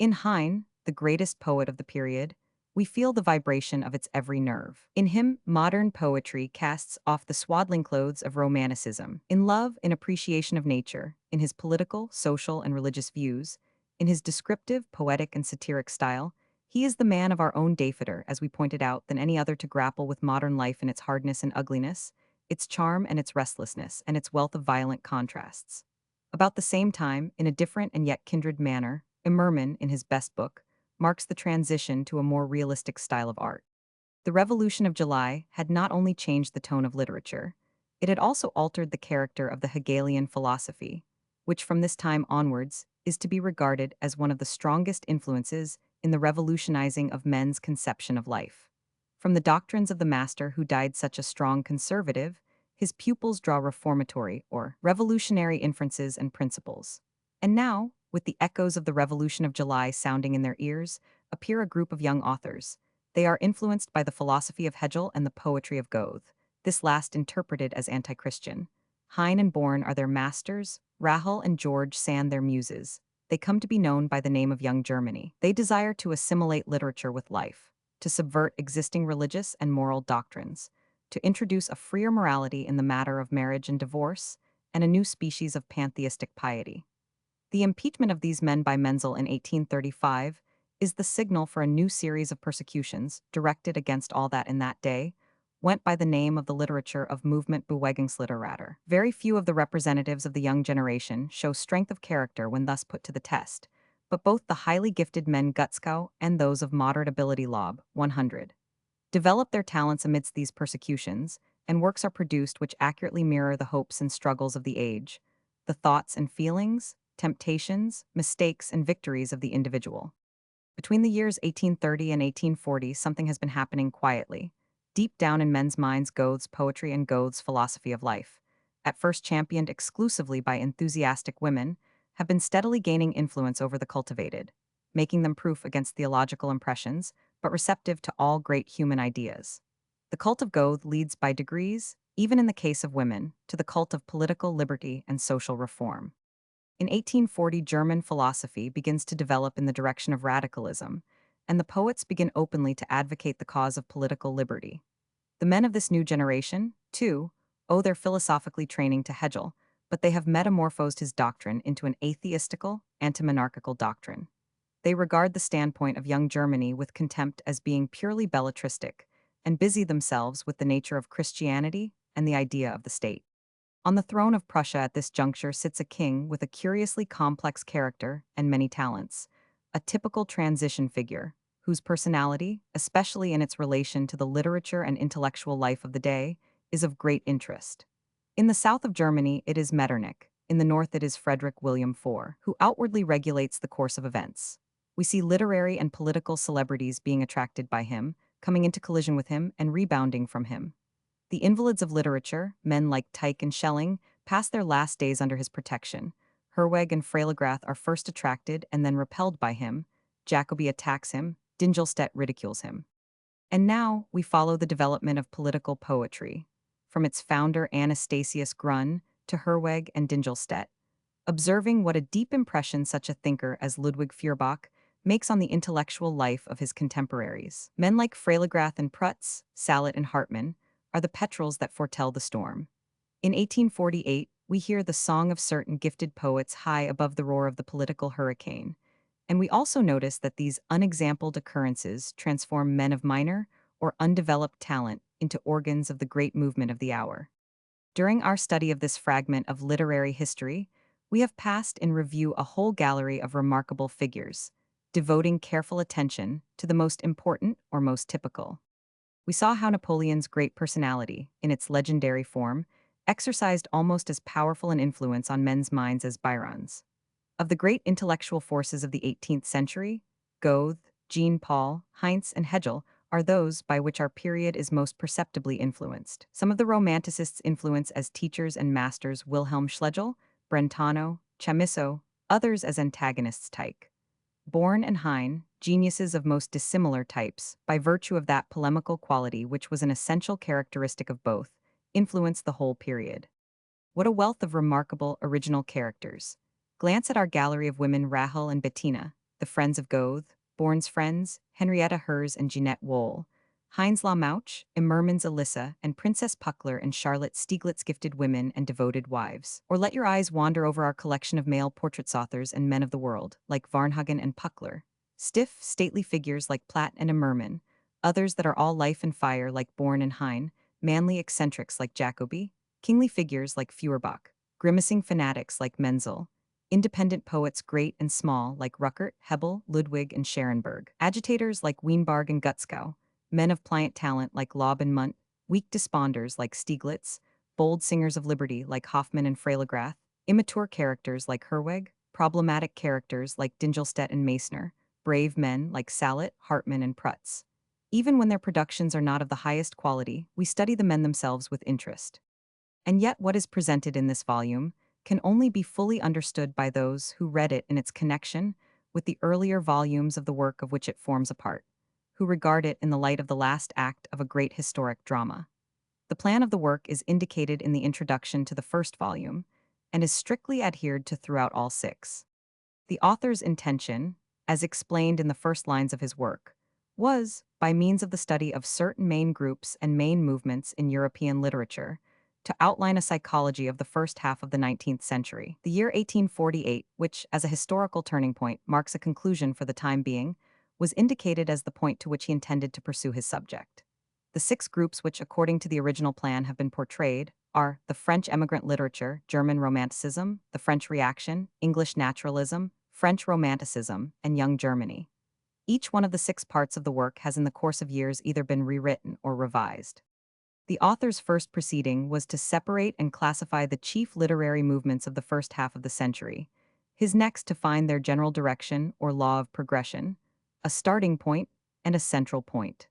In Heine, the greatest poet of the period, we feel the vibration of its every nerve. In him, modern poetry casts off the swaddling clothes of romanticism. In love, in appreciation of nature, in his political, social, and religious views, in his descriptive, poetic, and satiric style, he is the man of our own day fitter, as we pointed out, than any other to grapple with modern life in its hardness and ugliness, its charm and its restlessness, and its wealth of violent contrasts. About the same time, in a different and yet kindred manner, Immermann, in his best book, marks the transition to a more realistic style of art. The Revolution of July had not only changed the tone of literature, it had also altered the character of the Hegelian philosophy, which from this time onwards is to be regarded as one of the strongest influences in the revolutionizing of men's conception of life. From the doctrines of the master who died such a strong conservative, his pupils draw reformatory or revolutionary inferences and principles. And now, with the echoes of the Revolution of July sounding in their ears, appear a group of young authors. They are influenced by the philosophy of Hegel and the poetry of Goethe, this last interpreted as anti-Christian. Heine and Börne are their masters, Rahel and George Sand their muses. They come to be known by the name of Young Germany. They desire to assimilate literature with life, to subvert existing religious and moral doctrines, to introduce a freer morality in the matter of marriage and divorce, and a new species of pantheistic piety. The impeachment of these men by Menzel in 1835 is the signal for a new series of persecutions directed against all that in that day went by the name of the literature of movement Bewegungsliteratur. Very few of the representatives of the young generation show strength of character when thus put to the test, but both the highly gifted men Gutzkow and those of moderate ability Lob, 100, develop their talents amidst these persecutions, and works are produced which accurately mirror the hopes and struggles of the age, the thoughts and feelings, temptations, mistakes, and victories of the individual. Between the years 1830 and 1840, something has been happening quietly, deep down in men's minds. Goethe's poetry and Goethe's philosophy of life, at first championed exclusively by enthusiastic women, have been steadily gaining influence over the cultivated, making them proof against theological impressions, but receptive to all great human ideas. The cult of Goethe leads by degrees, even in the case of women, to the cult of political liberty and social reform. In 1840, German philosophy begins to develop in the direction of radicalism, and the poets begin openly to advocate the cause of political liberty. The men of this new generation, too, owe their philosophically training to Hegel, but they have metamorphosed his doctrine into an atheistical, anti-monarchical doctrine. They regard the standpoint of young Germany with contempt as being purely belletristic, and busy themselves with the nature of Christianity and the idea of the state. On the throne of Prussia at this juncture sits a king with a curiously complex character and many talents, a typical transition figure, whose personality, especially in its relation to the literature and intellectual life of the day, is of great interest. In the south of Germany, it is Metternich. In the north, it is Frederick William IV, who outwardly regulates the course of events. We see literary and political celebrities being attracted by him, coming into collision with him, and rebounding from him. The invalids of literature, men like Tieck and Schelling, pass their last days under his protection. Herweg and Freiligrath are first attracted and then repelled by him, Jacobi attacks him, Dingelstedt ridicules him. And now we follow the development of political poetry, from its founder Anastasius Grun to Herweg and Dingelstedt, observing what a deep impression such a thinker as Ludwig Feuerbach makes on the intellectual life of his contemporaries. Men like Freiligrath and Prutz, Sallet and Hartmann are the petrels that foretell the storm. In 1848, we hear the song of certain gifted poets high above the roar of the political hurricane, and we also notice that these unexampled occurrences transform men of minor or undeveloped talent into organs of the great movement of the hour. During our study of this fragment of literary history, we have passed in review a whole gallery of remarkable figures, devoting careful attention to the most important or most typical. We saw how Napoleon's great personality, in its legendary form, exercised almost as powerful an influence on men's minds as Byron's. Of the great intellectual forces of the 18th century, Goethe, Jean-Paul, Heinz, and Hegel are those by which our period is most perceptibly influenced. Some of the Romanticists' influence as teachers and masters Wilhelm Schlegel, Brentano, Chamisso, others as antagonists Tieck. Börne and Heine, geniuses of most dissimilar types, by virtue of that polemical quality which was an essential characteristic of both, influenced the whole period. What a wealth of remarkable, original characters. Glance at our gallery of women Rahel and Bettina, the friends of Goethe, Born's friends, Henrietta Hers and Jeanette Wohl, Heinz La Mauch, Immermann's Elissa, and Princess Puckler and Charlotte Stieglitz gifted women and devoted wives. Or let your eyes wander over our collection of male portraits authors and men of the world, like Varnhagen and Puckler. Stiff, stately figures like Platt and Immermann, others that are all life and fire like Börne and Heine, manly eccentrics like Jacobi, kingly figures like Feuerbach, grimacing fanatics like Menzel, independent poets great and small like Ruckert, Hebel, Ludwig, and Scherenberg, agitators like Wienbarg and Gutzkow, men of pliant talent like Laub and Munt, weak desponders like Stieglitz, bold singers of liberty like Hoffmann and Freiligrath, immature characters like Herweg, problematic characters like Dingelstedt and Meissner, brave men like Sallet, Hartmann, and Prutz. Even when their productions are not of the highest quality, we study the men themselves with interest. And yet what is presented in this volume can only be fully understood by those who read it in its connection with the earlier volumes of the work of which it forms a part, who regard it in the light of the last act of a great historic drama. The plan of the work is indicated in the introduction to the first volume, and is strictly adhered to throughout all six. The author's intention, as explained in the first lines of his work, was, by means of the study of certain main groups and main movements in European literature, to outline a psychology of the first half of the 19th century. The year 1848, which, as a historical turning point, marks a conclusion for the time being, was indicated as the point to which he intended to pursue his subject. The six groups which, according to the original plan, have been portrayed are the French emigrant literature, German Romanticism, the French Reaction, English Naturalism, French Romanticism, and Young Germany. Each one of the six parts of the work has in the course of years either been rewritten or revised. The author's first proceeding was to separate and classify the chief literary movements of the first half of the century, his next to find their general direction or law of progression, a starting point, and a central point.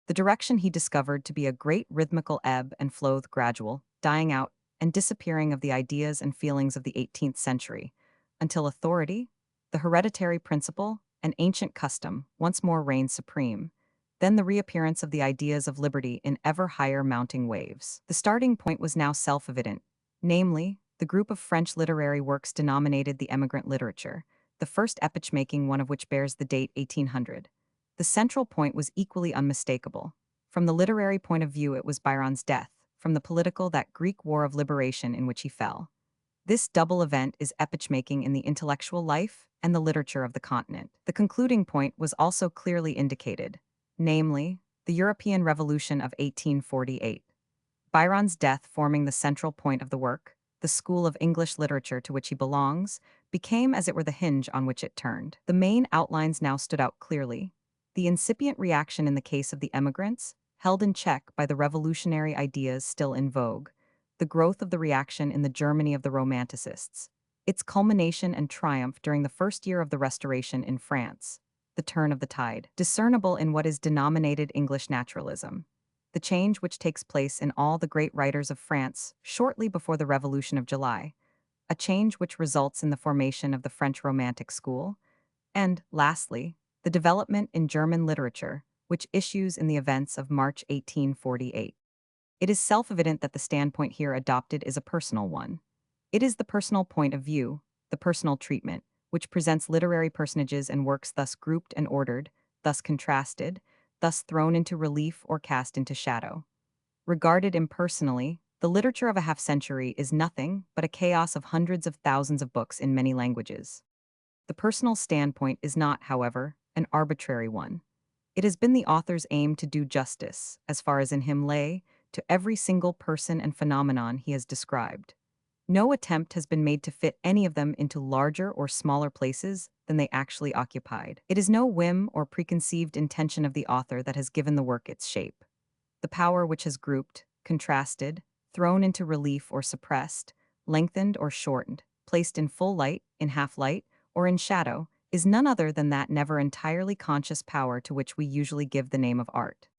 The direction he discovered to be a great rhythmical ebb and flow gradual, dying out, and disappearing of the ideas and feelings of the 18th century, until authority, the hereditary principle, and ancient custom once more reigned supreme, then the reappearance of the ideas of liberty in ever higher mounting waves. The starting point was now self-evident, namely, the group of French literary works denominated the emigrant literature, the first epoch-making one of which bears the date 1800. The central point was equally unmistakable. From the literary point of view, it was Byron's death, from the political, that Greek war of liberation in which he fell. This double event is epoch-making in the intellectual life and the literature of the continent. The concluding point was also clearly indicated, namely, the European Revolution of 1848. Byron's death forming the central point of the work, the school of English literature to which he belongs, became as it were the hinge on which it turned. The main outlines now stood out clearly. The incipient reaction in the case of the emigrants, held in check by the revolutionary ideas still in vogue, the growth of the reaction in the Germany of the Romanticists, its culmination and triumph during the first year of the Restoration in France, the turn of the tide, discernible in what is denominated English naturalism, the change which takes place in all the great writers of France shortly before the Revolution of July, a change which results in the formation of the French Romantic school, and, lastly, The development in German literature, which issues in the events of March 1848. It is self-evident that the standpoint here adopted is a personal one. It is the personal point of view, the personal treatment, which presents literary personages and works thus grouped and ordered, thus contrasted, thus thrown into relief or cast into shadow. Regarded impersonally, the literature of a half-century is nothing but a chaos of hundreds of thousands of books in many languages. The personal standpoint is not, however, an arbitrary one. It has been the author's aim to do justice, as far as in him lay, to every single person and phenomenon he has described. No attempt has been made to fit any of them into larger or smaller places than they actually occupied. It is no whim or preconceived intention of the author that has given the work its shape. The power which has grouped, contrasted, thrown into relief or suppressed, lengthened or shortened, placed in full light, in half light, or in shadow, is none other than that never entirely conscious power to which we usually give the name of art.